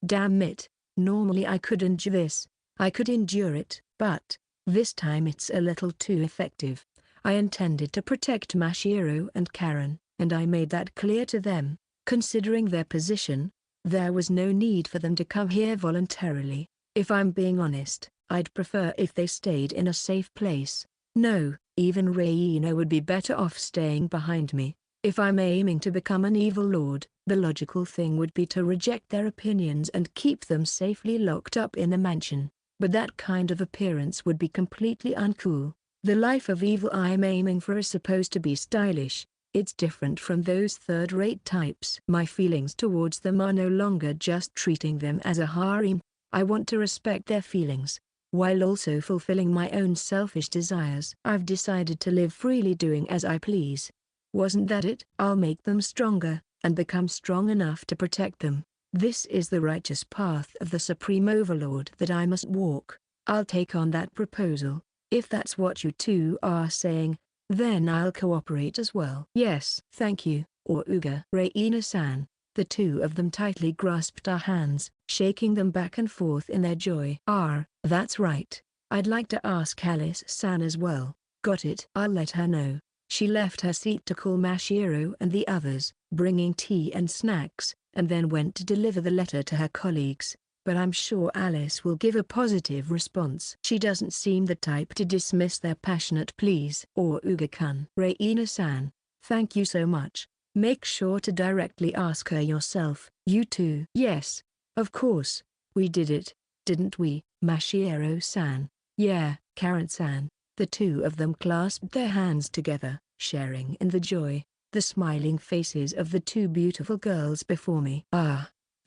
Damn it. Normally I could endure this. I could endure it, but this time it's a little too effective. I intended to protect Mashiro and Karen, and I made that clear to them. Considering their position, there was no need for them to come here voluntarily. If I'm being honest, I'd prefer if they stayed in a safe place. No, even Reina would be better off staying behind me. If I'm aiming to become an evil lord, the logical thing would be to reject their opinions and keep them safely locked up in the mansion. But that kind of appearance would be completely uncool. The life of evil I'm aiming for is supposed to be stylish. It's different from those third-rate types. My feelings towards them are no longer just treating them as a harem. I want to respect their feelings, while also fulfilling my own selfish desires. I've decided to live freely doing as I please. Wasn't that it? I'll make them stronger, and become strong enough to protect them. This is the righteous path of the Supreme Overlord that I must walk. I'll take on that proposal. If that's what you two are saying, then I'll cooperate as well. Yes. Thank you, Oruga. Reina-san. The two of them tightly grasped our hands, shaking them back and forth in their joy. That's right. I'd like to ask Alice-san as well. Got it. I'll let her know. She left her seat to call Mashiro and the others, bringing tea and snacks, and then went to deliver the letter to her colleagues. But I'm sure Alice will give a positive response. She doesn't seem the type to dismiss their passionate pleas. Oruga-kun. Reina-san, thank you so much. Make sure to directly ask her yourself. You too. Yes, of course. We did it, didn't we, Mashiro-san? Yeah, Karen-san. The two of them clasped their hands together, sharing in the joy, the smiling faces of the two beautiful girls before me.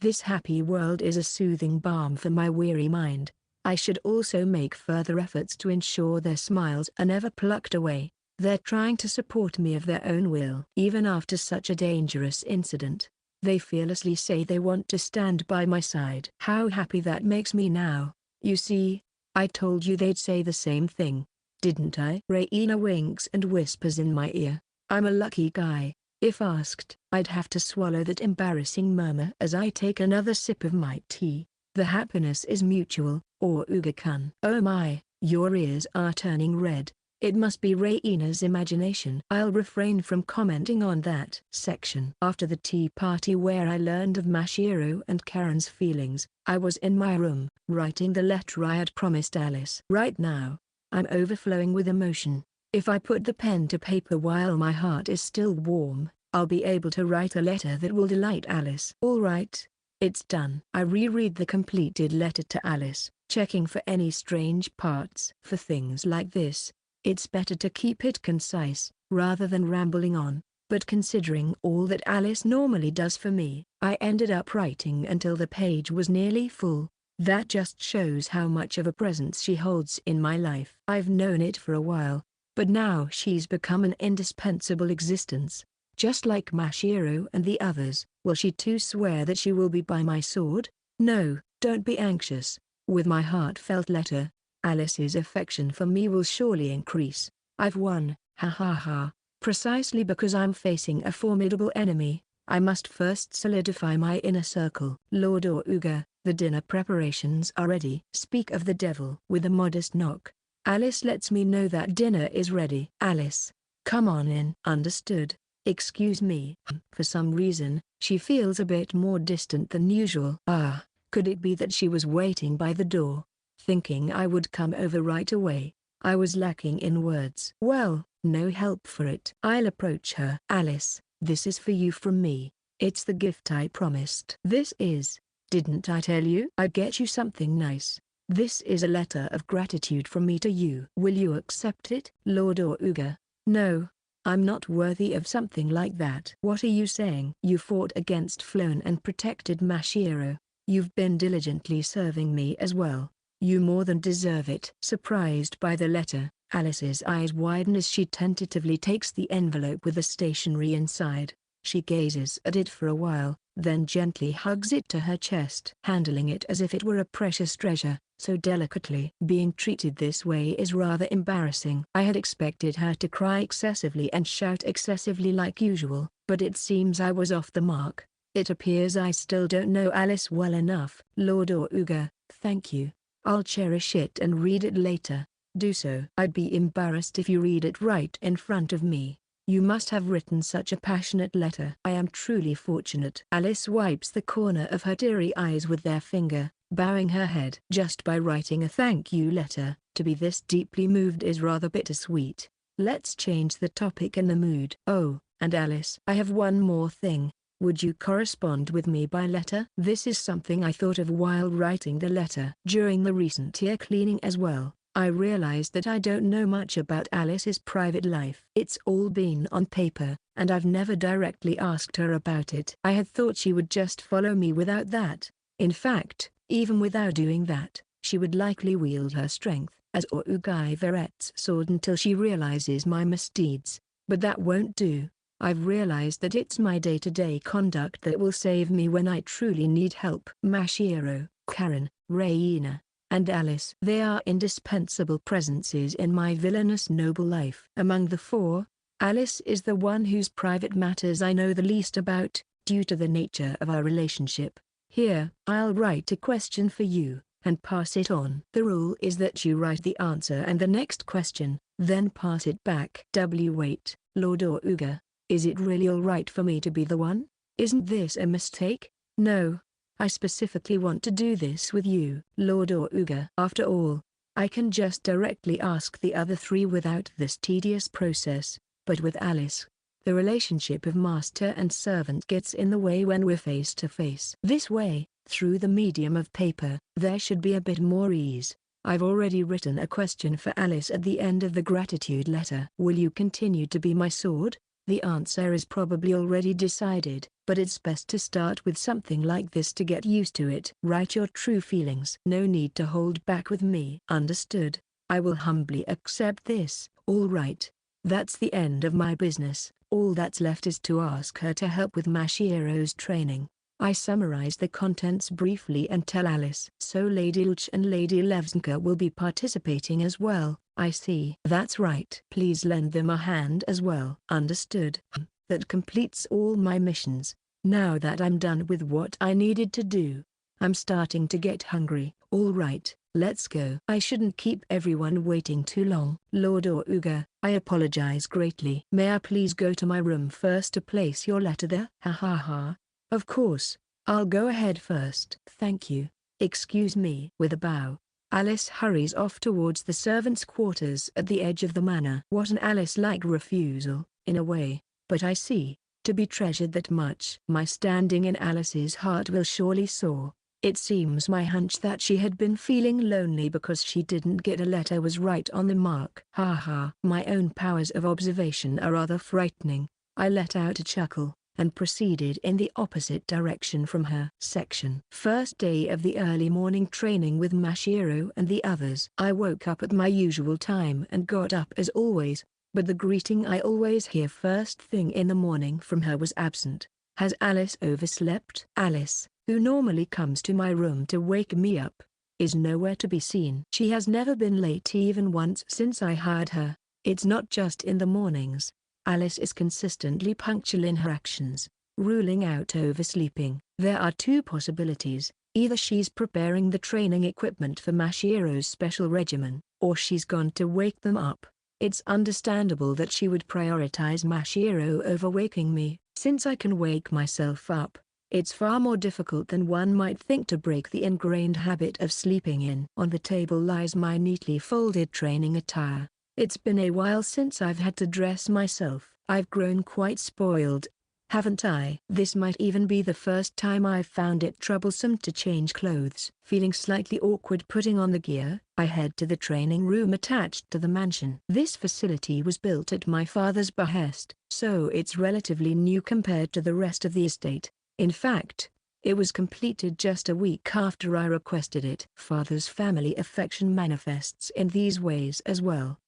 This happy world is a soothing balm for my weary mind. I should also make further efforts to ensure their smiles are never plucked away. They're trying to support me of their own will. Even after such a dangerous incident, they fearlessly say they want to stand by my side. How happy that makes me now. You see, I told you they'd say the same thing, didn't I? Reina winks and whispers in my ear. I'm a lucky guy. If asked, I'd have to swallow that embarrassing murmur as I take another sip of my tea. The happiness is mutual, Oruga-kun. Oh my, your ears are turning red. It must be Reina's imagination. I'll refrain from commenting on that section. After the tea party where I learned of Mashiro and Karen's feelings, I was in my room, writing the letter I had promised Alice. Right now, I'm overflowing with emotion. If I put the pen to paper while my heart is still warm, I'll be able to write a letter that will delight Alice. All right, It's done. I reread the completed letter to Alice, checking for any strange parts. For things like this, it's better to keep it concise, rather than rambling on. But considering all that Alice normally does for me, I ended up writing until the page was nearly full. That just shows how much of a presence she holds in my life. I've known it for a while, but now she's become an indispensable existence. Just like Mashiro and the others, will she too swear that she will be by my sword? No, don't be anxious. With my heartfelt letter, Alice's affection for me will surely increase. I've won, ha ha ha. Precisely because I'm facing a formidable enemy, I must first solidify my inner circle. Lord Oruga, the dinner preparations are ready. Speak of the devil. With a modest knock, Alice lets me know that dinner is ready. Alice, come on in. Understood. Excuse me. For some reason, she feels a bit more distant than usual. Ah, could it be that she was waiting by the door, thinking I would come over right away? I was lacking in words. Well, no help for it. I'll approach her. Alice, this is for you from me. It's the gift I promised. Didn't I tell you? I'd get you something nice. This is a letter of gratitude from me to you. Will you accept it? Lord Oruga, no. I'm not worthy of something like that. What are you saying? You fought against Floan and protected Mashiro. You've been diligently serving me as well. You more than deserve it. Surprised by the letter, Alice's eyes widen as she tentatively takes the envelope with the stationery inside. She gazes at it for a while, then gently hugs it to her chest, handling it as if it were a precious treasure, so delicately. Being treated this way is rather embarrassing. I had expected her to cry excessively and shout excessively like usual, but it seems I was off the mark. It appears I still don't know Alice well enough. Lord Oruga, thank you. I'll cherish it and read it later. Do so. I'd be embarrassed if you read it right in front of me. You must have written such a passionate letter. I am truly fortunate. Alice wipes the corner of her teary eyes with their finger, bowing her head. Just by writing a thank you letter, to be this deeply moved is rather bittersweet. Let's change the topic and the mood. Oh, and Alice, I have one more thing. Would you correspond with me by letter? This is something I thought of while writing the letter. During the recent ear cleaning as well, I realized that I don't know much about Alice's private life. It's all been on paper, and I've never directly asked her about it. I had thought she would just follow me without that. In fact, even without doing that, she would likely wield her strength as Orugai Veret's sword until she realizes my misdeeds. But that won't do. I've realized that it's my day-to-day conduct that will save me when I truly need help. Mashiro, Karen, Reina, and Alice. They are indispensable presences in my villainous noble life. Among the four, Alice is the one whose private matters I know the least about, due to the nature of our relationship. Here, I'll write a question for you, and pass it on. The rule is that you write the answer and the next question, then pass it back. Wait, Lord Oruga. Is it really alright for me to be the one? Isn't this a mistake? No. I specifically want to do this with you. Lord Oruga. After all, I can just directly ask the other three without this tedious process, but with Alice, the relationship of master and servant gets in the way when we're face to face. This way, through the medium of paper, there should be a bit more ease. I've already written a question for Alice at the end of the gratitude letter. Will you continue to be my sword? The answer is probably already decided, but it's best to start with something like this to get used to it. Write your true feelings. No need to hold back with me. Understood. I will humbly accept this. All right. That's the end of my business. All that's left is to ask her to help with Mashiro's training. I summarize the contents briefly and tell Alice. So Lady Lch and Lady Levzhenka will be participating as well. I see. That's right. Please lend them a hand as well. Understood. That completes all my missions. Now that I'm done with what I needed to do, I'm starting to get hungry. All right, let's go. I shouldn't keep everyone waiting too long. Lord Oruga, I apologize greatly. May I please go to my room first to place your letter there? Ha ha ha. Of course, I'll go ahead first. Thank you. Excuse me. With a bow, Alice hurries off towards the servants' quarters at the edge of the manor. What an Alice-like refusal, in a way, but I see. to be treasured that much. My standing in Alice's heart will surely soar. It seems my hunch that she had been feeling lonely because she didn't get a letter was right on the mark. Ha ha. My own powers of observation are rather frightening. I let out a chuckle, and proceeded in the opposite direction from her. Section. First day of the early morning training with Mashiro and the others. I woke up at my usual time and got up as always, but the greeting I always hear first thing in the morning from her was absent. Has Alice overslept? Alice, who normally comes to my room to wake me up, is nowhere to be seen. She has never been late even once since I hired her. It's not just in the mornings. Alice is consistently punctual in her actions, ruling out oversleeping. There are two possibilities: either she's preparing the training equipment for Mashiro's special regimen, or she's gone to wake them up. It's understandable that she would prioritize Mashiro over waking me, since I can wake myself up. It's far more difficult than one might think to break the ingrained habit of sleeping in. On the table lies my neatly folded training attire. It's been a while since I've had to dress myself. I've grown quite spoiled, haven't I? This might even be the first time I've found it troublesome to change clothes. Feeling slightly awkward putting on the gear, I head to the training room attached to the mansion. This facility was built at my father's behest, so it's relatively new compared to the rest of the estate. In fact, it was completed just a week after I requested it. Father's family affection manifests in these ways as well.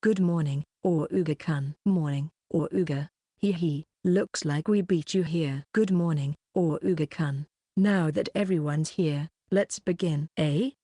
Good morning, or Uga-kun. Morning, or Uga. He, looks like we beat you here. Good morning, or Uga-kun. Now that everyone's here, let's begin.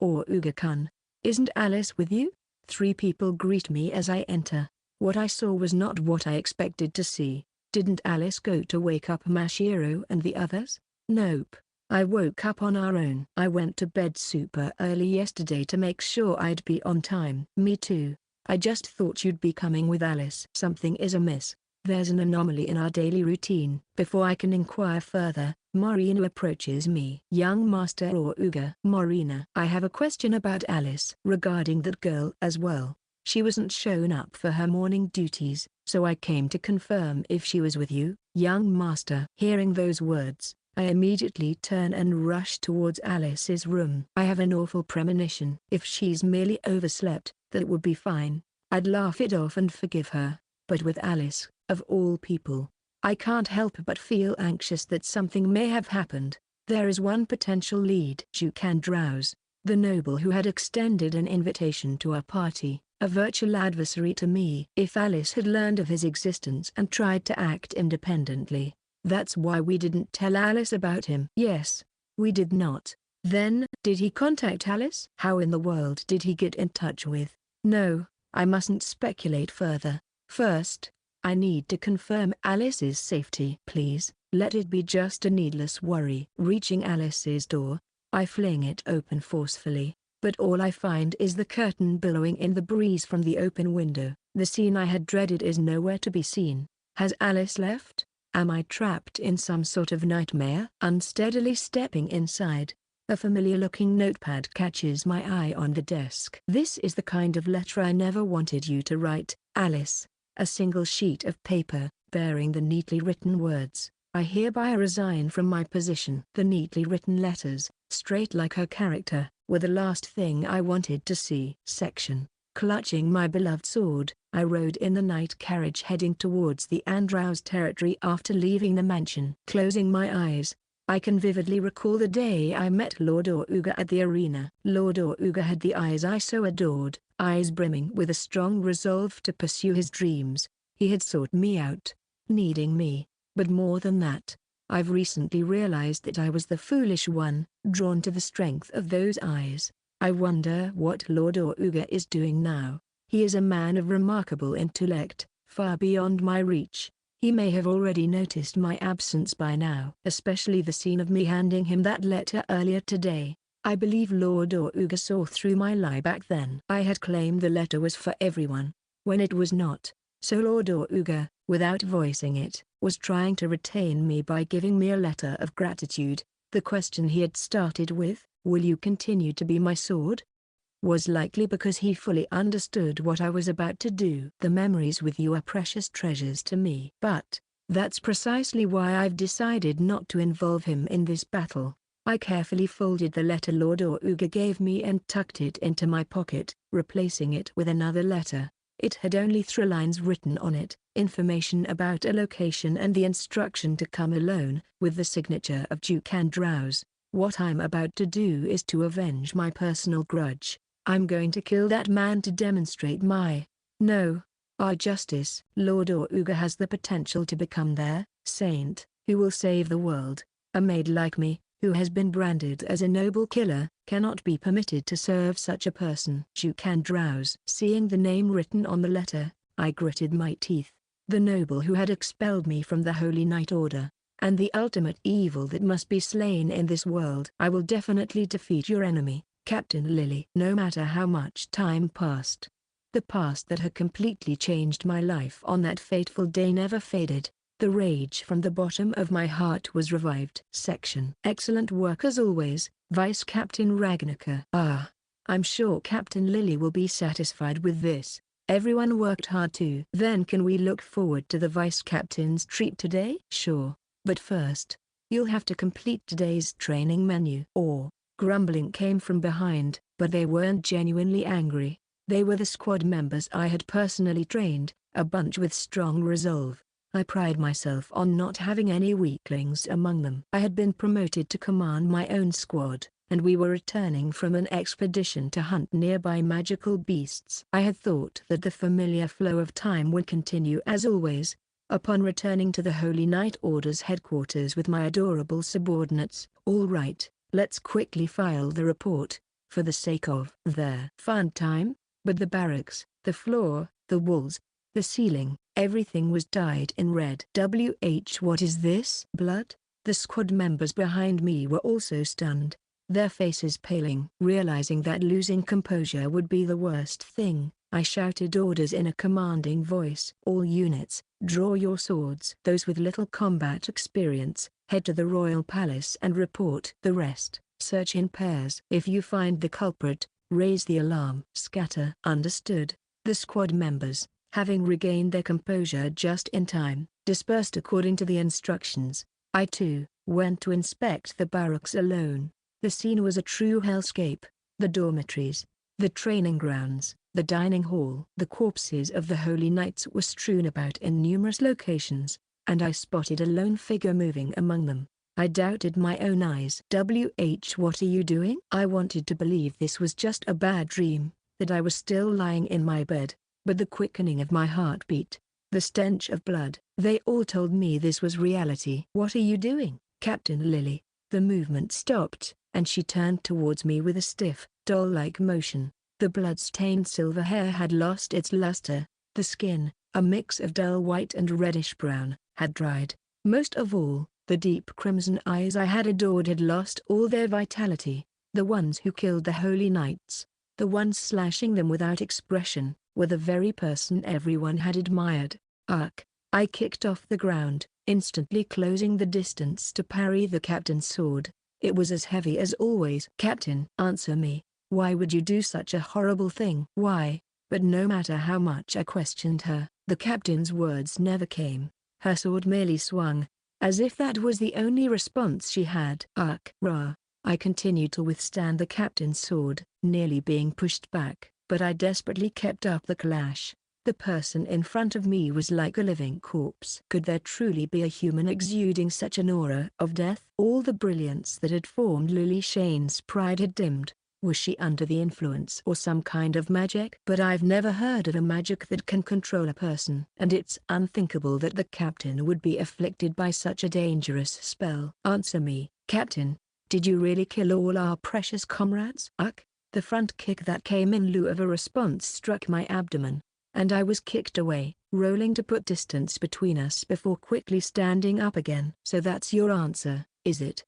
Or Uga-kun, isn't Alice with you? 3 people greet me as I enter. What I saw was not what I expected to see. Didn't Alice go to wake up Mashiro and the others? Nope. I woke up on our own. I went to bed super early yesterday to make sure I'd be on time. Me too. I just thought you'd be coming with Alice. Something is amiss. There's an anomaly in our daily routine. Before I can inquire further, Marina approaches me. Young Master or Uga. Marina. I have a question about Alice. Regarding that girl as well. She wasn't shown up for her morning duties, so I came to confirm if she was with you. Young Master. Hearing those words, I immediately turn and rush towards Alice's room. I have an awful premonition. If she's merely overslept, that would be fine. I'd laugh it off and forgive her. But with Alice, of all people, I can't help but feel anxious that something may have happened. There is one potential lead. Juke Andlaus, the noble who had extended an invitation to our party, a virtual adversary to me. If Alice had learned of his existence and tried to act independently, that's why we didn't tell Alice about him. Yes, we did not. Then, did he contact Alice? How in the world did he get in touch with? No, I mustn't speculate further. First, I need to confirm Alice's safety. Please, let it be just a needless worry. Reaching Alice's door, I fling it open forcefully, but all I find is the curtain billowing in the breeze from the open window. The scene I had dreaded is nowhere to be seen. Has Alice left? Am I trapped in some sort of nightmare? Unsteadily stepping inside, a familiar-looking notepad catches my eye on the desk. This is the kind of letter I never wanted you to write, Alice. A single sheet of paper, bearing the neatly written words, "I hereby resign from my position." The neatly written letters, straight like her character, were the last thing I wanted to see. Section. Clutching my beloved sword, I rode in the night carriage heading towards the Andlaus territory after leaving the mansion. Closing my eyes, I can vividly recall the day I met Lord Oruga at the arena. Lord Oruga had the eyes I so adored, eyes brimming with a strong resolve to pursue his dreams. He had sought me out, needing me, but more than that, I've recently realized that I was the foolish one, drawn to the strength of those eyes. I wonder what Lord Oruga is doing now. He is a man of remarkable intellect, far beyond my reach. He may have already noticed my absence by now. Especially the scene of me handing him that letter earlier today. I believe Lord Oruga saw through my lie back then. I had claimed the letter was for everyone, when it was not. So Lord Oruga, without voicing it, was trying to retain me by giving me a letter of gratitude. The question he had started with, "Will you continue to be my sword?" was likely because he fully understood what I was about to do. The memories with you are precious treasures to me. But, That's precisely why I've decided not to involve him in this battle. I carefully folded the letter Lord Ouga gave me and tucked it into my pocket, replacing it with another letter. It had only 3 lines written on it, information about a location and the instruction to come alone, with the signature of Juke Andlaus. What I'm about to do is to avenge my personal grudge. I'm going to kill that man to demonstrate our justice. Lord Ouga has the potential to become their saint, who will save the world. A maid like me, who has been branded as a noble killer, cannot be permitted to serve such a person. Juke Andlaus. Seeing the name written on the letter, I gritted my teeth. The noble who had expelled me from the Holy Knight Order, and the ultimate evil that must be slain in this world. I will definitely defeat your enemy, Captain Lily. No matter how much time passed, the past that had completely changed my life on that fateful day never faded. The rage from the bottom of my heart was revived. Section. Excellent work as always, Vice Captain Ragnica. I'm sure Captain Lily will be satisfied with this. Everyone worked hard too. Then can we look forward to the Vice Captain's treat today? Sure. But first, you'll have to complete today's training menu. Grumbling came from behind, but they weren't genuinely angry. They were the squad members I had personally trained, a bunch with strong resolve. I pride myself on not having any weaklings among them. I had been promoted to command my own squad, and we were returning from an expedition to hunt nearby magical beasts. I had thought that the familiar flow of time would continue as always. Upon returning to the Holy Knight Order's headquarters with my adorable subordinates, all right, let's quickly file the report, for the sake of their fun time. But the barracks, the floor, the walls, the ceiling, everything was dyed in red. What is this? Blood? The squad members behind me were also stunned, their faces paling. Realizing that losing composure would be the worst thing, I shouted orders in a commanding voice. All units, draw your swords. Those with little combat experience, head to the royal palace and report. The rest, search in pairs. If you find the culprit, raise the alarm. Scatter. Understood. The squad members, having regained their composure just in time, dispersed according to the instructions. I too went to inspect the barracks alone. The scene was a true hellscape. The dormitories, the training grounds, the dining hall. The corpses of the Holy Knights were strewn about in numerous locations, and I spotted a lone figure moving among them. I doubted my own eyes. What are you doing? I wanted to believe this was just a bad dream, that I was still lying in my bed, but the quickening of my heartbeat, the stench of blood, they all told me this was reality. What are you doing, Captain Lily? The movement stopped, and she turned towards me with a stiff, doll-like motion. The blood-stained silver hair had lost its luster. The skin, a mix of dull white and reddish-brown, had dried. Most of all, the deep crimson eyes I had adored had lost all their vitality. The ones who killed the Holy Knights, the ones slashing them without expression, were the very person everyone had admired. I kicked off the ground, instantly closing the distance to parry the captain's sword. It was as heavy as always. Captain, answer me. Why would you do such a horrible thing? Why? But no matter how much I questioned her, the captain's words never came. Her sword merely swung, as if that was the only response she had. I continued to withstand the captain's sword, nearly being pushed back, but I desperately kept up the clash. The person in front of me was like a living corpse. Could there truly be a human exuding such an aura of death? All the brilliance that had formed Lily Shane's pride had dimmed. Was she under the influence or some kind of magic? But I've never heard of a magic that can control a person. And it's unthinkable that the captain would be afflicted by such a dangerous spell. Answer me, Captain. Did you really kill all our precious comrades? The front kick that came in lieu of a response struck my abdomen, and I was kicked away, rolling to put distance between us before quickly standing up again. So that's your answer, is it?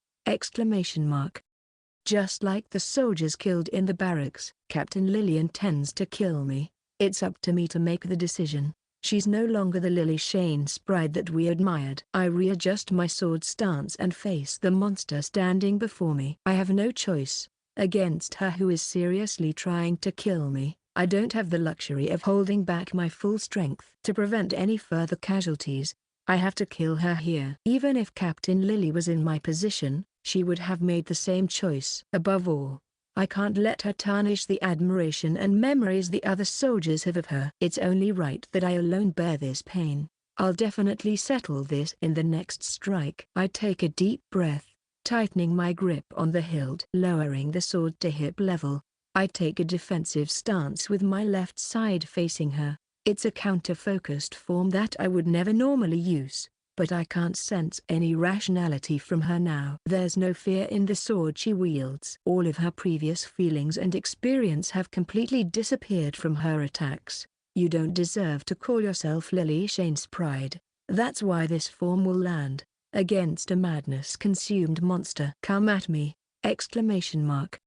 Just like the soldiers killed in the barracks, Captain Lily intends to kill me. It's up to me to make the decision. She's no longer the Lily Shane's bride that we admired. I readjust my sword stance and face the monster standing before me. I have no choice. Against her who is seriously trying to kill me, I don't have the luxury of holding back my full strength. To prevent any further casualties, I have to kill her here. Even if Captain Lily was in my position, she would have made the same choice. Above all, I can't let her tarnish the admiration and memories the other soldiers have of her. It's only right that I alone bear this pain. I'll definitely settle this in the next strike. I take a deep breath, tightening my grip on the hilt, lowering the sword to hip level. I take a defensive stance with my left side facing her. It's a counter-focused form that I would never normally use, but I can't sense any rationality from her now. There's no fear in the sword she wields. All of her previous feelings and experience have completely disappeared from her attacks. You don't deserve to call yourself Lily Shane's pride. That's why this form will land against a madness-consumed monster. Come at me! Exclamation mark.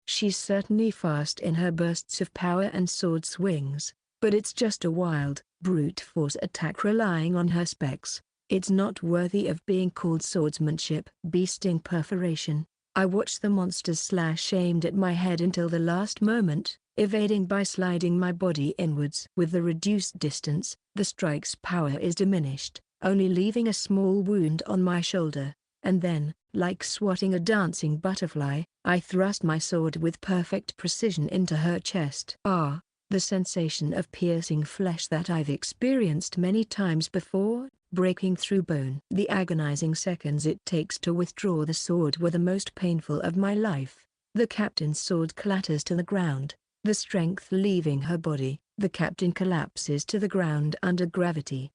She's certainly fast in her bursts of power and sword swings, but it's just a wild, brute force attack relying on her specs. It's not worthy of being called swordsmanship. Beasting perforation. I watched the monster slash aimed at my head until the last moment, evading by sliding my body inwards. With the reduced distance, the strike's power is diminished, only leaving a small wound on my shoulder, and then, like swatting a dancing butterfly, I thrust my sword with perfect precision into her chest. The sensation of piercing flesh that I've experienced many times before, breaking through bone. The agonizing seconds it takes to withdraw the sword were the most painful of my life. The captain's sword clatters to the ground, the strength leaving her body. The captain collapses to the ground under gravity.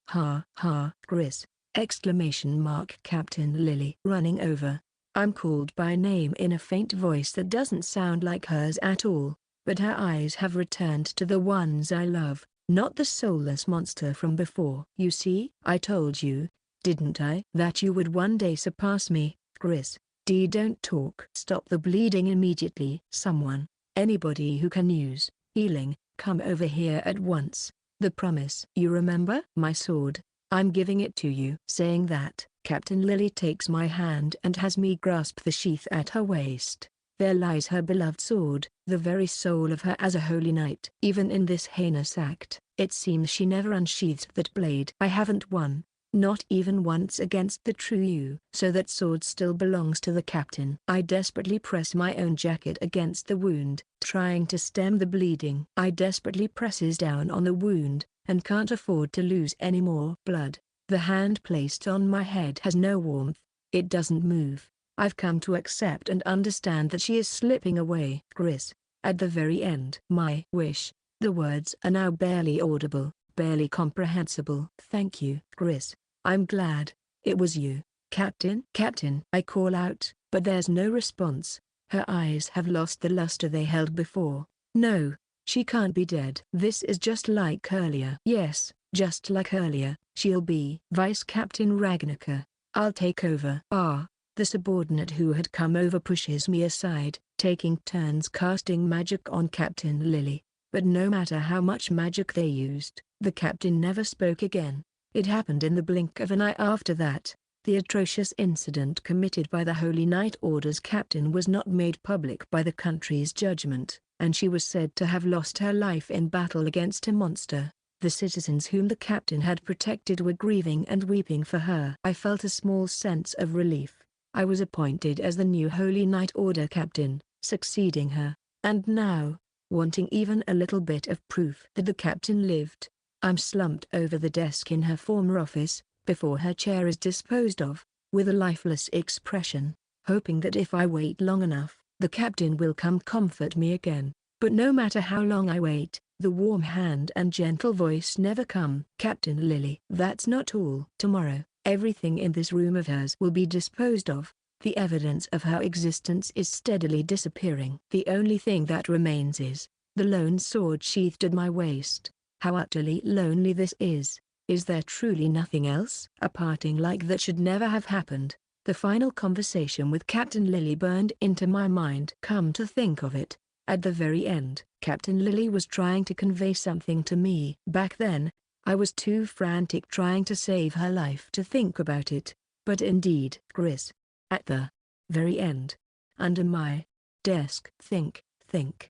Gris! Exclamation mark. Captain Lily. Running over. I'm called by name in a faint voice that doesn't sound like hers at all, but her eyes have returned to the ones I love, not the soulless monster from before. You see, I told you, didn't I, that you would one day surpass me, Gris. Don't talk. Stop the bleeding immediately. Someone, anybody who can use healing, come over here at once. The promise. You remember? My sword. I'm giving it to you. Saying that, Captain Lily takes my hand and has me grasp the sheath at her waist. There lies her beloved sword, the very soul of her as a holy knight. Even in this heinous act, it seems she never unsheathed that blade. I haven't won, not even once, against the true you. So that sword still belongs to the captain. I desperately press my own jacket against the wound, trying to stem the bleeding. I desperately presses down on the wound, and can't afford to lose any more blood. The hand placed on my head has no warmth, it doesn't move. I've come to accept and understand that she is slipping away. Gris, at the very end. My wish. The words are now barely audible, barely comprehensible. Thank you, Gris. I'm glad. It was you, Captain. Captain, I call out, but there's no response. Her eyes have lost the luster they held before. No, she can't be dead. This is just like earlier. Yes, just like earlier. She'll be Vice Captain Ragnica. I'll take over. The subordinate who had come over pushes me aside, taking turns casting magic on Captain Lily. But no matter how much magic they used, the captain never spoke again. It happened in the blink of an eye. After that, the atrocious incident committed by the Holy Knight Order's captain was not made public by the country's judgment, and she was said to have lost her life in battle against a monster. The citizens whom the captain had protected were grieving and weeping for her. I felt a small sense of relief. I was appointed as the new Holy Knight Order captain, succeeding her, and now, wanting even a little bit of proof that the captain lived, I'm slumped over the desk in her former office, before her chair is disposed of, with a lifeless expression, hoping that if I wait long enough, the captain will come comfort me again. But no matter how long I wait, the warm hand and gentle voice never come. Captain Lily. That's not all. Tomorrow, everything in this room of hers will be disposed of. The evidence of her existence is steadily disappearing. The only thing that remains is the lone sword sheathed at my waist. How utterly lonely this is. Is there truly nothing else? A parting like that should never have happened. The final conversation with Captain Lily burned into my mind. Come to think of it, at the very end, Captain Lily was trying to convey something to me. Back then, I was too frantic trying to save her life to think about it. But indeed, Gris, at the very end, under my desk. Think.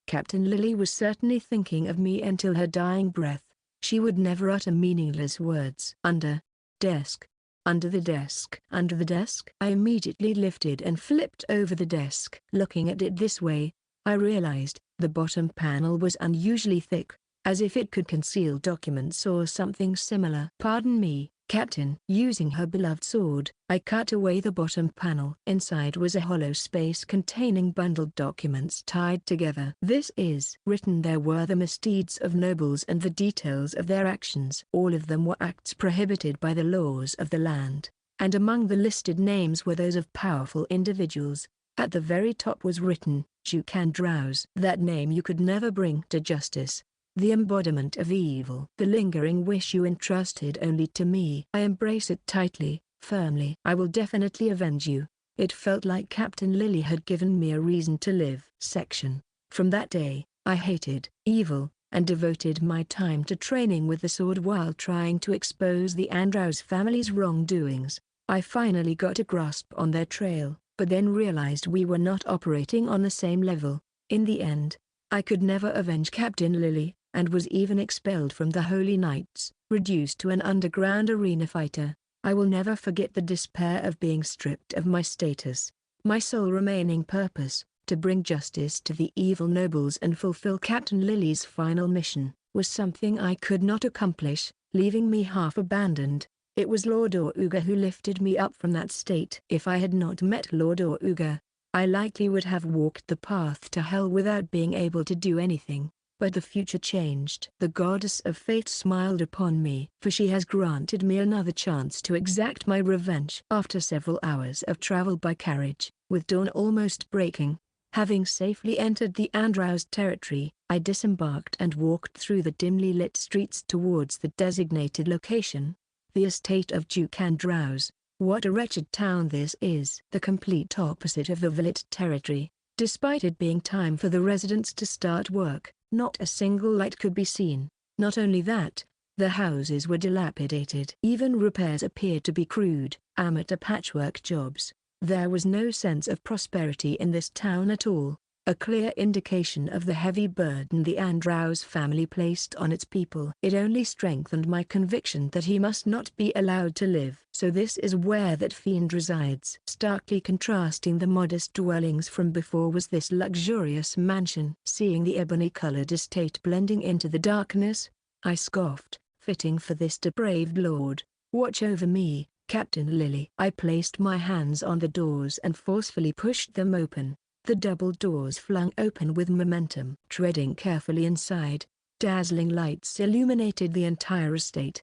Captain Lily was certainly thinking of me until her dying breath. She would never utter meaningless words. Under desk. Under the desk. Under the desk? I immediately lifted and flipped over the desk. Looking at it this way, I realized the bottom panel was unusually thick, as if it could conceal documents or something similar. Pardon me, Captain. Using her beloved sword, I cut away the bottom panel. Inside was a hollow space containing bundled documents tied together. This is written. There were the misdeeds of nobles and the details of their actions. All of them were acts prohibited by the laws of the land, and among the listed names were those of powerful individuals. At the very top was written, Juke Andlaus. That name you could never bring to justice. The embodiment of evil. The lingering wish you entrusted only to me. I embrace it tightly, firmly. I will definitely avenge you. It felt like Captain Lily had given me a reason to live. Section. From that day, I hated evil, and devoted my time to training with the sword while trying to expose the Andlaus family's wrongdoings. I finally got a grasp on their trail, but then realized we were not operating on the same level. In the end, I could never avenge Captain Lily, and was even expelled from the Holy Knights, reduced to an underground arena fighter. I will never forget the despair of being stripped of my status. My sole remaining purpose, to bring justice to the evil nobles and fulfill Captain Lily's final mission, was something I could not accomplish, leaving me half abandoned. It was Lord Auga who lifted me up from that state. If I had not met Lord Auga, I likely would have walked the path to hell without being able to do anything. But the future changed. The goddess of fate smiled upon me, for she has granted me another chance to exact my revenge. After several hours of travel by carriage, with dawn almost breaking, having safely entered the Andlaus territory, I disembarked and walked through the dimly lit streets towards the designated location, the estate of Juke Andlaus. What a wretched town this is. The complete opposite of the village territory. Despite it being time for the residents to start work, not a single light could be seen. Not only that, the houses were dilapidated. Even repairs appeared to be crude, amateur patchwork jobs. There was no sense of prosperity in this town at all, a clear indication of the heavy burden the Andlaus family placed on its people. It only strengthened my conviction that he must not be allowed to live. So this is where that fiend resides. Starkly contrasting the modest dwellings from before was this luxurious mansion. Seeing the ebony-colored estate blending into the darkness, I scoffed, fitting for this depraved lord. Watch over me, Captain Lily. I placed my hands on the doors and forcefully pushed them open. The double doors flung open with momentum. Treading carefully inside, dazzling lights illuminated the entire estate.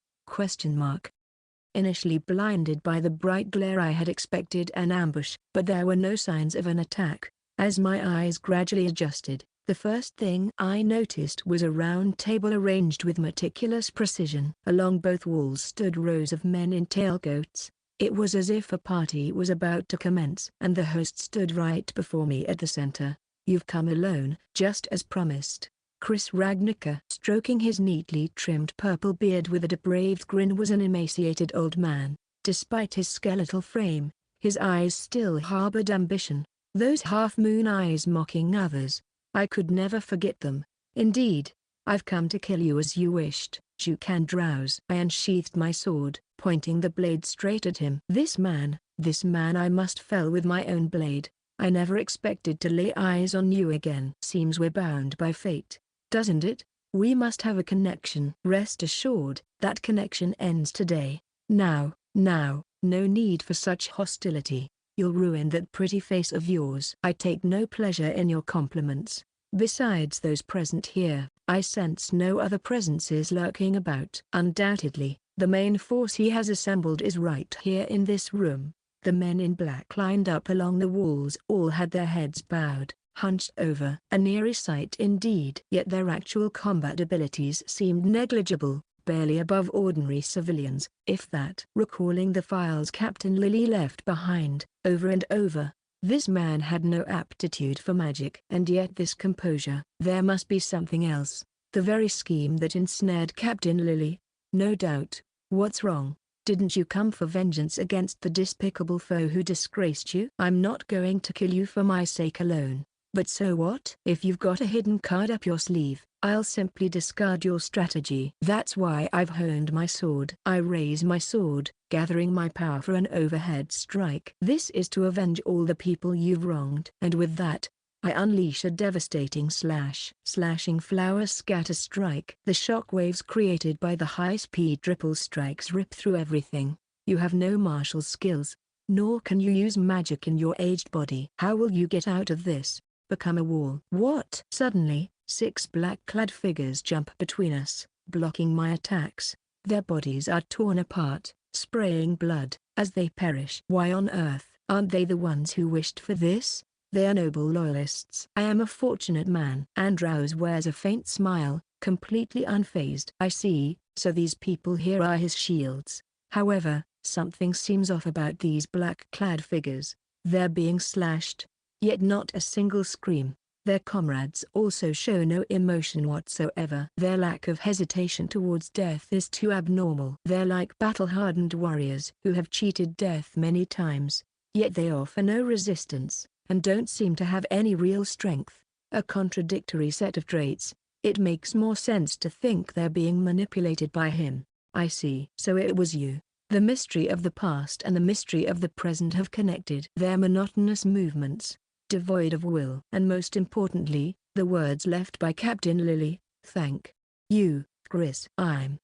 Initially blinded by the bright glare, I had expected an ambush, but there were no signs of an attack. As my eyes gradually adjusted, the first thing I noticed was a round table arranged with meticulous precision. Along both walls stood rows of men in tailcoats. It was as if a party was about to commence. And the host stood right before me at the center. You've come alone, just as promised. Chris Ragnica, stroking his neatly trimmed purple beard with a depraved grin, was an emaciated old man. Despite his skeletal frame, his eyes still harbored ambition. Those half-moon eyes mocking others. I could never forget them. Indeed, I've come to kill you as you wished, Juke Andlaus. I unsheathed my sword, pointing the blade straight at him. This man I must fell with my own blade. I never expected to lay eyes on you again. Seems we're bound by fate, doesn't it? We must have a connection. Rest assured, that connection ends today. Now, no need for such hostility. You'll ruin that pretty face of yours. I take no pleasure in your compliments. Besides those present here, I sense no other presences lurking about. Undoubtedly, the main force he has assembled is right here in this room. The men in black lined up along the walls all had their heads bowed, hunched over. An eerie sight indeed. Yet their actual combat abilities seemed negligible, barely above ordinary civilians, if that. Recalling the files Captain Lily left behind, over and over, this man had no aptitude for magic. And yet this composure. There must be something else. The very scheme that ensnared Captain Lily. No doubt. What's wrong? Didn't you come for vengeance against the despicable foe who disgraced you? I'm not going to kill you for my sake alone. But so what? If you've got a hidden card up your sleeve, I'll simply discard your strategy. That's why I've honed my sword. I raise my sword, gathering my power for an overhead strike. This is to avenge all the people you've wronged. And with that, I unleash a devastating slashing flower scatter strike. The shockwaves created by the high-speed triple strikes rip through everything. You have no martial skills, nor can you use magic in your aged body. How will you get out of this? Become a wall. What? Suddenly, 6 black-clad figures jump between us, blocking my attacks. Their bodies are torn apart, spraying blood, as they perish. Why on earth aren't they the ones who wished for this? They are noble loyalists. I am a fortunate man. Andlaus wears a faint smile, completely unfazed. I see, so these people here are his shields. However, something seems off about these black-clad figures. They're being slashed, yet not a single scream. Their comrades also show no emotion whatsoever. Their lack of hesitation towards death is too abnormal. They're like battle-hardened warriors who have cheated death many times, yet they offer no resistance, and don't seem to have any real strength. A contradictory set of traits. It makes more sense to think they're being manipulated by him. I see. So it was you. The mystery of the past and the mystery of the present have connected. Their monotonous movements, devoid of will. And most importantly, the words left by Captain Lily, "Thank you, Chris." I'm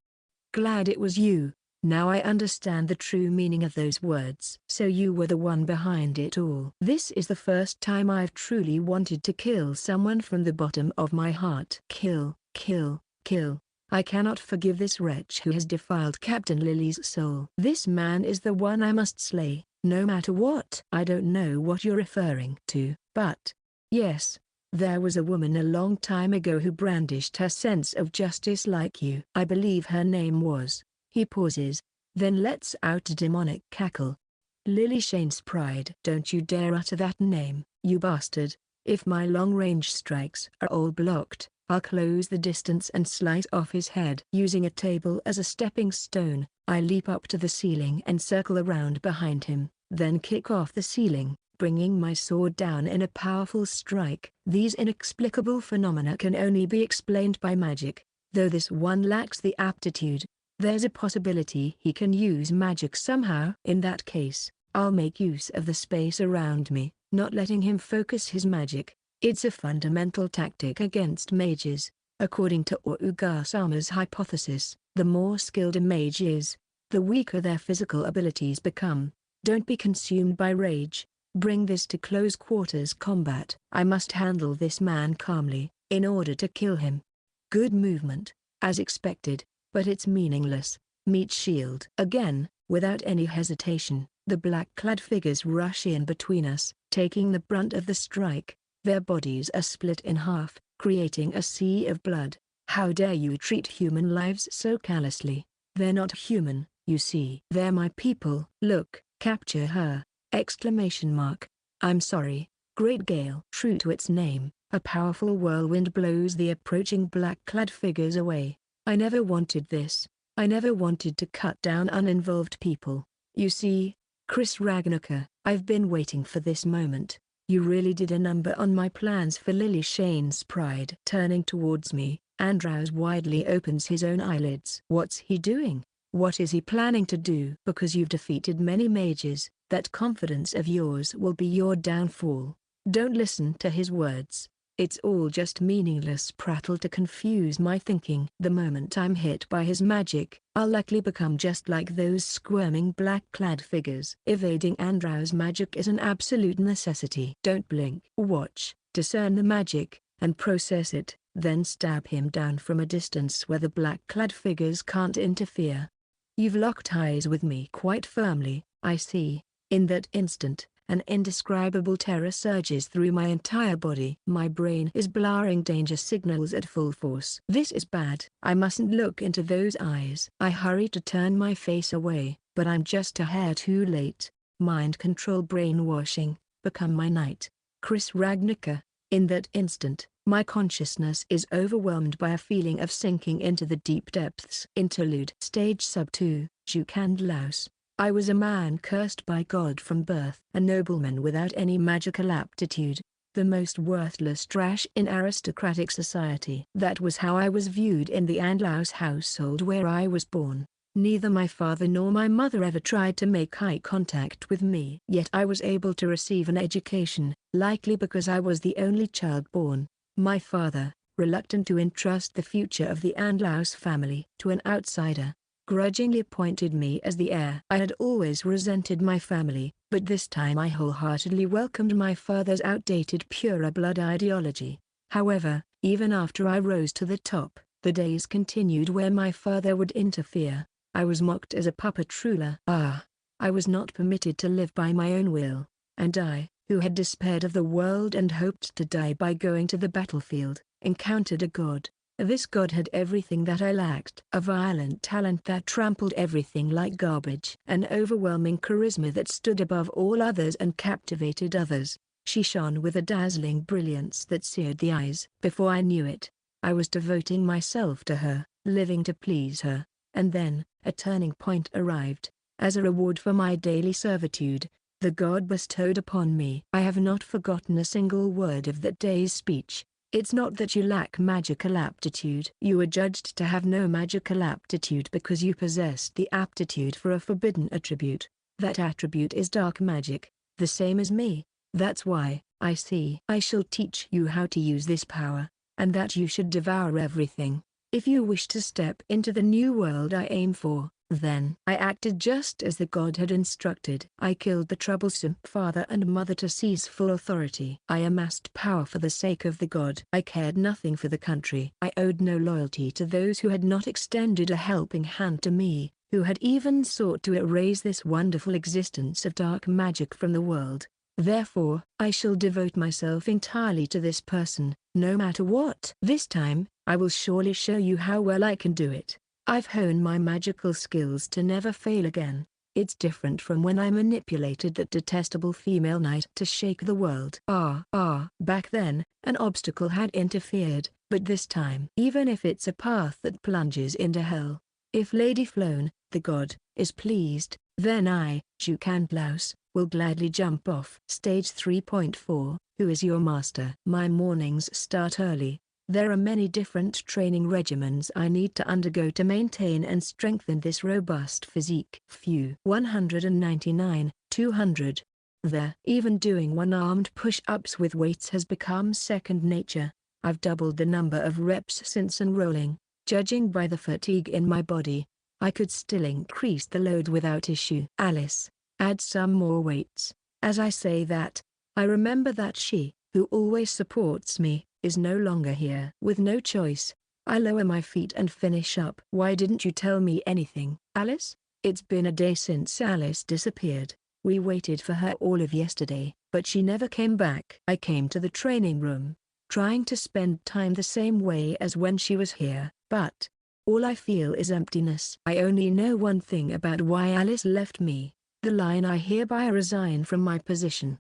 glad it was you. Now I understand the true meaning of those words. So you were the one behind it all. This is the first time I've truly wanted to kill someone from the bottom of my heart. Kill, kill, kill. I cannot forgive this wretch who has defiled Captain Lily's soul. This man is the one I must slay, no matter what. I don't know what you're referring to, but yes, there was a woman a long time ago who brandished her sense of justice like you. I believe her name was... He pauses, then lets out a demonic cackle. Lily Shane's pride. Don't you dare utter that name, you bastard. If my long-range strikes are all blocked, I'll close the distance and slice off his head. Using a table as a stepping stone, I leap up to the ceiling and circle around behind him, then kick off the ceiling, bringing my sword down in a powerful strike. These inexplicable phenomena can only be explained by magic, though this one lacks the aptitude. There's a possibility he can use magic somehow. In that case, I'll make use of the space around me, not letting him focus his magic. It's a fundamental tactic against mages. According to Ogasama's hypothesis, the more skilled a mage is, the weaker their physical abilities become. Don't be consumed by rage. Bring this to close quarters combat. I must handle this man calmly, in order to kill him. Good movement, as expected. But it's meaningless. Meat shield. Again, without any hesitation, the black-clad figures rush in between us, taking the brunt of the strike. Their bodies are split in half, creating a sea of blood. How dare you treat human lives so callously? They're not human, you see. They're my people. Look, capture her! Exclamation mark. I'm sorry, Great Gale. True to its name, a powerful whirlwind blows the approaching black-clad figures away. I never wanted this. I never wanted to cut down uninvolved people. You see, Chris Ragnaker, I've been waiting for this moment. You really did a number on my plans for Lily Shane's pride. Turning towards me, Andlaus widely opens his own eyelids. What's he doing? What is he planning to do? Because you've defeated many mages, that confidence of yours will be your downfall. Don't listen to his words. It's all just meaningless prattle to confuse my thinking. The moment I'm hit by his magic, I'll likely become just like those squirming black-clad figures. Evading Andlaus' magic is an absolute necessity. Don't blink. Watch, discern the magic, and process it, then stab him down from a distance where the black-clad figures can't interfere. You've locked eyes with me quite firmly, I see. In that instant, an indescribable terror surges through my entire body. My brain is blaring danger signals at full force. This is bad. I mustn't look into those eyes. I hurry to turn my face away, but I'm just a hair too late. Mind control brainwashing, become my knight, Chris Ragnaker. In that instant, my consciousness is overwhelmed by a feeling of sinking into the deep depths. Interlude. Stage Sub 2, Juke and Andlaus. I was a man cursed by God from birth, a nobleman without any magical aptitude. the most worthless trash in aristocratic society. That was how I was viewed in the Andlaus household where I was born. Neither my father nor my mother ever tried to make eye contact with me. Yet I was able to receive an education, likely because I was the only child born. My father, reluctant to entrust the future of the Andlaus family to an outsider, grudgingly appointed me as the heir. I had always resented my family, but this time I wholeheartedly welcomed my father's outdated pureblood ideology. However, even after I rose to the top, the days continued where my father would interfere. I was mocked as a puppet ruler. I was not permitted to live by my own will, and I, who had despaired of the world and hoped to die by going to the battlefield, encountered a god. This god had everything that I lacked: a violent talent that trampled everything like garbage, an overwhelming charisma that stood above all others and captivated others. She shone with a dazzling brilliance that seared the eyes. Before I knew it, I was devoting myself to her, living to please her. And then, a turning point arrived. As a reward for my daily servitude, the god bestowed upon me. I have not forgotten a single word of that day's speech. It's not that you lack magical aptitude. You are judged to have no magical aptitude because you possess the aptitude for a forbidden attribute. That attribute is dark magic, the same as me. That's why, I shall teach you how to use this power, and that you should devour everything. If you wish to step into the new world I aim for, then I acted just as the god had instructed. I killed the troublesome father and mother to seize full authority. I amassed power for the sake of the god. I cared nothing for the country. I owed no loyalty to those who had not extended a helping hand to me, who had even sought to erase this wonderful existence of dark magic from the world. Therefore, I shall devote myself entirely to this person, no matter what. This time, I will surely show you how well I can do it. I've honed my magical skills to never fail again. It's different from when I manipulated that detestable female knight to shake the world. Back then, an obstacle had interfered, but this time, even if it's a path that plunges into hell, if Lady Flown, the god, is pleased, then I, Juke Andlaus, will gladly jump off. Stage 3.4, Who is your master? My mornings start early. There are many different training regimens I need to undergo to maintain and strengthen this robust physique. 199, 200. Even doing one-armed push-ups with weights has become second nature. I've doubled the number of reps since enrolling. Judging by the fatigue in my body, I could still increase the load without issue. Alice, add some more weights. As I say that, I remember that she, who always supports me, is no longer here. With no choice, I lower my feet and finish up. Why didn't you tell me anything, Alice? It's been a day since Alice disappeared. We waited for her all of yesterday, but she never came back. I came to the training room, trying to spend time the same way as when she was here, but all I feel is emptiness. I only know one thing about why Alice left me: the line "I hereby resign from my position,"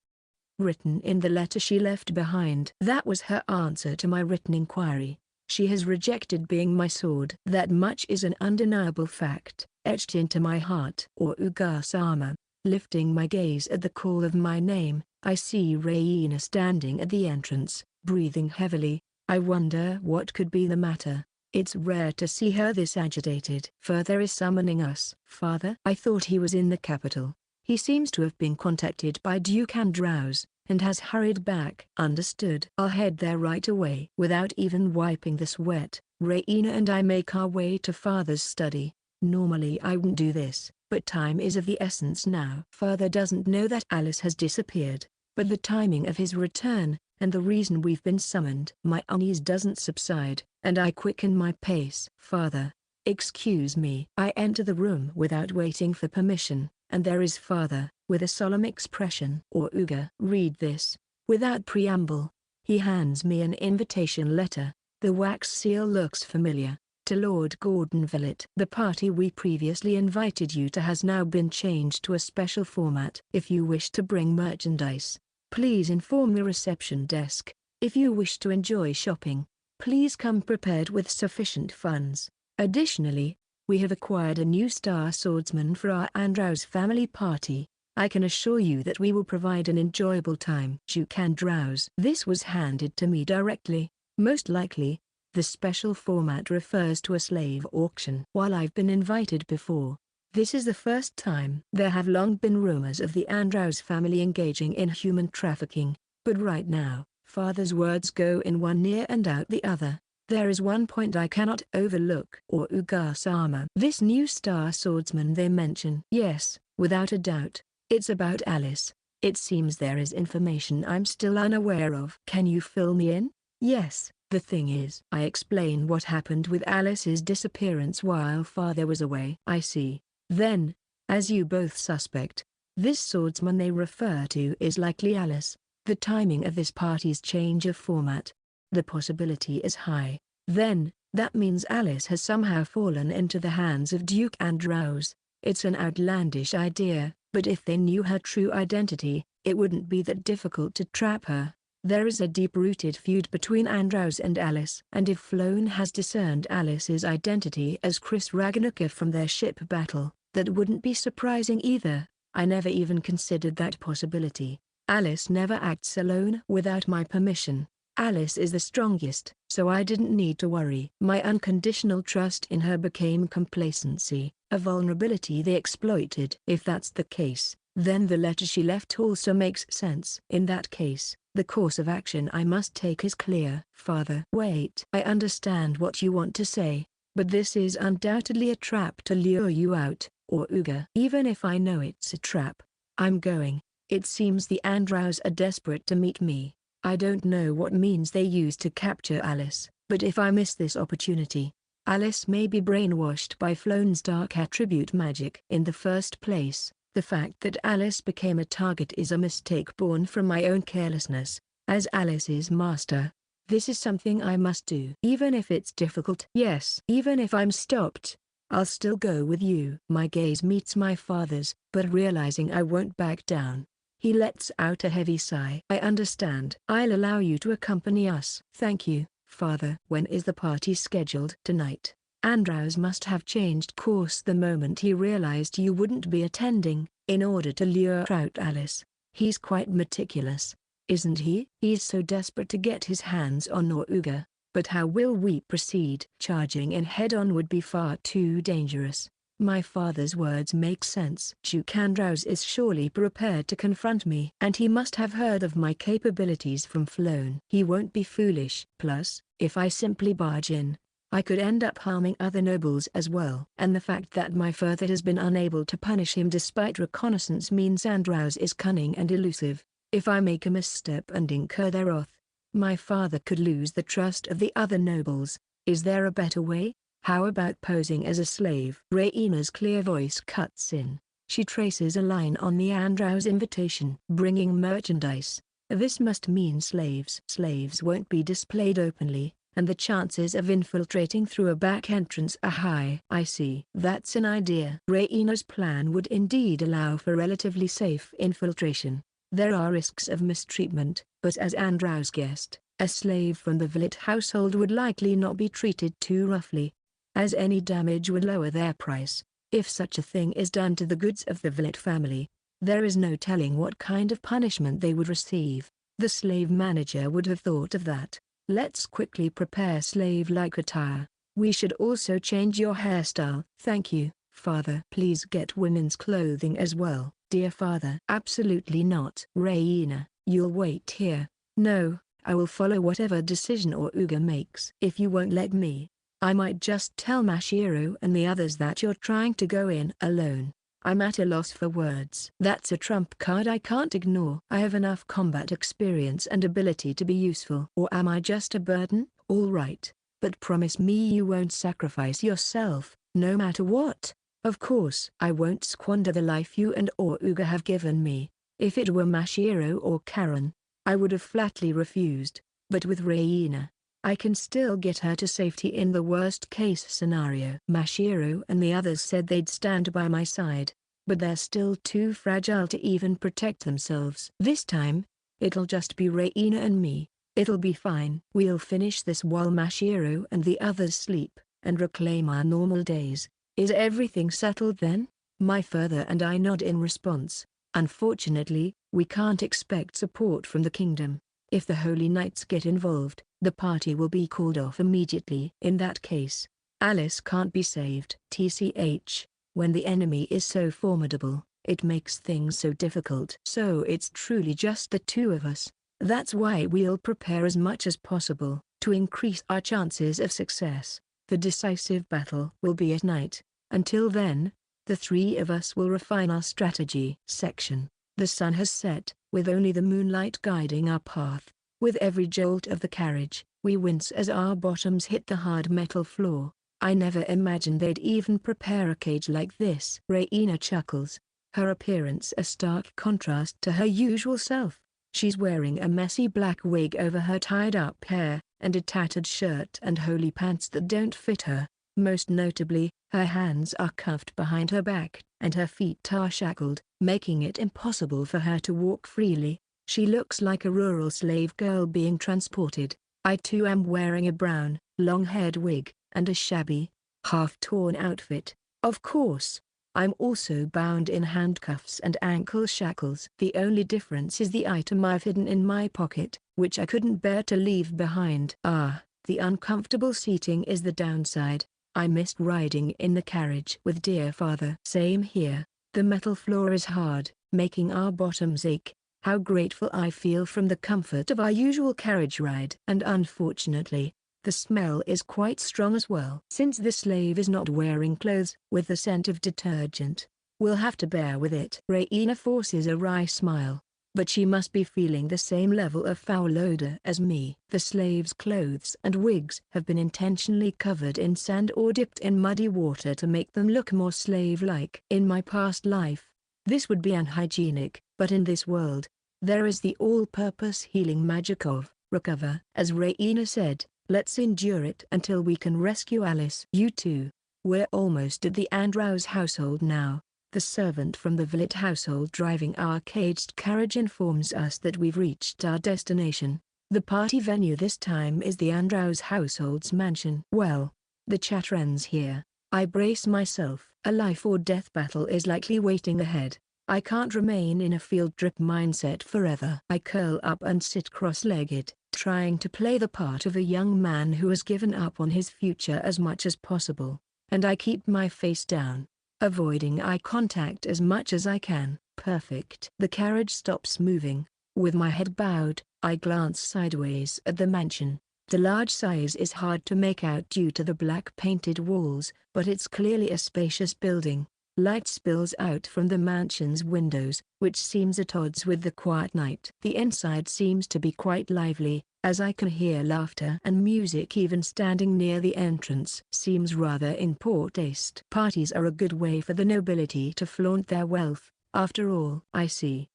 written in the letter she left behind. That was her answer to my written inquiry. She has rejected being my sword. That much is an undeniable fact, etched into my heart. Or Ugasama. Lifting my gaze at the call of my name, I see Raina standing at the entrance, breathing heavily. I wonder what could be the matter. It's rare to see her this agitated. Further is summoning us. Father? I thought he was in the capital. He seems to have been contacted by Duke Andlaus, and has hurried back. Understood. I'll head there right away. Without even wiping the sweat, Raina and I make our way to Father's study. Normally I wouldn't do this, but time is of the essence now. Father doesn't know that Alice has disappeared, but the timing of his return, and the reason we've been summoned. My unease doesn't subside, and I quicken my pace. Father, excuse me. I enter the room without waiting for permission, and there is Father, with a solemn expression. Or Uga. Read this. Without preamble, he hands me an invitation letter. The wax seal looks familiar. To Lord Gordon Villet. The party we previously invited you to has now been changed to a special format. If you wish to bring merchandise, please inform the reception desk. If you wish to enjoy shopping, please come prepared with sufficient funds. Additionally, we have acquired a new star swordsman for our Andlaus family party. I can assure you that we will provide an enjoyable time. Juke and Drowse. This was handed to me directly. Most likely, the special format refers to a slave auction. While I've been invited before, this is the first time. There have long been rumors of the Andlaus family engaging in human trafficking, but right now, father's words go in one ear and out the other. There is one point I cannot overlook. Uga-sama. This new star swordsman they mention. Yes, without a doubt, it's about Alice. It seems there is information I'm still unaware of. Can you fill me in? Yes, the thing is, I explain what happened with Alice's disappearance while father was away. I see. Then, as you both suspect, this swordsman they refer to is likely Alice. The timing of this party's change of format, the possibility is high. Then, that means Alice has somehow fallen into the hands of Duke and Drowse. It's an outlandish idea, but if they knew her true identity, it wouldn't be that difficult to trap her. There is a deep-rooted feud between Andlaus and Alice. And if Floan has discerned Alice's identity as Chris Ragnaca from their ship battle, that wouldn't be surprising either. I never even considered that possibility. Alice never acts alone without my permission. Alice is the strongest, so I didn't need to worry. My unconditional trust in her became complacency, a vulnerability they exploited. If that's the case, then the letter she left also makes sense. In that case, the course of action I must take is clear. Father. Wait. I understand what you want to say, but this is undoubtedly a trap to lure you out, or Uga. Even if I know it's a trap, I'm going. It seems the Andlaus are desperate to meet me. I don't know what means they use to capture Alice, but if I miss this opportunity, Alice may be brainwashed by Floan's dark attribute magic. In the first place, the fact that Alice became a target is a mistake born from my own carelessness. As Alice's master, this is something I must do. Even if it's difficult. Yes. Even if I'm stopped, I'll still go with you. My gaze meets my father's, but realizing I won't back down, he lets out a heavy sigh. I understand. I'll allow you to accompany us. Thank you, father. When is the party scheduled? Tonight. Andlaus must have changed course the moment he realized you wouldn't be attending. In order to lure out Alice, he's quite meticulous, isn't he? He's so desperate to get his hands on Uga. But how will we proceed? Charging in head-on would be far too dangerous. My father's words make sense. Juke Andlaus is surely prepared to confront me. And he must have heard of my capabilities from Floan. He won't be foolish. Plus, if I simply barge in, I could end up harming other nobles as well. And the fact that my father has been unable to punish him despite reconnaissance means Andlaus is cunning and elusive. If I make a misstep and incur their wrath, my father could lose the trust of the other nobles. Is there a better way? How about posing as a slave? Raina's clear voice cuts in. She traces a line on the Andlaus invitation. Bringing merchandise. This must mean slaves. Slaves won't be displayed openly, and the chances of infiltrating through a back entrance are high. I see. That's an idea. Raina's plan would indeed allow for relatively safe infiltration. There are risks of mistreatment, but as Andlaus guessed, a slave from the Villet household would likely not be treated too roughly, as any damage would lower their price. If such a thing is done to the goods of the Villet family, there is no telling what kind of punishment they would receive. The slave manager would have thought of that. Let's quickly prepare slave-like attire. We should also change your hairstyle. Thank you, father. Please get women's clothing as well, dear father. Absolutely not. Raina, you'll wait here. No, I will follow whatever decision Uga makes. If you won't let me, I might just tell Mashiro and the others that you're trying to go in alone. I'm at a loss for words. That's a trump card I can't ignore. I have enough combat experience and ability to be useful. Or am I just a burden? All right, but promise me you won't sacrifice yourself, no matter what. Of course. I won't squander the life you and Uga have given me. If it were Mashiro or Karen, I would have flatly refused, but with Raina, I can still get her to safety in the worst-case scenario. Mashiro and the others said they'd stand by my side, but they're still too fragile to even protect themselves. This time, it'll just be Raina and me. It'll be fine. We'll finish this while Mashiro and the others sleep, and reclaim our normal days. Is everything settled then? My father and I nod in response. Unfortunately, we can't expect support from the kingdom. If the Holy Knights get involved, the party will be called off immediately. In that case, Alice can't be saved. TCH, when the enemy is so formidable, it makes things so difficult. So it's truly just the two of us. That's why we'll prepare as much as possible, to increase our chances of success. The decisive battle will be at night. Until then, the three of us will refine our strategy. Section. The sun has set, with only the moonlight guiding our path. With every jolt of the carriage, we wince as our bottoms hit the hard metal floor. I never imagined they'd even prepare a cage like this. Raina chuckles, her appearance a stark contrast to her usual self. She's wearing a messy black wig over her tied-up hair, and a tattered shirt and holey pants that don't fit her. Most notably, her hands are cuffed behind her back, and her feet are shackled, making it impossible for her to walk freely. She looks like a rural slave girl being transported. I too am wearing a brown, long-haired wig, and a shabby, half-torn outfit. Of course, I'm also bound in handcuffs and ankle shackles. The only difference is the item I've hidden in my pocket, which I couldn't bear to leave behind. The uncomfortable seating is the downside. I missed riding in the carriage with dear father. Same here. The metal floor is hard, making our bottoms ache. How grateful I feel from the comfort of our usual carriage ride. And unfortunately, the smell is quite strong as well. Since the slave is not wearing clothes with the scent of detergent, we'll have to bear with it. Raina forces a wry smile, but she must be feeling the same level of foul odor as me. The slave's clothes and wigs have been intentionally covered in sand or dipped in muddy water to make them look more slave-like. In my past life, this would be unhygienic, but in this world, there is the all-purpose healing magic of recover. As Raina said, let's endure it until we can rescue Alice. You two. We're almost at the Andlaus household now. The servant from the Villet household driving our caged carriage informs us that we've reached our destination. The party venue this time is the Andlaus household's mansion. Well, the chat ends here. I brace myself. A life or death battle is likely waiting ahead. I can't remain in a field trip mindset forever. I curl up and sit cross-legged, trying to play the part of a young man who has given up on his future as much as possible. And I keep my face down, avoiding eye contact as much as I can. Perfect. The carriage stops moving. With my head bowed, I glance sideways at the mansion. The large size is hard to make out due to the black painted walls, but it's clearly a spacious building. Light spills out from the mansion's windows, which seems at odds with the quiet night. The inside seems to be quite lively, as I can hear laughter and music even standing near the entrance. Seems rather in poor taste. Parties are a good way for the nobility to flaunt their wealth, after all. I see.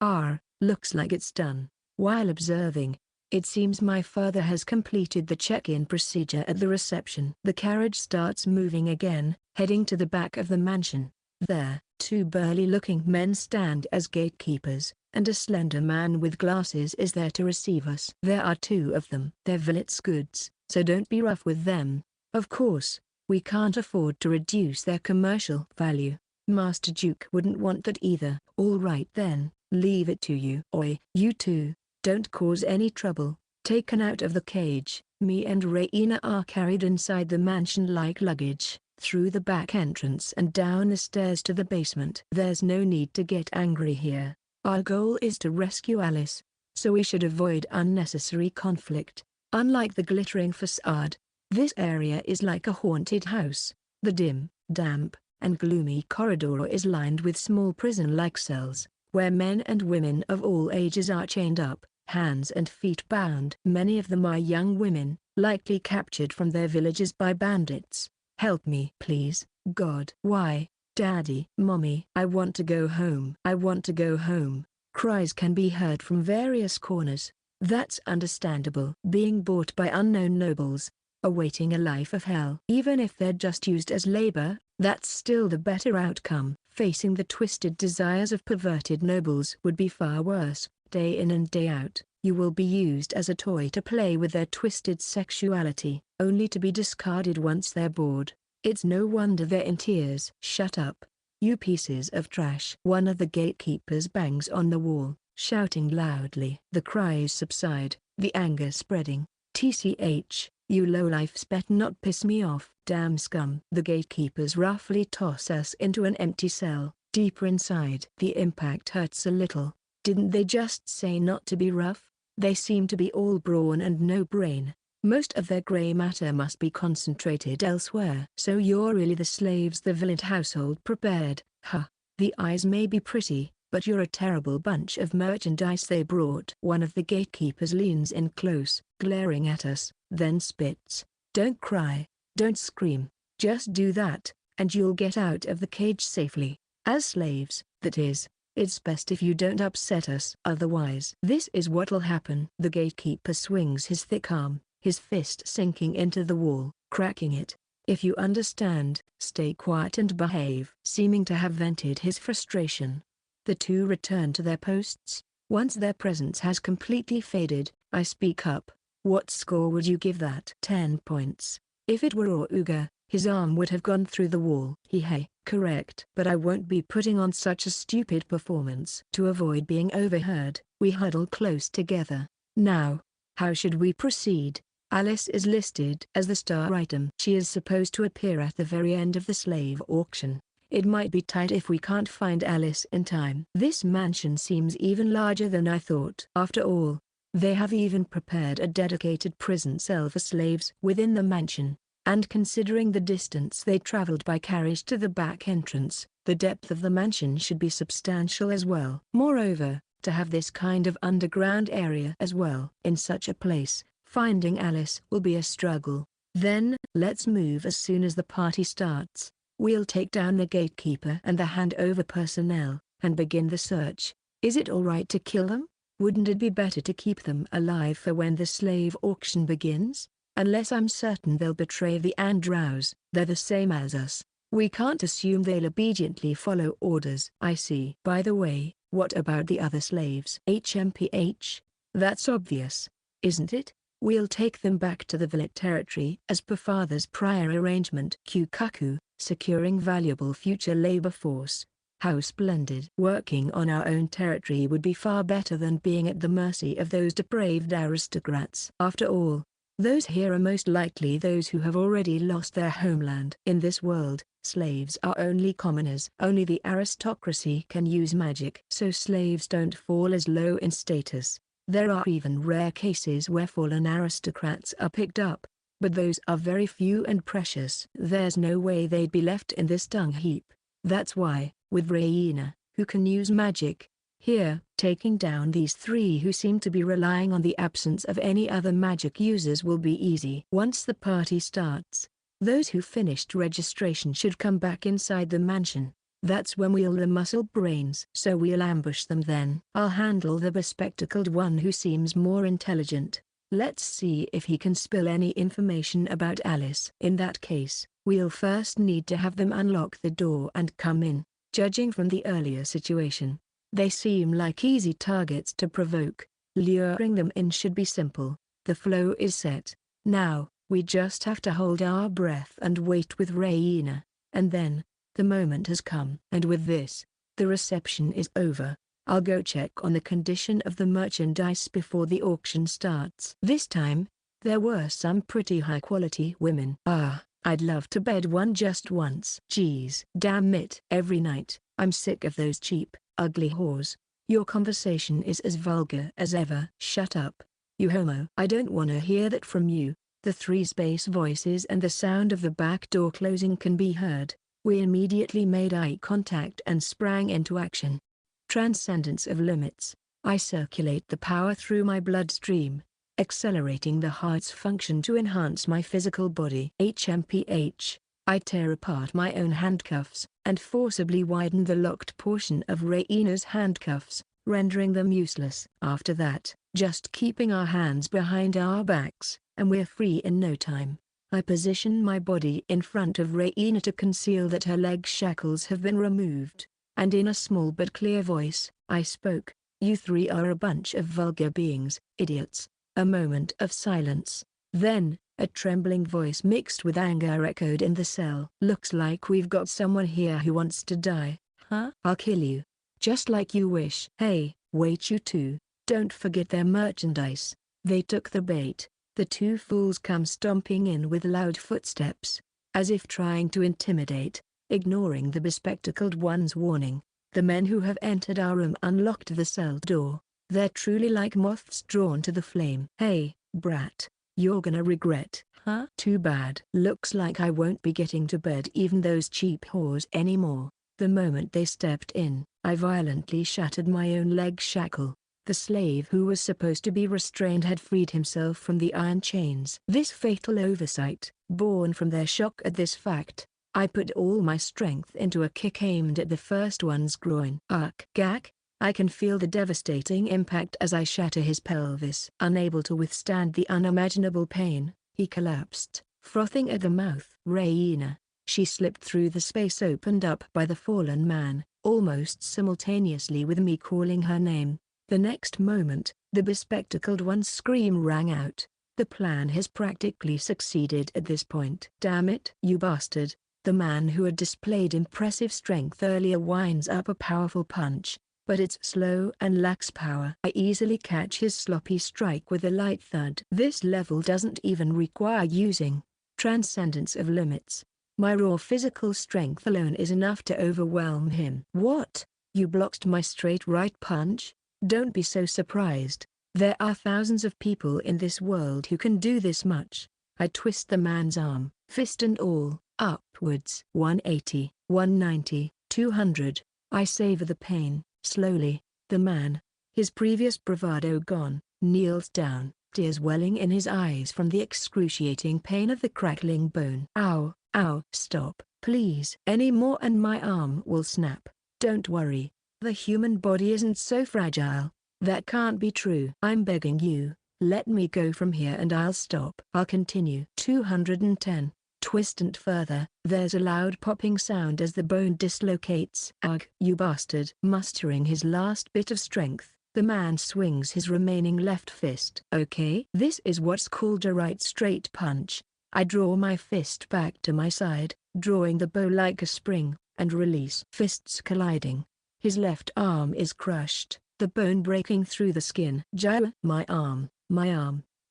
Looks like it's done. While observing, it seems my father has completed the check-in procedure at the reception. The carriage starts moving again, heading to the back of the mansion. There, two burly-looking men stand as gatekeepers, and a slender man with glasses is there to receive us. There are two of them. They're Villet's goods, so don't be rough with them. Of course, we can't afford to reduce their commercial value. Master Juke wouldn't want that either. All right then, leave it to you. Oi, you two, don't cause any trouble. Taken out of the cage, me and Raina are carried inside the mansion like luggage, through the back entrance and down the stairs to the basement. There's no need to get angry here. Our goal is to rescue Alice, so we should avoid unnecessary conflict. Unlike the glittering facade, this area is like a haunted house. The dim, damp, and gloomy corridor is lined with small prison-like cells, where men and women of all ages are chained up, hands and feet bound. Many of them are young women, likely captured from their villages by bandits. Help me, please, God. Why, Daddy, Mommy, I want to go home. I want to go home. Cries can be heard from various corners. That's understandable. Being bought by unknown nobles, awaiting a life of hell. Even if they're just used as labor, that's still the better outcome. Facing the twisted desires of perverted nobles would be far worse. Day in and day out, you will be used as a toy to play with their twisted sexuality, only to be discarded once they're bored. It's no wonder they're in tears. Shut up. "You pieces of trash!" One of the gatekeepers bangs on the wall, shouting loudly. The cries subside, the anger spreading. "TCH, you lowlifes better not piss me off." "Damn scum." The gatekeepers roughly toss us into an empty cell, deeper inside. The impact hurts a little. Didn't they just say not to be rough? They seem to be all brawn and no brain. Most of their grey matter must be concentrated elsewhere. "So you're really the slaves the Villant household prepared, huh? The eyes may be pretty, but you're a terrible bunch of merchandise they brought." One of the gatekeepers leans in close, glaring at us, then spits. "Don't cry, don't scream, just do that, and you'll get out of the cage safely. As slaves, that is. It's best if you don't upset us. Otherwise this is what'll happen." The gatekeeper swings his thick arm, his fist sinking into the wall, cracking it. "If you understand, stay quiet and behave." Seeming to have vented his frustration, the two return to their posts. Once their presence has completely faded, I speak up. "What score would you give that?" 10 points. If it were Uga, his arm would have gone through the wall. Hey, correct. But I won't be putting on such a stupid performance. To avoid being overheard, we huddle close together. "Now, how should we proceed?" Alice is listed as the star item. She is supposed to appear at the very end of the slave auction. It might be tight if we can't find Alice in time. This mansion seems even larger than I thought. After all, they have even prepared a dedicated prison cell for slaves within the mansion. And considering the distance they traveled by carriage to the back entrance, the depth of the mansion should be substantial as well. Moreover, to have this kind of underground area as well in such a place, finding Alice will be a struggle. Then, let's move as soon as the party starts. We'll take down the gatekeeper and the handover personnel, and begin the search. Is it alright to kill them? Wouldn't it be better to keep them alive for when the slave auction begins? Unless I'm certain they'll betray the Andlaus, they're the same as us. We can't assume they'll obediently follow orders. I see. By the way, what about the other slaves? HMPH? That's obvious, isn't it? We'll take them back to the Villet territory as per father's prior arrangement. Kukaku, securing valuable future labor force. How splendid. Working on our own territory would be far better than being at the mercy of those depraved aristocrats. After all, those here are most likely those who have already lost their homeland. In this world, slaves are only commoners. Only the aristocracy can use magic. So slaves don't fall as low in status. There are even rare cases where fallen aristocrats are picked up, but those are very few and precious. There's no way they'd be left in this dung heap. That's why, with Raina, who can use magic, here, taking down these three who seem to be relying on the absence of any other magic users will be easy. Once the party starts, those who finished registration should come back inside the mansion. That's when we'll the muscle brains. So we'll ambush them then. I'll handle the bespectacled one who seems more intelligent. Let's see if he can spill any information about Alice. In that case, we'll first need to have them unlock the door and come in. Judging from the earlier situation, they seem like easy targets to provoke. Luring them in should be simple. The flow is set. Now, we just have to hold our breath and wait with Raina. And then, the moment has come. And with this, the reception is over. I'll go check on the condition of the merchandise before the auction starts. This time, there were some pretty high-quality women. I'd love to bed one just once. Geez. Damn it. Every night, I'm sick of those cheap, ugly whores. Your conversation is as vulgar as ever. Shut up, you homo. I don't want to hear that from you. The three space voices and the sound of the back door closing can be heard. We immediately made eye contact and sprang into action. Transcendence of limits. I circulate the power through my bloodstream, accelerating the heart's function to enhance my physical body. HMPH. I tear apart my own handcuffs, and forcibly widen the locked portion of Raina's handcuffs, rendering them useless. After that, just keeping our hands behind our backs, and we're free in no time. I position my body in front of Raina to conceal that her leg shackles have been removed, and in a small but clear voice, I spoke. You three are a bunch of vulgar beings, idiots. A moment of silence. Then, A trembling voice mixed with anger echoed in the cell. "Looks like we've got someone here who wants to die, huh? I'll kill you. Just like you wish." "Hey, wait, you two, don't forget their merchandise." They took the bait. The two fools come stomping in with loud footsteps, as if trying to intimidate. Ignoring the bespectacled one's warning, the men who have entered our room unlocked the cell door. They're truly like moths drawn to the flame. "Hey, brat. You're gonna regret, huh? Too bad. Looks like I won't be getting to bed even those cheap whores anymore." The moment they stepped in, I violently shattered my own leg shackle. The slave who was supposed to be restrained had freed himself from the iron chains. This fatal oversight, born from their shock at this fact, I put all my strength into a kick aimed at the first one's groin. Ark! Gak! I can feel the devastating impact as I shatter his pelvis. Unable to withstand the unimaginable pain, he collapsed, frothing at the mouth. Raina. She slipped through the space opened up by the fallen man, almost simultaneously with me calling her name. The next moment, the bespectacled one's scream rang out. The plan has practically succeeded at this point. "Damn it, you bastard." The man who had displayed impressive strength earlier winds up a powerful punch, but it's slow and lacks power. I easily catch his sloppy strike with a light thud. This level doesn't even require using transcendence of limits. My raw physical strength alone is enough to overwhelm him. "What? You blocked my straight right punch? Don't be so surprised. There are thousands of people in this world who can do this much." I twist the man's arm, fist and all, upwards. 180, 190, 200. I savor the pain. Slowly, the man, his previous bravado gone, kneels down, tears welling in his eyes from the excruciating pain of the crackling bone. "Ow, ow, stop, please. Any more and my arm will snap." "Don't worry, the human body isn't so fragile. That can't be true." "I'm begging you, let me go from here and I'll stop." "I'll continue." 210. Twist and further. There's a loud popping sound as the bone dislocates. "Ugh, you bastard." Mustering his last bit of strength, the man swings his remaining left fist. "Okay, this is what's called a right straight punch." I draw my fist back to my side, drawing the bow like a spring, and release. Fists colliding. His left arm is crushed, the bone breaking through the skin. "Jaya." My arm.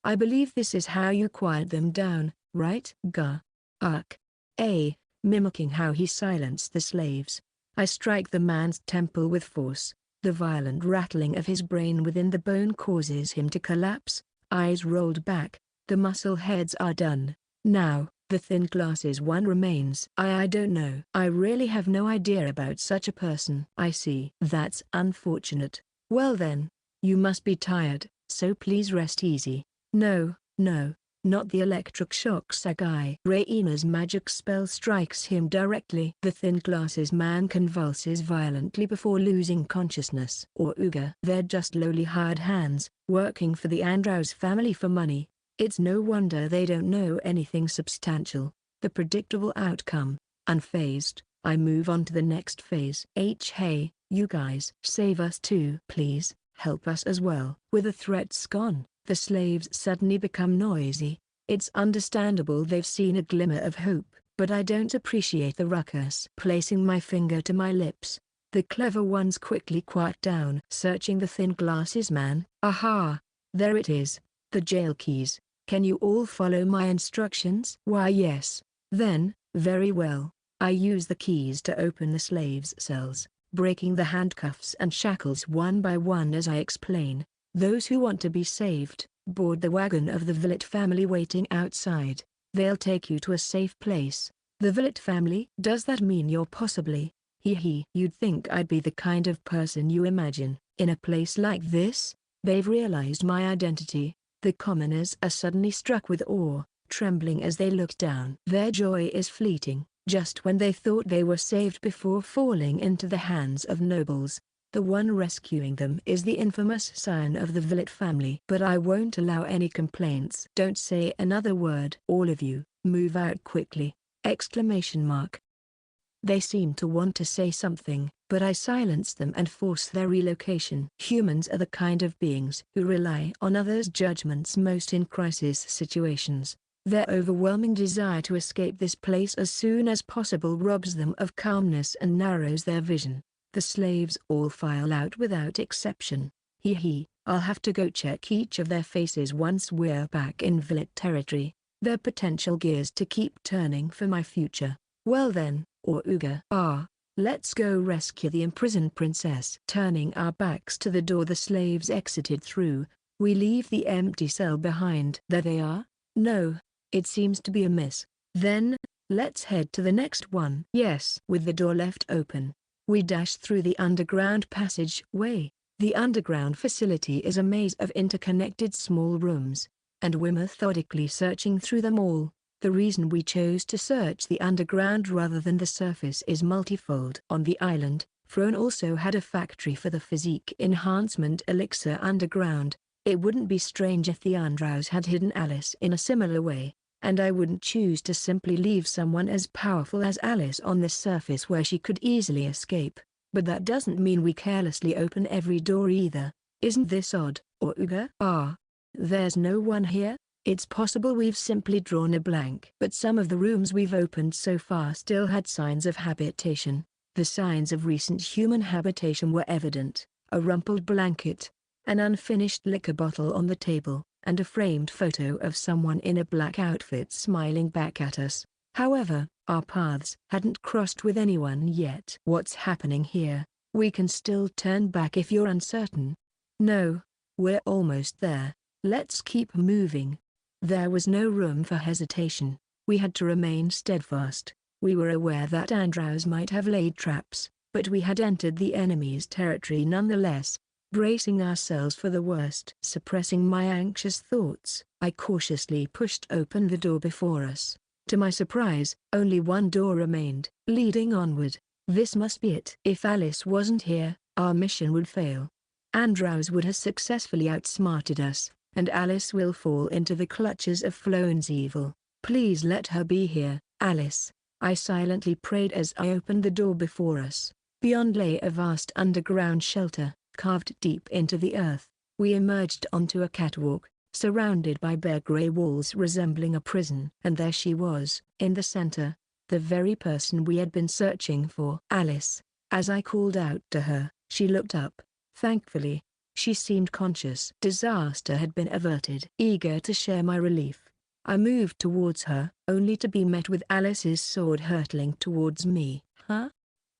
I believe this is how you quiet them down, right? Gah. Ark. Mimicking how he silenced the slaves. I strike the man's temple with force. The violent rattling of his brain within the bone causes him to collapse, eyes rolled back. The muscle heads are done. Now, the thin glasses one remains. I don't know. I really have no idea about such a person. "I see. That's unfortunate. Well then, you must be tired, so please rest easy." No, not the electric shock Sagai. Raina's magic spell strikes him directly. The thin glasses man convulses violently before losing consciousness. Or Uga. They're just lowly hired hands, working for the Andlaus family for money. It's no wonder they don't know anything substantial. The predictable outcome. Unfazed, I move on to the next phase. Hey, you guys. Save us too. Please, help us as well. With the threats gone, the slaves suddenly become noisy. It's understandable they've seen a glimmer of hope, but I don't appreciate the ruckus. Placing my finger to my lips, the clever ones quickly quiet down. Searching the thin glasses man. Aha! There it is, the jail keys. Can you all follow my instructions? Why yes. Then, very well. I use the keys to open the slaves' cells, breaking the handcuffs and shackles one by one as I explain. Those who want to be saved, board the wagon of the Villet family waiting outside. They'll take you to a safe place. The Villet family? Does that mean you're possibly? You'd think I'd be the kind of person you imagine, in a place like this? They've realized my identity. The commoners are suddenly struck with awe, trembling as they look down. Their joy is fleeting, just when they thought they were saved before falling into the hands of nobles. The one rescuing them is the infamous scion of the Villet family. But I won't allow any complaints. Don't say another word. All of you, move out quickly! Exclamation mark. They seem to want to say something, but I silence them and force their relocation. Humans are the kind of beings who rely on others' judgments most in crisis situations. Their overwhelming desire to escape this place as soon as possible robs them of calmness and narrows their vision. The slaves all file out without exception. I'll have to go check each of their faces once we're back in village territory. Their potential gears to keep turning for my future. Well then, Auga. Let's go rescue the imprisoned princess. Turning our backs to the door the slaves exited through, we leave the empty cell behind. There they are? No. It seems to be a miss. Then, let's head to the next one. Yes. With the door left open, we dash through the underground passageway. The underground facility is a maze of interconnected small rooms, and we're methodically searching through them all. The reason we chose to search the underground rather than the surface is multifold. On the island, Throne also had a factory for the physique enhancement elixir underground. It wouldn't be strange if the Andlaus had hidden Alice in a similar way, and I wouldn't choose to simply leave someone as powerful as Alice on this surface where she could easily escape. But that doesn't mean we carelessly open every door either. Isn't this odd, Auga? There's no one here? It's possible we've simply drawn a blank. But some of the rooms we've opened so far still had signs of habitation. The signs of recent human habitation were evident: a rumpled blanket, an unfinished liquor bottle on the table, and a framed photo of someone in a black outfit smiling back at us. However, our paths hadn't crossed with anyone yet. What's happening here? We can still turn back if you're uncertain. No, we're almost there. Let's keep moving. There was no room for hesitation. We had to remain steadfast. We were aware that Andlaus might have laid traps, but we had entered the enemy's territory nonetheless, bracing ourselves for the worst. Suppressing my anxious thoughts, I cautiously pushed open the door before us. To my surprise, only one door remained, leading onward. This must be it. If Alice wasn't here, our mission would fail. Andlaus would have successfully outsmarted us, and Alice will fall into the clutches of Flone's evil. Please let her be here, Alice, I silently prayed as I opened the door before us. Beyond lay a vast underground shelter, carved deep into the earth. We emerged onto a catwalk, surrounded by bare grey walls resembling a prison. And there she was, in the center, the very person we had been searching for. Alice. As I called out to her, she looked up. Thankfully, she seemed conscious. Disaster had been averted. Eager to share my relief, I moved towards her, only to be met with Alice's sword hurtling towards me. Huh?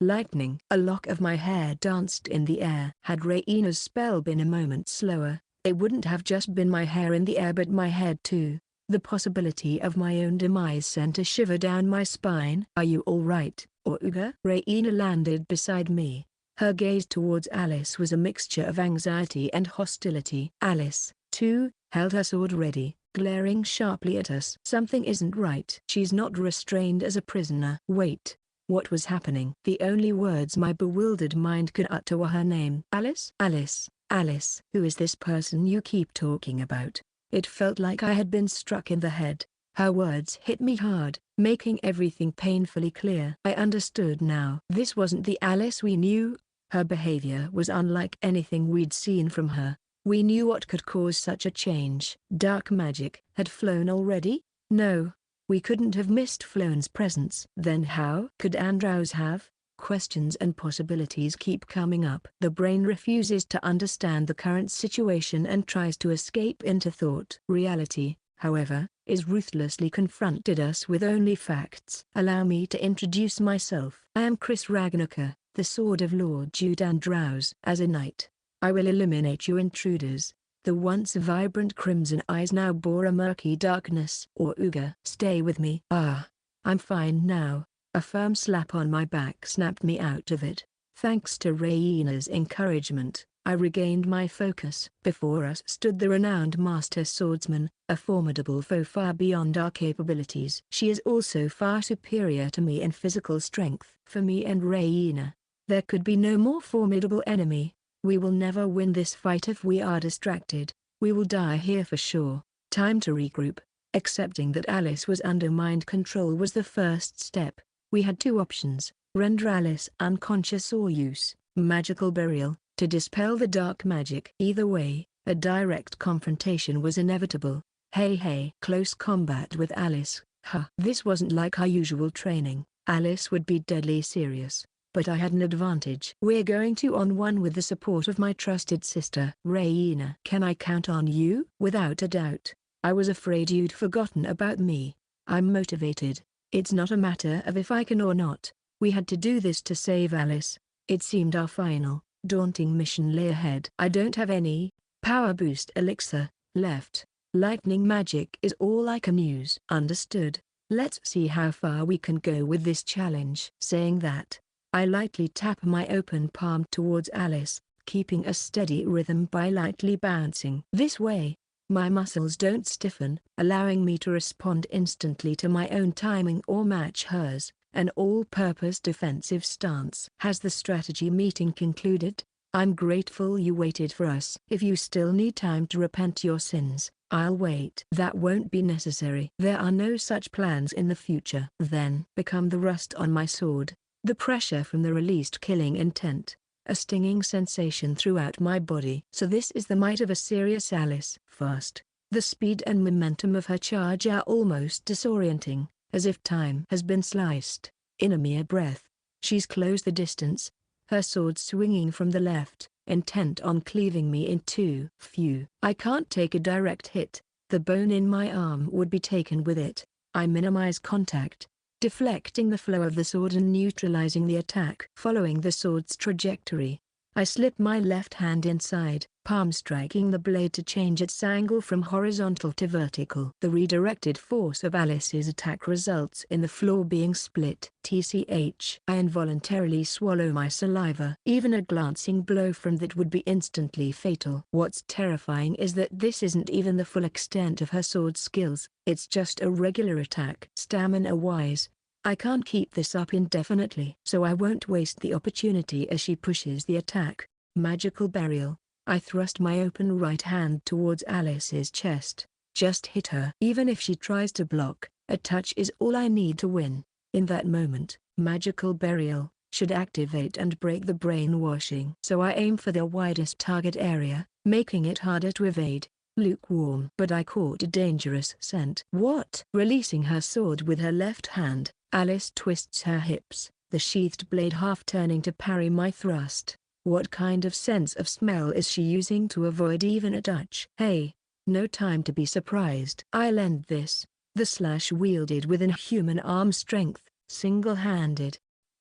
Lightning. A lock of my hair danced in the air. Had Raina's spell been a moment slower, it wouldn't have just been my hair in the air but my head too. The possibility of my own demise sent a shiver down my spine. Are you all right, Auga? Raina landed beside me. Her gaze towards Alice was a mixture of anxiety and hostility. Alice, too, held her sword ready, glaring sharply at us. Something isn't right. She's not restrained as a prisoner. Wait. What was happening? The only words my bewildered mind could utter were her name. Alice? Alice, Alice. Who is this person you keep talking about? It felt like I had been struck in the head. Her words hit me hard, making everything painfully clear. I understood now. This wasn't the Alice we knew. Her behavior was unlike anything we'd seen from her. We knew what could cause such a change. Dark magic. Had Flown already? No. We couldn't have missed Flone's presence. Then how could Andlaus have? Questions and possibilities keep coming up. The brain refuses to understand the current situation and tries to escape into thought. Reality, however, is ruthlessly confronted us with only facts. Allow me to introduce myself. I am Chris Ragnaker, the Sword of Lord Jude Andlaus. As a knight, I will eliminate you intruders. The once vibrant crimson eyes now bore a murky darkness. Auga. Stay with me. I'm fine now. A firm slap on my back snapped me out of it. Thanks to Raina's encouragement, I regained my focus. Before us stood the renowned master swordsman, a formidable foe far beyond our capabilities. She is also far superior to me in physical strength. For me and Raina, there could be no more formidable enemy. We will never win this fight if we are distracted. We will die here for sure. Time to regroup. Accepting that Alice was under mind control was the first step. We had two options: render Alice unconscious or use magical burial to dispel the dark magic. Either way, a direct confrontation was inevitable. Hey hey. Close combat with Alice, huh. This wasn't like our usual training. Alice would be deadly serious, but I had an advantage. We're going 2-on-1 with the support of my trusted sister, Raina. Can I count on you? Without a doubt. I was afraid you'd forgotten about me. I'm motivated. It's not a matter of if I can or not. We had to do this to save Alice. It seemed our final, daunting mission lay ahead. I don't have any power boost elixir left. Lightning magic is all I can use. Understood. Let's see how far we can go with this challenge. Saying that, I lightly tap my open palm towards Alice, keeping a steady rhythm by lightly bouncing. This way, my muscles don't stiffen, allowing me to respond instantly to my own timing or match hers. An all-purpose defensive stance. Has the strategy meeting concluded? I'm grateful you waited for us. If you still need time to repent your sins, I'll wait. That won't be necessary. There are no such plans in the future. Then become the rust on my sword. The pressure from the released killing intent. A stinging sensation throughout my body. So this is the might of a serious Alice. Fast. The speed and momentum of her charge are almost disorienting, as if time has been sliced, in a mere breath. She's closed the distance, her sword swinging from the left, intent on cleaving me in two. Phew. I can't take a direct hit, the bone in my arm would be taken with it. I minimize contact, deflecting the flow of the sword and neutralizing the attack. Following the sword's trajectory, I slip my left hand inside, palm striking the blade to change its angle from horizontal to vertical. The redirected force of Alice's attack results in the floor being split. TCH. I involuntarily swallow my saliva. Even a glancing blow from that would be instantly fatal. What's terrifying is that this isn't even the full extent of her sword skills, it's just a regular attack. Stamina-wise, I can't keep this up indefinitely. So I won't waste the opportunity as she pushes the attack. Magical burial. I thrust my open right hand towards Alice's chest. Just hit her. Even if she tries to block, a touch is all I need to win. In that moment, magical burial should activate and break the brainwashing. So I aim for the widest target area, making it harder to evade. Lukewarm. But I caught a dangerous scent. What? Releasing her sword with her left hand, Alice twists her hips, the sheathed blade half turning to parry my thrust. What kind of sense of smell is she using to avoid even a touch? Hey, no time to be surprised. I'll end this. The slash wielded with inhuman arm strength, single-handed.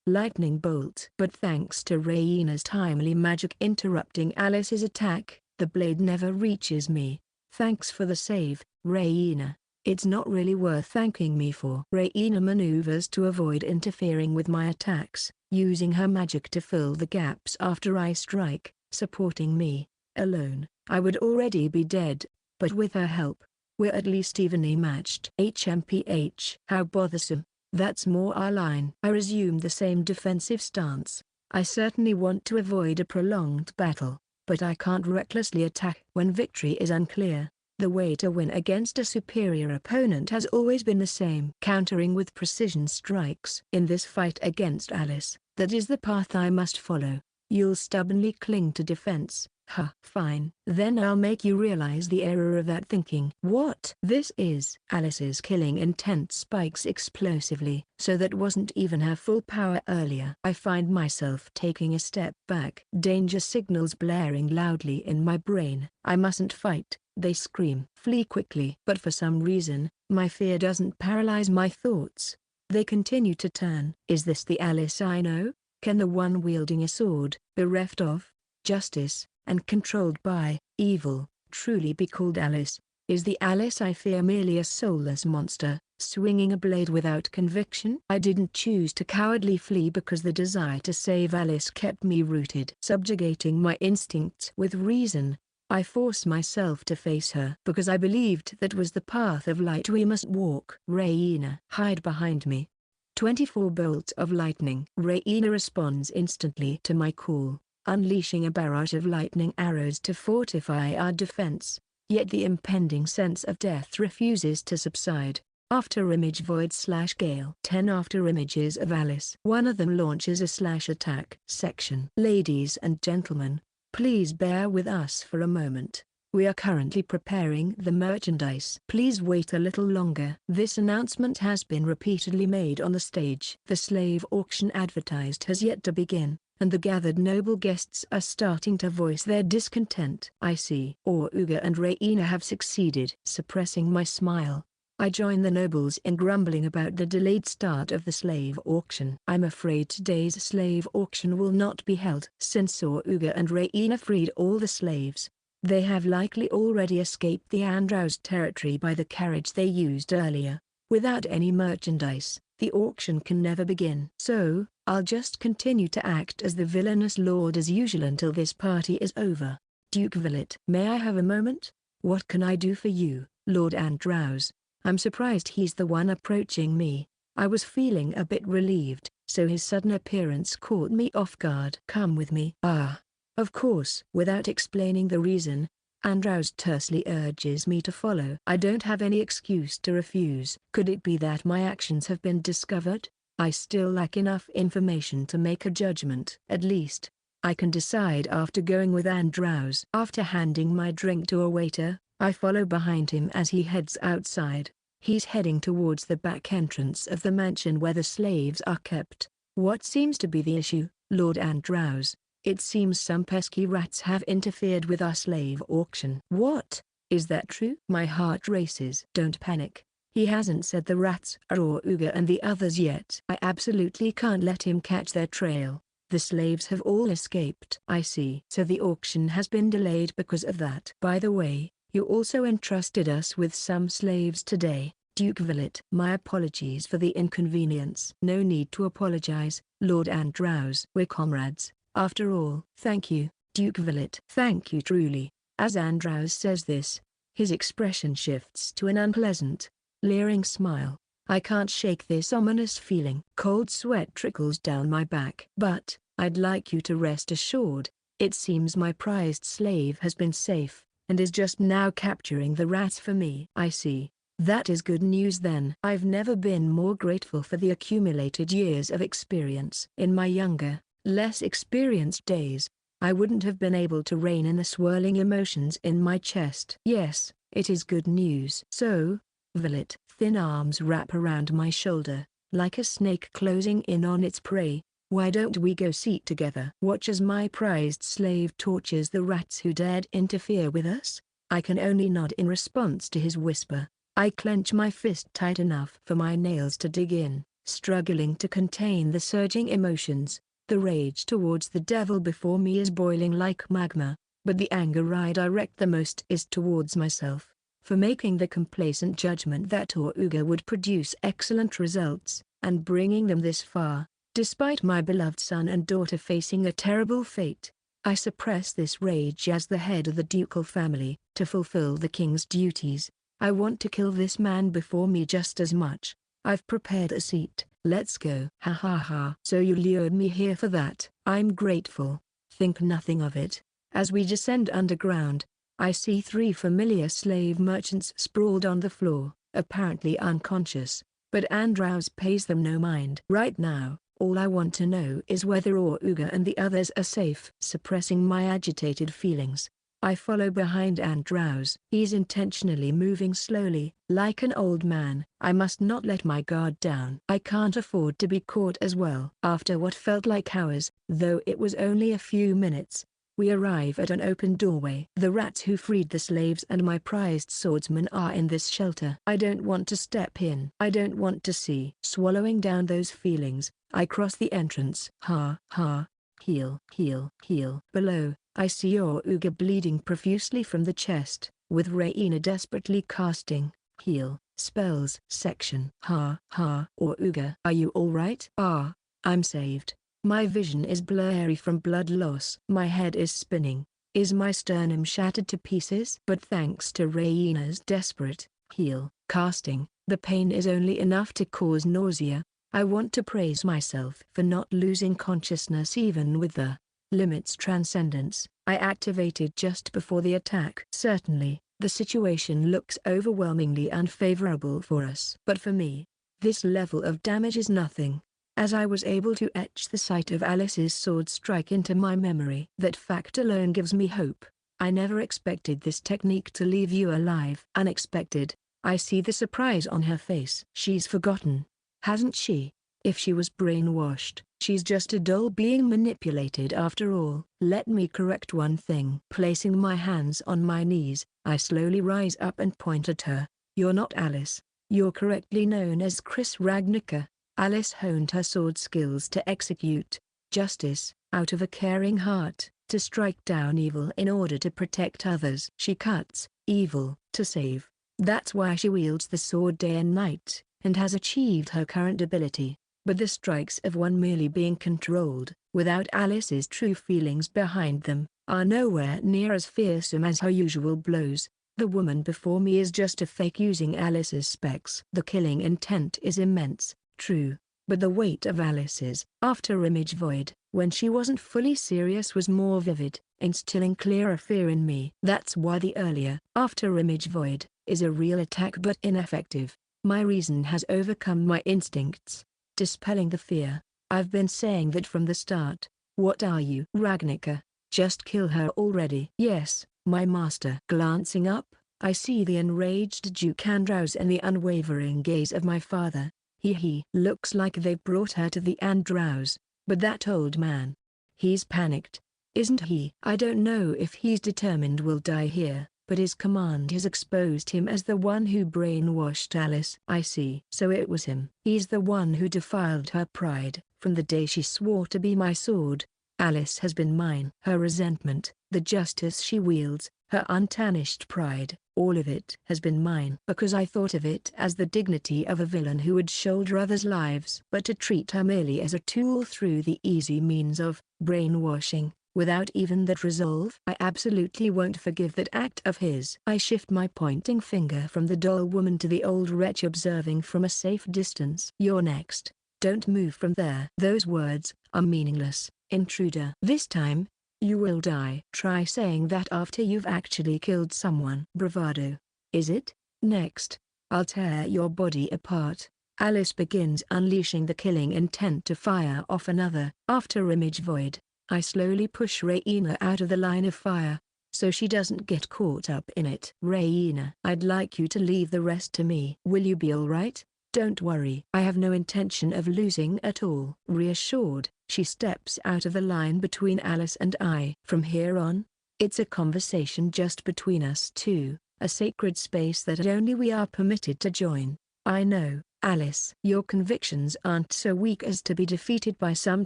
Lightning bolt. But thanks to Raina's timely magic interrupting Alice's attack, the blade never reaches me. Thanks for the save, Raina. It's not really worth thanking me for. Raina maneuvers to avoid interfering with my attacks, using her magic to fill the gaps after I strike, supporting me. Alone, I would already be dead, but with her help, we're at least evenly matched. HMPH. How bothersome. That's more our line. I resume the same defensive stance. I certainly want to avoid a prolonged battle, but I can't recklessly attack when victory is unclear. The way to win against a superior opponent has always been the same. Countering with precision strikes. In this fight against Alice, that is the path I must follow. You'll stubbornly cling to defense. Huh. Fine. Then I'll make you realize the error of that thinking. What? This is Alice's killing intent spikes explosively. So that wasn't even her full power earlier. I find myself taking a step back. Danger signals blaring loudly in my brain. I mustn't fight. They scream. Flee quickly. But for some reason, my fear doesn't paralyze my thoughts. They continue to turn. Is this the Alice I know? Can the one wielding a sword, bereft of justice, and controlled by evil, truly be called Alice? Is the Alice I fear merely a soulless monster, swinging a blade without conviction? I didn't choose to cowardly flee because the desire to save Alice kept me rooted. Subjugating my instincts with reason, I force myself to face her because I believed that was the path of light we must walk. Raina. Hide behind me. 24 bolts of lightning. Raina responds instantly to my call, unleashing a barrage of lightning arrows to fortify our defense. Yet the impending sense of death refuses to subside. After image void/gale. 10 after images of Alice. One of them launches a slash attack. Section. Ladies and gentlemen, please bear with us for a moment. We are currently preparing the merchandise. Please wait a little longer. This announcement has been repeatedly made on the stage. The slave auction advertised has yet to begin, and the gathered noble guests are starting to voice their discontent. I see. Auga and Reina have succeeded. Suppressing my smile, I join the nobles in grumbling about the delayed start of the slave auction. I'm afraid today's slave auction will not be held. Since Auga and Reina freed all the slaves, they have likely already escaped the Andlaus territory by the carriage they used earlier. Without any merchandise, the auction can never begin. So, I'll just continue to act as the villainous lord as usual until this party is over. Duke Villet. May I have a moment? What can I do for you, Lord Andlaus? I'm surprised he's the one approaching me. I was feeling a bit relieved, so his sudden appearance caught me off guard. Come with me. Ah. Of course. Without explaining the reason, Andlaus tersely urges me to follow. I don't have any excuse to refuse. Could it be that my actions have been discovered? I still lack enough information to make a judgment. At least, I can decide after going with Andlaus. After handing my drink to a waiter, I follow behind him as he heads outside. He's heading towards the back entrance of the mansion where the slaves are kept. What seems to be the issue, Lord Andlaus? It seems some pesky rats have interfered with our slave auction. What? Is that true? My heart races. Don't panic. He hasn't said the rats are Auga and the others yet. I absolutely can't let him catch their trail. The slaves have all escaped. I see. So the auction has been delayed because of that. By the way, you also entrusted us with some slaves today, Duke Villet. My apologies for the inconvenience. No need to apologize, Lord Andlaus. We're comrades, after all. Thank you, Duke Villet. Thank you truly. As Andlaus says this, his expression shifts to an unpleasant, leering smile. I can't shake this ominous feeling. Cold sweat trickles down my back. But, I'd like you to rest assured, it seems my prized slave has been safe, and is just now capturing the rats for me. I see. That is good news then. I've never been more grateful for the accumulated years of experience. In my younger, less experienced days, I wouldn't have been able to rein in the swirling emotions in my chest. Yes, it is good news. So, Villet, thin arms wrap around my shoulder, like a snake closing in on its prey. Why don't we go sit together? Watch as my prized slave tortures the rats who dared interfere with us. I can only nod in response to his whisper. I clench my fist tight enough for my nails to dig in, struggling to contain the surging emotions. The rage towards the devil before me is boiling like magma, but the anger I direct the most is towards myself, for making the complacent judgment that Auga would produce excellent results, and bringing them this far. Despite my beloved son and daughter facing a terrible fate, I suppress this rage as the head of the ducal family. To fulfill the king's duties, I want to kill this man before me just as much. I've prepared a seat. Let's go. Ha ha ha. So you lured me here for that. I'm grateful. Think nothing of it. As we descend underground, I see 3 familiar slave merchants sprawled on the floor, apparently unconscious, but Andlaus pays them no mind. Right now, all I want to know is whether Auga and the others are safe. Suppressing my agitated feelings, I follow behind Andlaus. He's intentionally moving slowly, like an old man. I must not let my guard down. I can't afford to be caught as well. After what felt like hours, though it was only a few minutes, we arrive at an open doorway. The rats who freed the slaves and my prized swordsman are in this shelter. I don't want to step in. I don't want to see. Swallowing down those feelings, I cross the entrance. Ha ha. Heal, heal, heal. Below, I see Auga bleeding profusely from the chest, with Reina desperately casting heal spells section. Ha ha. Auga, are you alright? Ah, I'm saved. My vision is blurry from blood loss. My head is spinning. Is my sternum shattered to pieces? But thanks to Reina's desperate heal casting, the pain is only enough to cause nausea. I want to praise myself for not losing consciousness even with the limits transcendence I activated just before the attack. Certainly, the situation looks overwhelmingly unfavorable for us. But for me, this level of damage is nothing, as I was able to etch the sight of Alice's sword strike into my memory. That fact alone gives me hope. I never expected this technique to leave you alive. Unexpected. I see the surprise on her face. She's forgotten, hasn't she? If she was brainwashed, she's just a doll being manipulated after all. Let me correct one thing. Placing my hands on my knees, I slowly rise up and point at her. You're not Alice. You're correctly known as Chris Ragnica. Alice honed her sword skills to execute justice out of a caring heart, to strike down evil in order to protect others. She cuts evil to save. That's why she wields the sword day and night, and has achieved her current ability. But the strikes of one merely being controlled, without Alice's true feelings behind them, are nowhere near as fearsome as her usual blows. The woman before me is just a fake using Alice's specs. The killing intent is immense, true, but the weight of Alice's after-image void, when she wasn't fully serious, was more vivid, instilling clearer fear in me. That's why the earlier after-image void is a real attack but ineffective. My reason has overcome my instincts, dispelling the fear. I've been saying that from the start. What are you, Ragnica? Just kill her already. Yes, my master. Glancing up, I see the enraged Duke Andlaus and the unwavering gaze of my father. He looks like they've brought her to the Andlaus, but that old man. He's panicked, isn't he? I don't know if he's determined we'll die here, but his command has exposed him as the one who brainwashed Alice. I see. So it was him. He's the one who defiled her pride. From the day she swore to be my sword, Alice has been mine. Her resentment, the justice she wields, her untarnished pride, all of it has been mine. Because I thought of it as the dignity of a villain who would shoulder others' lives. But to treat her merely as a tool through the easy means of brainwashing, without even that resolve, I absolutely won't forgive that act of his. I shift my pointing finger from the doll woman to the old wretch observing from a safe distance. You're next. Don't move from there. Those words are meaningless, intruder. This time, you will die. Try saying that after you've actually killed someone. Bravado, is it? Next, I'll tear your body apart. Alice begins unleashing the killing intent to fire off another after-image void. I slowly push Raina out of the line of fire, so she doesn't get caught up in it. Raina, I'd like you to leave the rest to me. Will you be alright? Don't worry. I have no intention of losing at all. Reassured, she steps out of the line between Alice and I. From here on, it's a conversation just between us two, a sacred space that only we are permitted to join. I know, Alice. Your convictions aren't so weak as to be defeated by some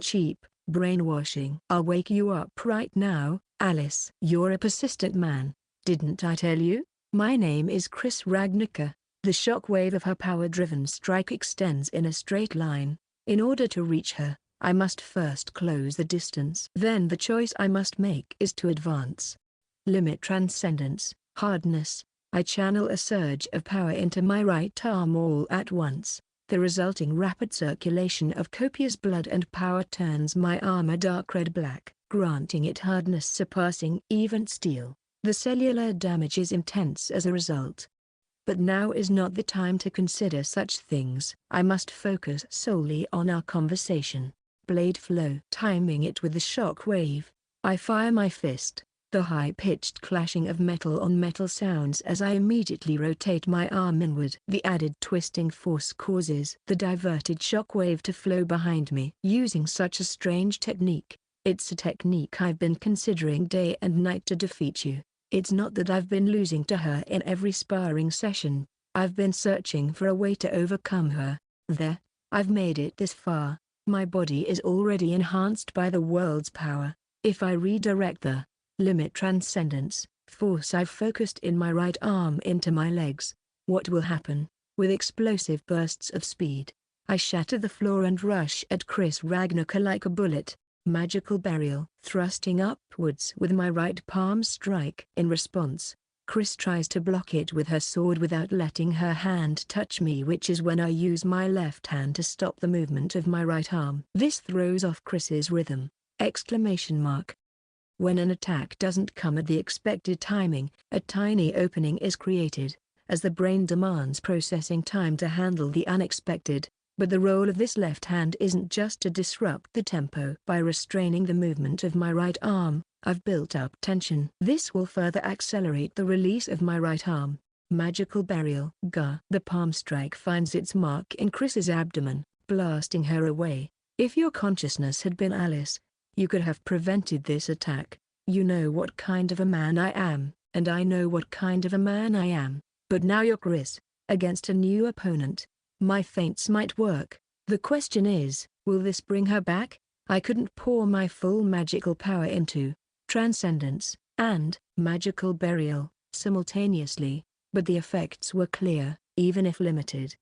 cheap brainwashing. I'll wake you up right now, Alice. You're a persistent man, didn't I tell you? My name is Chris Ragnica. The shockwave of her power-driven strike extends in a straight line. In order to reach her, I must first close the distance. Then the choice I must make is to advance. Limit transcendence, hardness. I channel a surge of power into my right arm all at once. The resulting rapid circulation of copious blood and power turns my arm a dark red-black, granting it hardness surpassing even steel. The cellular damage is intense as a result. But now is not the time to consider such things. I must focus solely on our conversation. Blade flow. Timing it with the shock wave, I fire my fist. The high-pitched clashing of metal on metal sounds as I immediately rotate my arm inward. The added twisting force causes the diverted shock wave to flow behind me. Using such a strange technique, it's a technique I've been considering day and night to defeat you. It's not that I've been losing to her in every sparring session. I've been searching for a way to overcome her. There, I've made it this far. My body is already enhanced by the world's power. If I redirect the limit transcendence force I've focused in my right arm into my legs, what will happen? With explosive bursts of speed, I shatter the floor and rush at Chris Ragnica like a bullet. Magical burial. Thrusting upwards with my right palm strike. In response, Chris tries to block it with her sword without letting her hand touch me, which is when I use my left hand to stop the movement of my right arm. This throws off Chris's rhythm! When an attack doesn't come at the expected timing, a tiny opening is created, as the brain demands processing time to handle the unexpected. But the role of this left hand isn't just to disrupt the tempo. By restraining the movement of my right arm, I've built up tension. This will further accelerate the release of my right arm. Magical burial. Gah. The palm strike finds its mark in Chris's abdomen, blasting her away. If your consciousness had been Alice, you could have prevented this attack. You know what kind of a man I am, and I know what kind of a man I am. But now you're Chris, against a new opponent. My feints might work. The question is, will this bring her back? I couldn't pour my full magical power into transcendence and magical burial simultaneously, but the effects were clear, even if limited.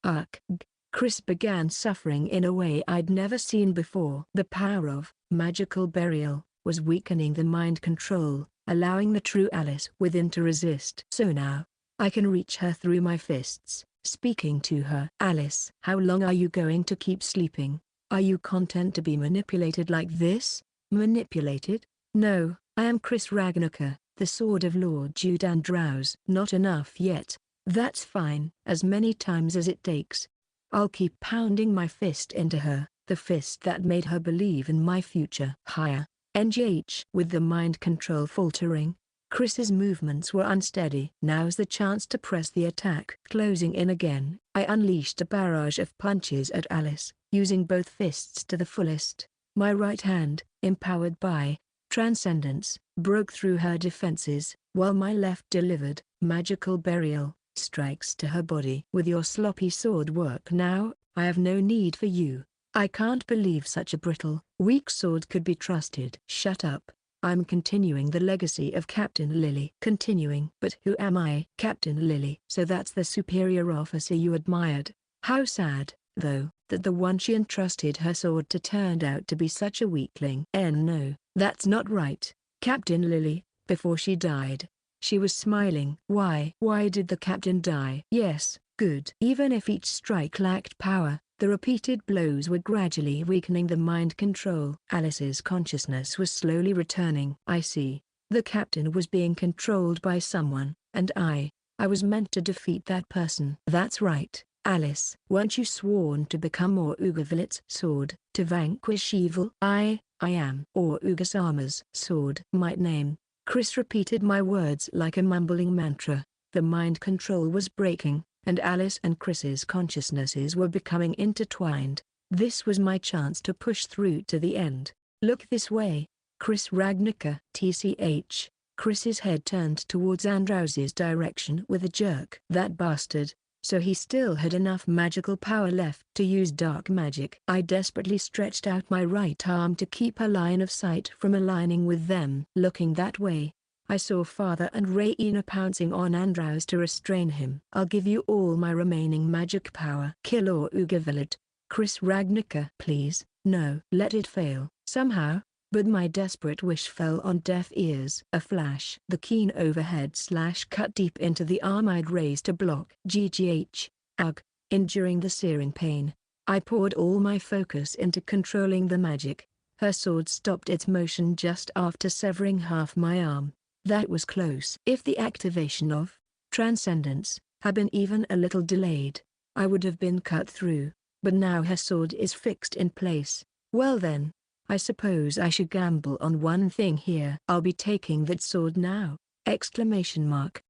Chris began suffering in a way I'd never seen before. The power of magical burial was weakening the mind control, allowing the true Alice within to resist. So now, I can reach her through my fists, speaking to her. Alice, how long are you going to keep sleeping? Are you content to be manipulated like this? Manipulated? No, I am Chris Ragnaker, the sword of Lord Jude Andlaus. Not enough yet. That's fine. As many times as it takes. I'll keep pounding my fist into her, the fist that made her believe in my future. Higher. NGH. With the mind control faltering, Chris's movements were unsteady. Now's the chance to press the attack. Closing in again, I unleashed a barrage of punches at Alice, using both fists to the fullest. My right hand, empowered by transcendence, broke through her defenses, while my left delivered magical burial strikes to her body. With your sloppy sword work now, I have no need for you. I can't believe such a brittle, weak sword could be trusted. Shut up. I'm continuing the legacy of Captain Lily. Continuing. But who am I? Captain Lily. So that's the superior officer you admired. How sad, though, that the one she entrusted her sword to turned out to be such a weakling. No, that's not right. Captain Lily, before she died, she was smiling. Why did the captain die? Yes, good. Even if each strike lacked power, the repeated blows were gradually weakening the mind control. Alice's consciousness was slowly returning. I see. The captain was being controlled by someone, and I was meant to defeat that person. That's right, Alice. Weren't you sworn to become Ugavilit's sword, to vanquish evil? I am Ugasama's sword. My name. Chris repeated my words like a mumbling mantra. The mind control was breaking, and Alice and Chris's consciousnesses were becoming intertwined. This was my chance to push through to the end. Look this way, Chris Ragnaker. TCH. Chris's head turned towards Andlaus's direction with a jerk. That bastard. So he still had enough magical power left to use dark magic. I desperately stretched out my right arm to keep her line of sight from aligning with them. Looking that way, I saw Father and Raina pouncing on Andlaus to restrain him. I'll give you all my remaining magic power. Kill Ugavilit. Chris Ragnaker. Please, no. Let it fail, somehow. But my desperate wish fell on deaf ears. A flash. The keen overhead slash cut deep into the arm I'd raised to block. GGH. Ugh. Enduring the searing pain, I poured all my focus into controlling the magic. Her sword stopped its motion just after severing half my arm. That was close. If the activation of transcendence had been even a little delayed, I would have been cut through. But now her sword is fixed in place. Well then, I suppose I should gamble on one thing here. I'll be taking that sword now! Exclamation mark.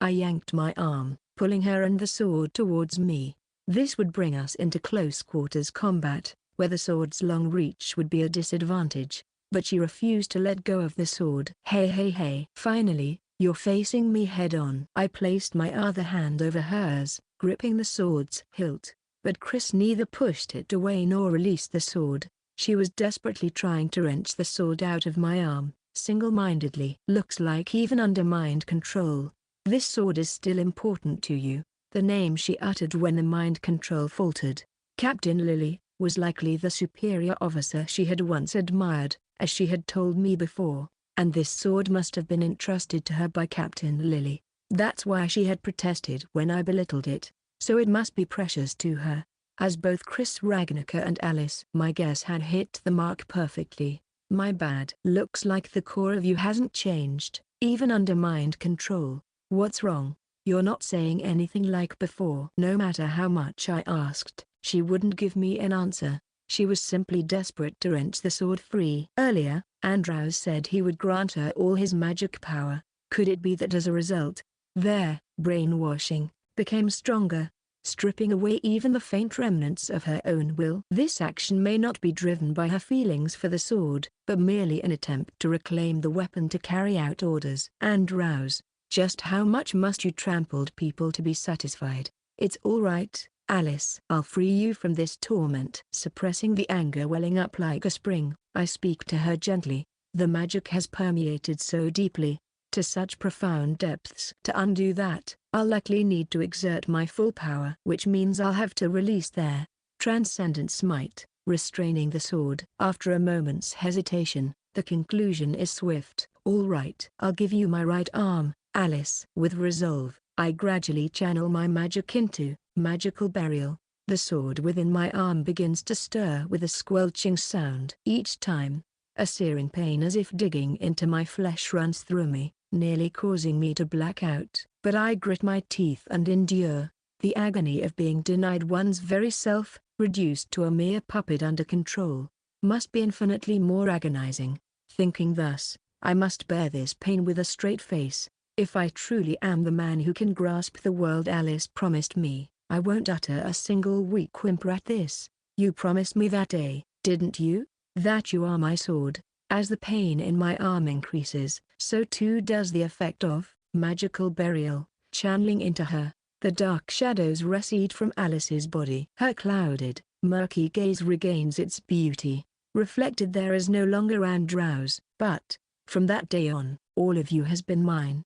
I yanked my arm, pulling her and the sword towards me. This would bring us into close quarters combat, where the sword's long reach would be a disadvantage, but she refused to let go of the sword. Hey. Finally, you're facing me head on. I placed my other hand over hers, gripping the sword's hilt, but Chris neither pushed it away nor released the sword. She was desperately trying to wrench the sword out of my arm, single-mindedly. Looks like even under mind control, this sword is still important to you. The name she uttered when the mind control faltered, Captain Lily, was likely the superior officer she had once admired, as she had told me before, and this sword must have been entrusted to her by Captain Lily. That's why she had protested when I belittled it, so it must be precious to her. As both Chris Ragnaker and Alice, my guess had hit the mark perfectly. My bad. Looks like the core of you hasn't changed, even under mind control. What's wrong? You're not saying anything like before. No matter how much I asked, She wouldn't give me an answer. She was simply desperate to wrench the sword free. Earlier, Andlaus said he would grant her all his magic power. Could it be that as a result, their brainwashing became stronger, stripping away even the faint remnants of her own will? This action may not be driven by her feelings for the sword, but merely an attempt to reclaim the weapon to carry out orders. Andlaus, just how much must you trampled people to be satisfied? It's all right, Alice. I'll free you from this torment. Suppressing the anger welling up like a spring, I speak to her gently. The magic has permeated so deeply, to such profound depths. To undo that, I'll likely need to exert my full power, which means I'll have to release their transcendent smite, restraining the sword. After a moment's hesitation, the conclusion is swift. All right. I'll give you my right arm, Alice. With resolve, I gradually channel my magic into magical burial. The sword within my arm begins to stir with a squelching sound. Each time, a searing pain as if digging into my flesh runs through me, nearly causing me to black out. But I grit my teeth and endure. The agony of being denied one's very self, reduced to a mere puppet under control, must be infinitely more agonizing. Thinking thus, I must bear this pain with a straight face. If I truly am the man who can grasp the world Alice promised me, I won't utter a single weak whimper at this. You promised me that day, didn't you? That you are my sword. As the pain in my arm increases, so too does the effect of magical burial, channeling into her. The dark shadows recede from Alice's body. Her clouded, murky gaze regains its beauty. Reflected there is no longer Andlaus, but, from that day on, all of you has been mine.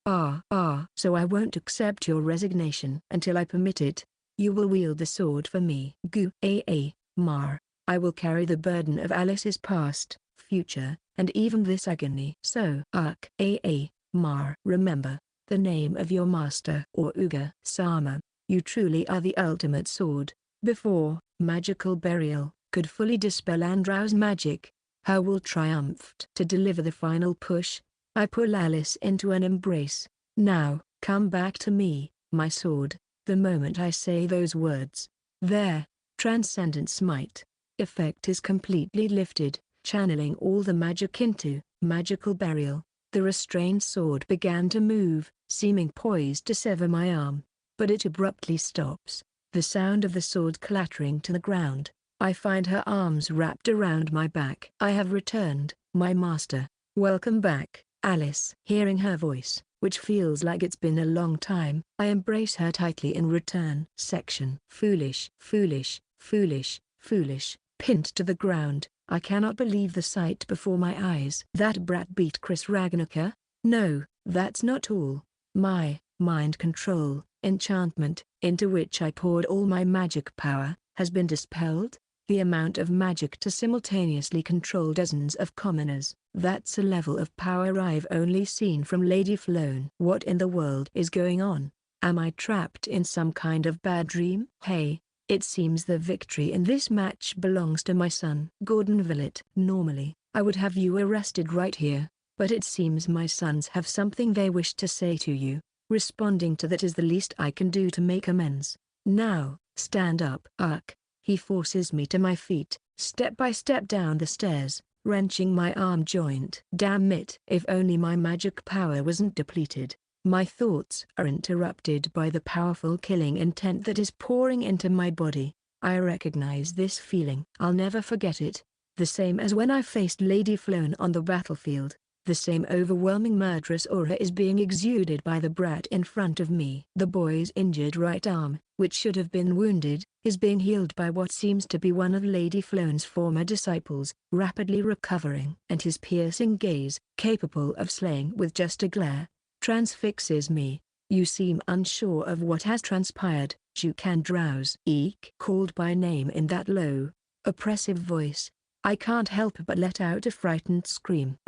So I won't accept your resignation until I permit it. You will wield the sword for me. Mar. I will carry the burden of Alice's past, future, and even this agony. So, Mar. Remember the name of your master or Sama. You truly are the ultimate sword. Before magical burial could fully dispel Andlaus' magic, her will triumphed. To deliver the final push, I pull Alice into an embrace. Now, come back to me, my sword. The moment I say those words, their transcendent smite effect is completely lifted, channeling all the magic into magical burial. The restrained sword began to move, seeming poised to sever my arm, but it abruptly stops. The sound of the sword clattering to the ground. I find her arms wrapped around my back. I have returned, my master. Welcome back, Alice. Hearing her voice, which feels like it's been a long time, I embrace her tightly in return. Section. Foolish, foolish, foolish, foolish. Pinned to the ground, I cannot believe the sight before my eyes. That brat beat Chris Ragnaker? No, that's not all. My mind control, enchantment, into which I poured all my magic power, has been dispelled. The amount of magic to simultaneously control dozens of commoners, that's a level of power I've only seen from Lady Flown. What in the world is going on? Am I trapped in some kind of bad dream? Hey, it seems the victory in this match belongs to my son. Gordon Villett. Normally, I would have you arrested right here, but it seems my sons have something they wish to say to you. Responding to that is the least I can do to make amends. Now, stand up. He forces me to my feet, step by step down the stairs, wrenching my arm joint. Damn it. If only my magic power wasn't depleted. My thoughts are interrupted by the powerful killing intent that is pouring into my body. I recognize this feeling. I'll never forget it. The same as when I faced Lady Flown on the battlefield. The same overwhelming murderous aura is being exuded by the brat in front of me. The boy's injured right arm, which should have been wounded, is being healed by what seems to be one of Lady Flown's former disciples, rapidly recovering. And his piercing gaze, capable of slaying with just a glare, transfixes me. You seem unsure of what has transpired, Juke Andlaus. Eek. Called by name in that low, oppressive voice, I can't help but let out a frightened scream.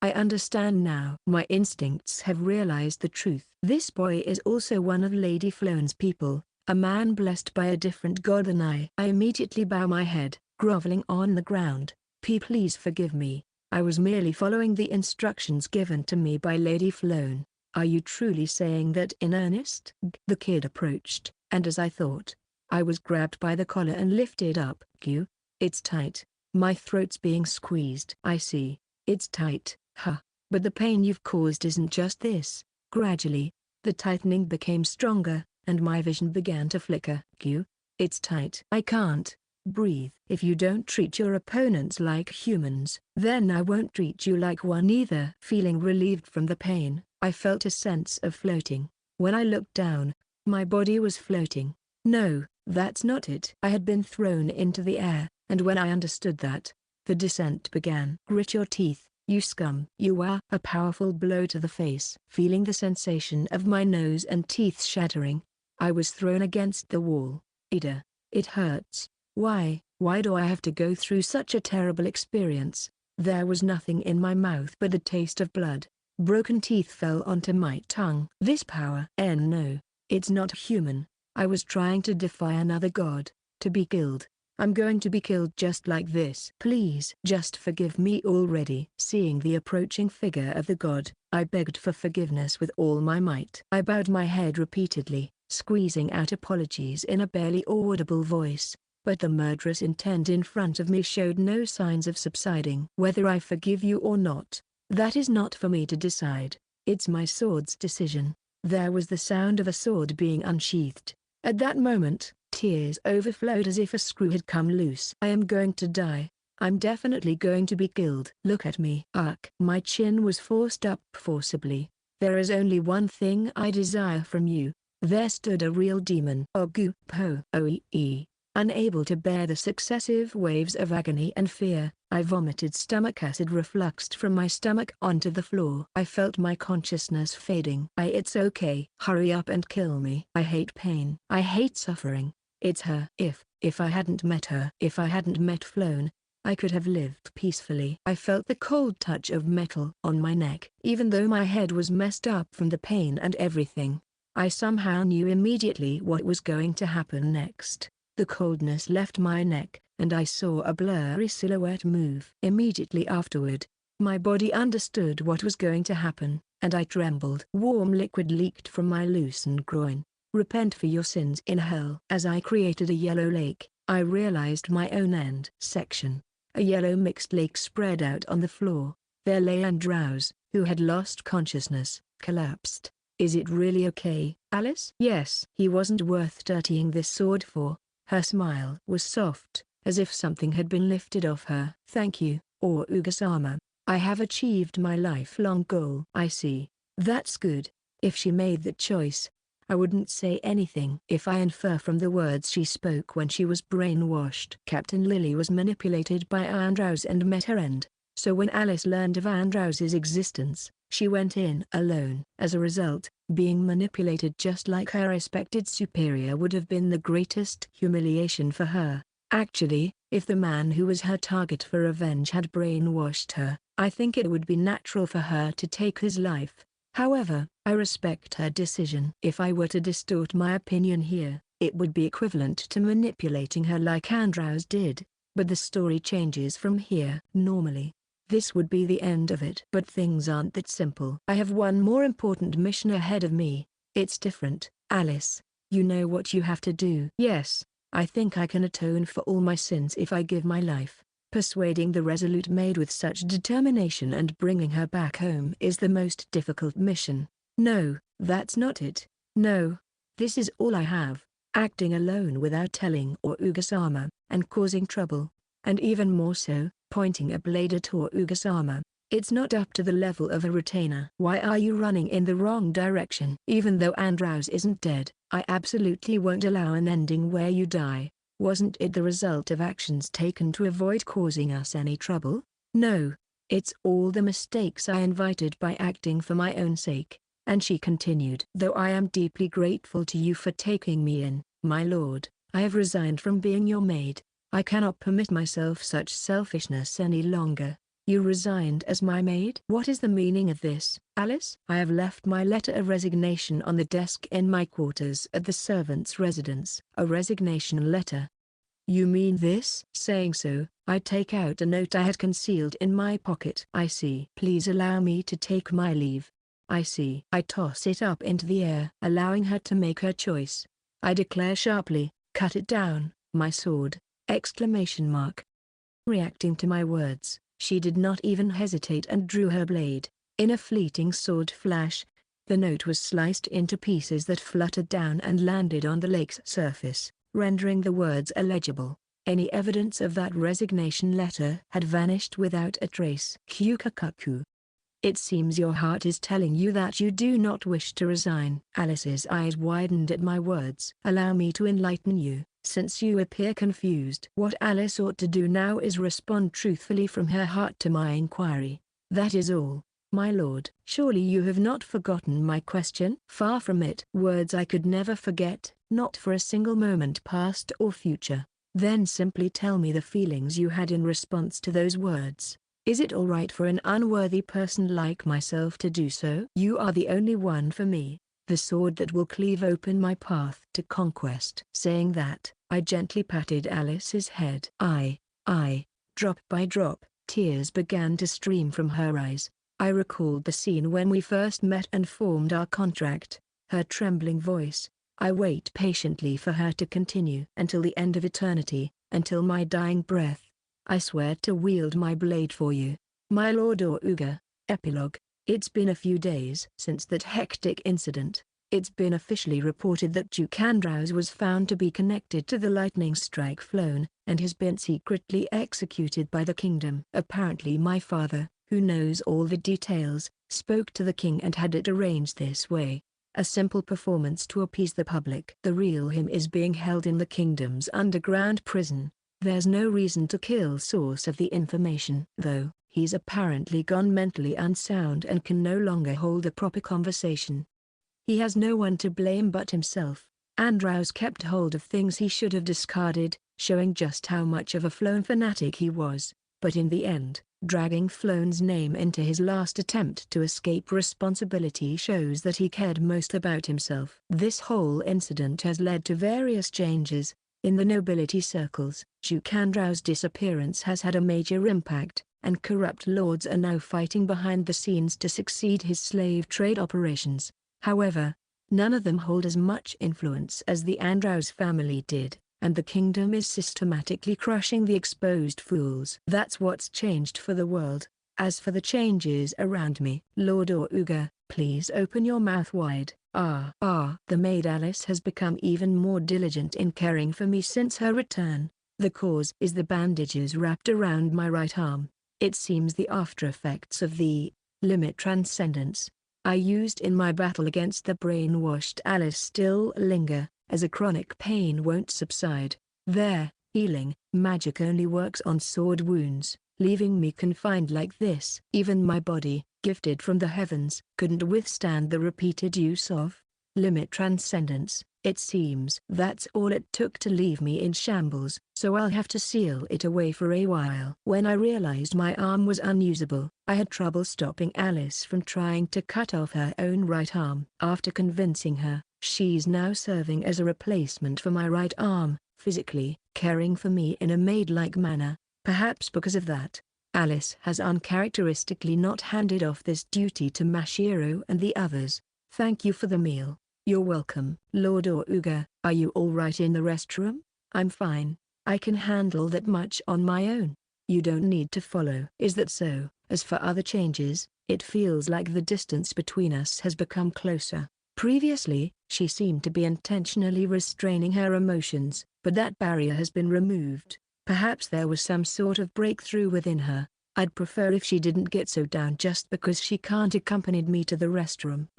I understand now. My instincts have realized the truth. This boy is also one of Lady Flown's people, a man blessed by a different god than I. I immediately bow my head, groveling on the ground. Please forgive me. I was merely following the instructions given to me by Lady Flown. Are you truly saying that in earnest? The kid approached, and as I thought, I was grabbed by the collar and lifted up. Q. It's tight. My throat's being squeezed. I see. It's tight. Huh. But the pain you've caused isn't just this. Gradually, the tightening became stronger, and my vision began to flicker. Q. It's tight. I can't breathe. If you don't treat your opponents like humans, then I won't treat you like one either. Feeling relieved from the pain, I felt a sense of floating. When I looked down, my body was floating. No, that's not it. I had been thrown into the air, and when I understood that, the descent began. Grit your teeth, you scum. You are. A powerful blow to the face. Feeling the sensation of my nose and teeth shattering, I was thrown against the wall. Ida, it hurts. Why do I have to go through such a terrible experience? There was nothing in my mouth but the taste of blood. Broken teeth fell onto my tongue. This power. No, it's not human. I was trying to defy another god, to be killed. I'm going to be killed just like this. Please just forgive me already. Seeing the approaching figure of the god, I begged for forgiveness with all my might. I bowed my head repeatedly, squeezing out apologies in a barely audible voice, but the murderous intent in front of me showed no signs of subsiding. Whether I forgive you or not, that is not for me to decide. It's my sword's decision. There was the sound of a sword being unsheathed. At that moment, tears overflowed as if a screw had come loose. I am going to die. I'm definitely going to be killed. Look at me. Ugh. My chin was forced up forcibly. There is only one thing I desire from you. There stood a real demon. Ogu po oe. Unable to bear the successive waves of agony and fear, I vomited stomach acid refluxed from my stomach onto the floor. I felt my consciousness fading. It's okay. Hurry up and kill me. I hate pain. I hate suffering. It's her. If I hadn't met her, if I hadn't met Floan, I could have lived peacefully. I felt the cold touch of metal on my neck. Even though my head was messed up from the pain and everything, I somehow knew immediately what was going to happen next. The coldness left my neck, and I saw a blurry silhouette move. Immediately afterward, my body understood what was going to happen, and I trembled. Warm liquid leaked from my loosened groin. Repent for your sins in hell. As I created a yellow lake, I realized my own end. Section. A yellow mixed lake spread out on the floor. There lay Andlaus, who had lost consciousness, collapsed. Is it really okay, Alice? Yes. He wasn't worth dirtying this sword for. Her smile was soft, as if something had been lifted off her. Thank you, Ugasama. I have achieved my lifelong goal. I see. That's good. If she made that choice, I wouldn't say anything. If I infer from the words she spoke when she was brainwashed. Captain Lily was manipulated by Andlaus and met her end. So when Alice learned of Andlaus's existence, she went in alone. As a result, being manipulated just like her respected superior would have been the greatest humiliation for her. Actually, if the man who was her target for revenge had brainwashed her, I think it would be natural for her to take his life. However, I respect her decision. If I were to distort my opinion here, it would be equivalent to manipulating her like Andlaus did. But the story changes from here. Normally, this would be the end of it. But things aren't that simple. I have one more important mission ahead of me. It's different, Alice. You know what you have to do. Yes, I think I can atone for all my sins if I give my life. Persuading the resolute maid with such determination and bringing her back home is the most difficult mission. No, that's not it. No. This is all I have. Acting alone without telling Ugasama, and causing trouble. And even more so, pointing a blade at Ugasama. It's not up to the level of a retainer. Why are you running in the wrong direction? Even though Andlaus isn't dead, I absolutely won't allow an ending where you die. Wasn't it the result of actions taken to avoid causing us any trouble? No. It's all the mistakes I invited by acting for my own sake. And she continued. Though I am deeply grateful to you for taking me in, my lord, I have resigned from being your maid. I cannot permit myself such selfishness any longer. You resigned as my maid? What is the meaning of this, Alice? I have left my letter of resignation on the desk in my quarters at the servant's residence. A resignation letter? You mean this? Saying so, I take out a note I had concealed in my pocket. I see. Please allow me to take my leave. I see. I toss it up into the air, allowing her to make her choice. I declare sharply, Cut it down, my sword! Exclamation mark. Reacting to my words, she did not even hesitate and drew her blade. In a fleeting sword flash, the note was sliced into pieces that fluttered down and landed on the lake's surface, rendering the words illegible. Any evidence of that resignation letter had vanished without a trace. Kyukakaku. It seems your heart is telling you that you do not wish to resign. Alice's eyes widened at my words. Allow me to enlighten you, since you appear confused. What Alice ought to do now is respond truthfully from her heart to my inquiry. That is all, my lord. Surely you have not forgotten my question? Far from it. Words I could never forget, not for a single moment past or future. Then simply tell me the feelings you had in response to those words. Is it all right for an unworthy person like myself to do so? You are the only one for me, the sword that will cleave open my path to conquest. Saying that, I gently patted Alice's head. Drop by drop, tears began to stream from her eyes. I recalled the scene when we first met and formed our contract. Her trembling voice. I wait patiently for her to continue until the end of eternity, until my dying breath. I swear to wield my blade for you, my lord Ouga. Epilogue. It's been a few days since that hectic incident. It's been officially reported that Juke Andlaus was found to be connected to the lightning strike flown, and has been secretly executed by the kingdom. Apparently my father, who knows all the details, spoke to the king and had it arranged this way. A simple performance to appease the public. The real him is being held in the kingdom's underground prison. There's no reason to kill source of the information. Though, he's apparently gone mentally unsound and can no longer hold a proper conversation. He has no one to blame but himself. Andlaus kept hold of things he should have discarded, showing just how much of a Flown fanatic he was. But in the end, dragging Flown's name into his last attempt to escape responsibility shows that he cared most about himself. This whole incident has led to various changes. In the nobility circles, Juke Andlaus' disappearance has had a major impact, and corrupt lords are now fighting behind the scenes to succeed his slave trade operations. However, none of them hold as much influence as the Andlaus family did, and the kingdom is systematically crushing the exposed fools. That's what's changed for the world. As for the changes around me, Lord Ouga, please open your mouth wide. The maid Alice has become even more diligent in caring for me since her return. The cause is the bandages wrapped around my right arm. It seems the after effects of the limit transcendence I used in my battle against the brainwashed Alice still linger, as a chronic pain won't subside. Their healing magic only works on sword wounds, leaving me confined like this. Even my body, gifted from the heavens, couldn't withstand the repeated use of limit transcendence. It seems that's all it took to leave me in shambles, so I'll have to seal it away for a while. When I realized my arm was unusable, I had trouble stopping Alice from trying to cut off her own right arm. After convincing her, she's now serving as a replacement for my right arm, physically caring for me in a maid-like manner. Perhaps because of that, Alice has uncharacteristically not handed off this duty to Mashiro and the others. Thank you for the meal. You're welcome. Lord Ouga, are you all right in the restroom? I'm fine. I can handle that much on my own. You don't need to follow. Is that so? As for other changes, it feels like the distance between us has become closer. Previously, she seemed to be intentionally restraining her emotions, but that barrier has been removed. Perhaps there was some sort of breakthrough within her. I'd prefer if she didn't get so down just because she can't accompany me to the restroom.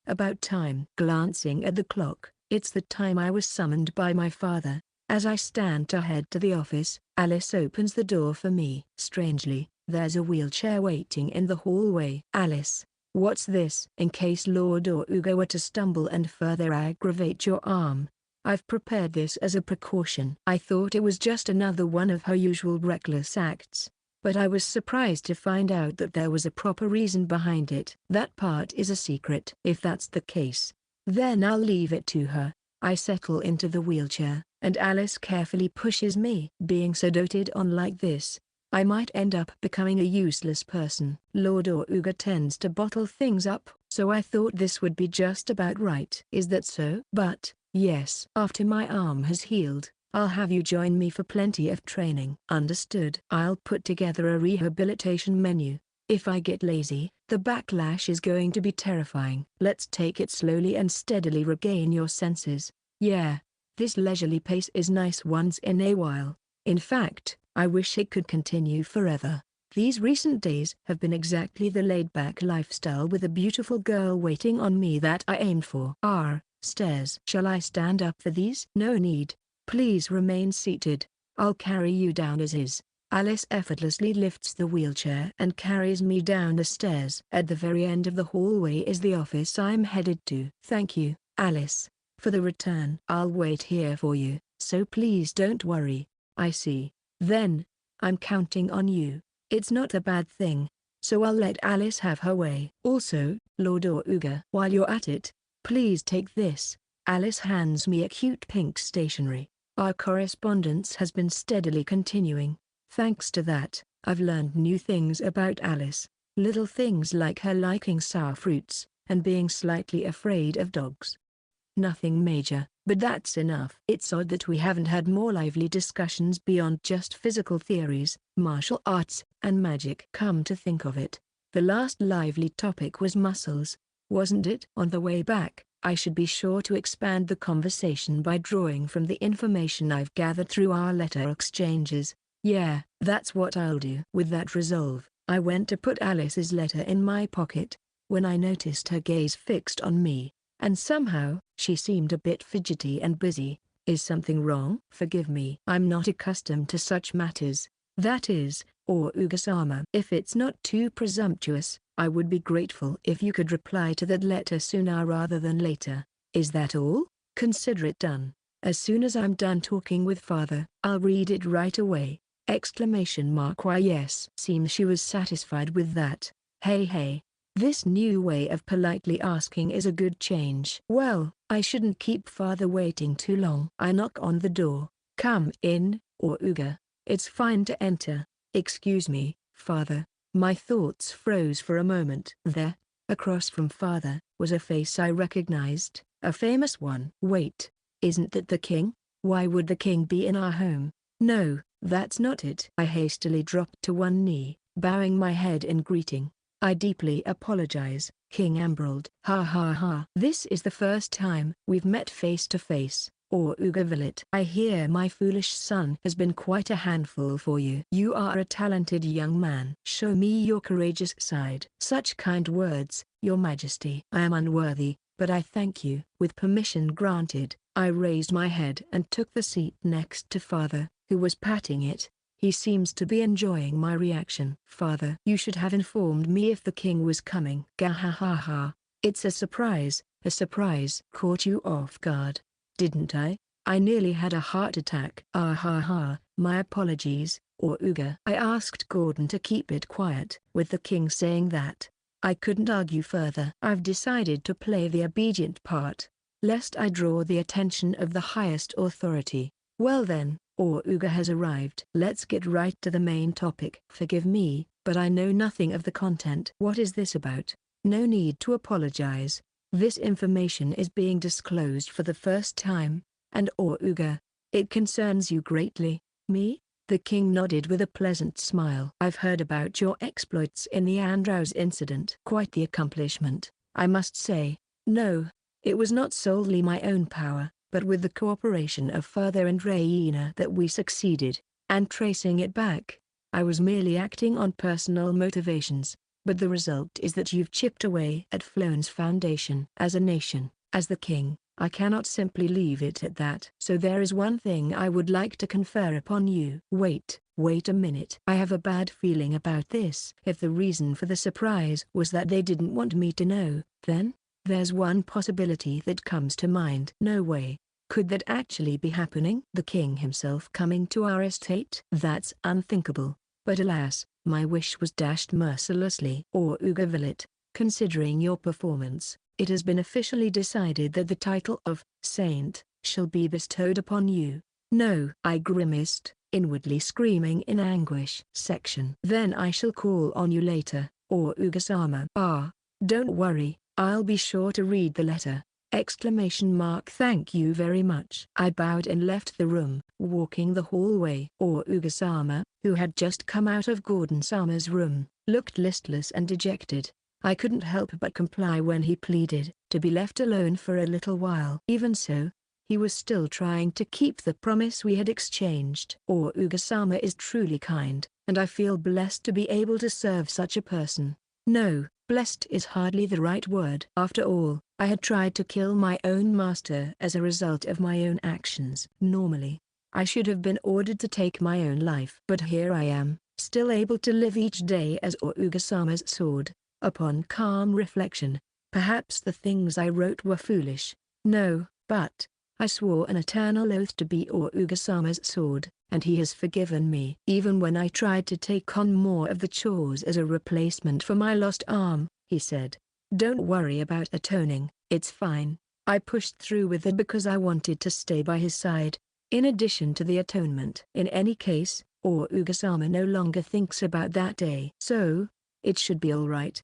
About time. Glancing at the clock, it's the time I was summoned by my father. As I stand to head to the office, Alice opens the door for me. Strangely, there's a wheelchair waiting in the hallway. Alice, what's this? In case Lord Ouga were to stumble and further aggravate your arm, I've prepared this as a precaution. I thought it was just another one of her usual reckless acts, but I was surprised to find out that there was a proper reason behind it. That part is a secret. If that's the case, then I'll leave it to her. I settle into the wheelchair, and Alice carefully pushes me. Being so doted on like this, I might end up becoming a useless person. Lord Ouga tends to bottle things up, so I thought this would be just about right. Is that so? But Yes. After my arm has healed, I'll have you join me for plenty of training. Understood. I'll put together a rehabilitation menu. If I get lazy, the backlash is going to be terrifying. Let's take it slowly and steadily regain your senses. Yeah, this leisurely pace is nice once in a while. In fact, I wish it could continue forever. These recent days have been exactly the laid-back lifestyle with a beautiful girl waiting on me that I aimed for. Stairs. Shall I stand up for these? No need. Please remain seated. I'll carry you down as is. Alice effortlessly lifts the wheelchair and carries me down the stairs. At the very end of the hallway is the office I'm headed to. Thank you, Alice, for the return. I'll wait here for you, so please don't worry. I see. Then, I'm counting on you. It's not a bad thing, so I'll let Alice have her way. Also, Lord Oruga, while you're at it, please take this. Alice hands me a cute pink stationery. Our correspondence has been steadily continuing. Thanks to that, I've learned new things about Alice. Little things like her liking sour fruits, and being slightly afraid of dogs. Nothing major, but that's enough. It's odd that we haven't had more lively discussions beyond just physical theories, martial arts, and magic. Come to think of it, the last lively topic was muscles, wasn't it? On the way back, I should be sure to expand the conversation by drawing from the information I've gathered through our letter exchanges. Yeah, that's what I'll do. With that resolve, I went to put Alice's letter in my pocket, when I noticed her gaze fixed on me, and somehow, she seemed a bit fidgety and busy. Is something wrong? Forgive me. I'm not accustomed to such matters. That is, Oruga-sama. If it's not too presumptuous, I would be grateful if you could reply to that letter sooner rather than later. Is that all? Consider it done. As soon as I'm done talking with father, I'll read it right away. Why yes. Seems she was satisfied with that. Hey. This new way of politely asking is a good change. Well, I shouldn't keep father waiting too long. I knock on the door. Come in, Oruga. It's fine to enter. Excuse me, father. My thoughts froze for a moment. There, across from father, was a face I recognized, a famous one. Wait, isn't that the king? Why would the king be in our home? No, that's not it. I hastily dropped to one knee, bowing my head in greeting. I deeply apologize, King Emerald. Ha. This is the first time we've met face to face, Oruga Villet. I hear my foolish son has been quite a handful for you. You are a talented young man. Show me your courageous side. Such kind words, your majesty. I am unworthy, but I thank you. With permission granted, I raised my head and took the seat next to father, who was patting it. He seems to be enjoying my reaction. Father, you should have informed me if the king was coming. Gahahaha. It's a surprise. Caught you off guard, didn't I? I nearly had a heart attack. Ah. My apologies, Oruga. I asked Gordon to keep it quiet. With the king saying that, I couldn't argue further. I've decided to play the obedient part, lest I draw the attention of the highest authority. Well then, Oruga has arrived. Let's get right to the main topic. Forgive me, but I know nothing of the content. What is this about? No need to apologize. This information is being disclosed for the first time, and Oruga, it concerns you greatly. Me? The king nodded with a pleasant smile. I've heard about your exploits in the Andlaus incident. Quite the accomplishment, I must say. No, it was not solely my own power, but with the cooperation of Father and Raina that we succeeded, and tracing it back, I was merely acting on personal motivations, but the result is that you've chipped away at Flone's foundation. As a nation, as the king, I cannot simply leave it at that. So there is one thing I would like to confer upon you. Wait a minute. I have a bad feeling about this. If the reason for the surprise was that they didn't want me to know, then, there's one possibility that comes to mind. No way. Could that actually be happening? The king himself coming to our estate? That's unthinkable. But alas, my wish was dashed mercilessly. Oruga Villet, considering your performance, it has been officially decided that the title of Saint shall be bestowed upon you. No, I grimaced, inwardly screaming in anguish. Section. Then I shall call on you later, Oruga-sama. Don't worry, I'll be sure to read the letter. Thank you very much. I bowed and left the room. Walking the hallway, Uga-sama, who had just come out of Gordon-sama's room, looked listless and dejected. I couldn't help but comply when he pleaded to be left alone for a little while. Even so, he was still trying to keep the promise we had exchanged. Uga-sama is truly kind, and I feel blessed to be able to serve such a person. No, blessed is hardly the right word. After all, I had tried to kill my own master as a result of my own actions. Normally, I should have been ordered to take my own life. But here I am, still able to live each day as Uga-sama's sword. Upon calm reflection, perhaps the things I wrote were foolish. No, but I swore an eternal oath to be Uga-sama's sword, and he has forgiven me. Even when I tried to take on more of the chores as a replacement for my lost arm, he said, "Don't worry about atoning, it's fine." I pushed through with it because I wanted to stay by his side, in addition to the atonement. In any case, Uga-sama no longer thinks about that day. So, it should be alright.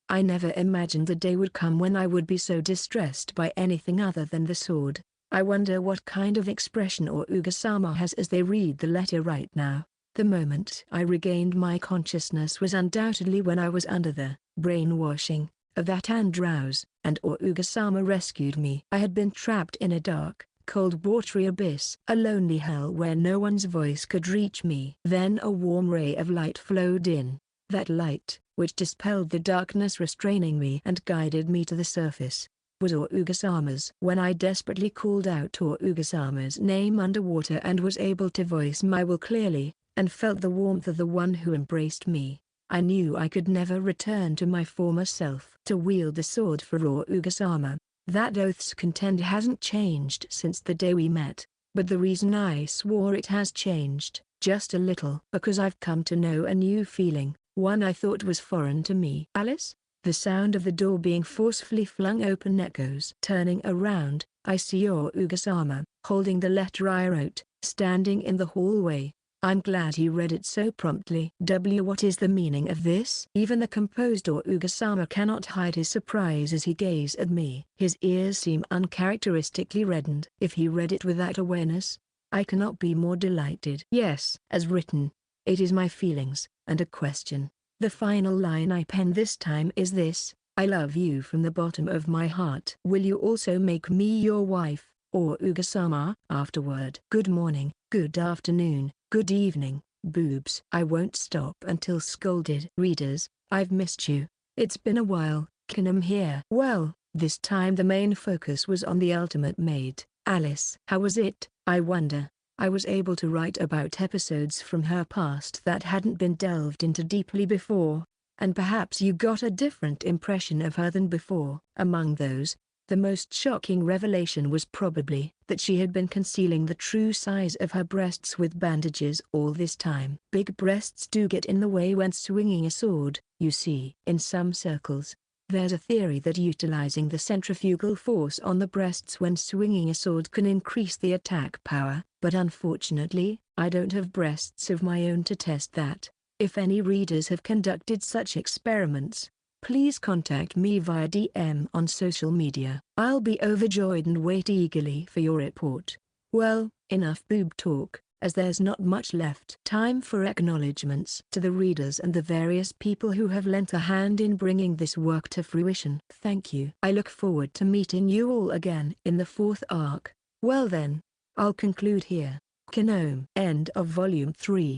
I never imagined the day would come when I would be so distressed by anything other than the sword. I wonder what kind of expression Uga-sama has as they read the letter right now. The moment I regained my consciousness was undoubtedly when I was under the brainwashing of that Andlaus, and Uga-sama rescued me. I had been trapped in a dark, cold watery abyss, a lonely hell where no one's voice could reach me. Then a warm ray of light flowed in. That light, which dispelled the darkness restraining me and guided me to the surface, was Uga-sama's. When I desperately called out Uga-sama's name underwater and was able to voice my will clearly, and felt the warmth of the one who embraced me, I knew I could never return to my former self. To wield the sword for Uga-sama, that oath's content hasn't changed since the day we met, but the reason I swore it has changed, just a little. Because I've come to know a new feeling, one I thought was foreign to me. Alice? The sound of the door being forcefully flung open echoes. Turning around, I see Uga-sama, holding the letter I wrote, standing in the hallway. I'm glad he read it so promptly. What is the meaning of this? Even the composed Uga-sama cannot hide his surprise as he gazes at me. His ears seem uncharacteristically reddened. If he read it with that awareness, I cannot be more delighted. Yes, as written, it is my feelings, and a question. The final line I pen this time is this: I love you from the bottom of my heart. Will you also make me your wife, Uga-sama? Afterward. Good morning, good afternoon, good evening, boobs. I won't stop until scolded. Readers, I've missed you. It's been a while. I'm here. Well, this time the main focus was on the ultimate maid, Alice. How was it, I wonder? I was able to write about episodes from her past that hadn't been delved into deeply before, and perhaps you got a different impression of her than before. Among those, the most shocking revelation was probably that she had been concealing the true size of her breasts with bandages all this time. Big breasts do get in the way when swinging a sword, you see. In some circles, there's a theory that utilizing the centrifugal force on the breasts when swinging a sword can increase the attack power, but unfortunately, I don't have breasts of my own to test that. If any readers have conducted such experiments, please contact me via DM on social media. I'll be overjoyed and wait eagerly for your report. Well, enough boob talk, as there's not much left. Time for acknowledgements to the readers and the various people who have lent a hand in bringing this work to fruition. Thank you. I look forward to meeting you all again in the fourth arc. Well then, I'll conclude here. End of Volume 3.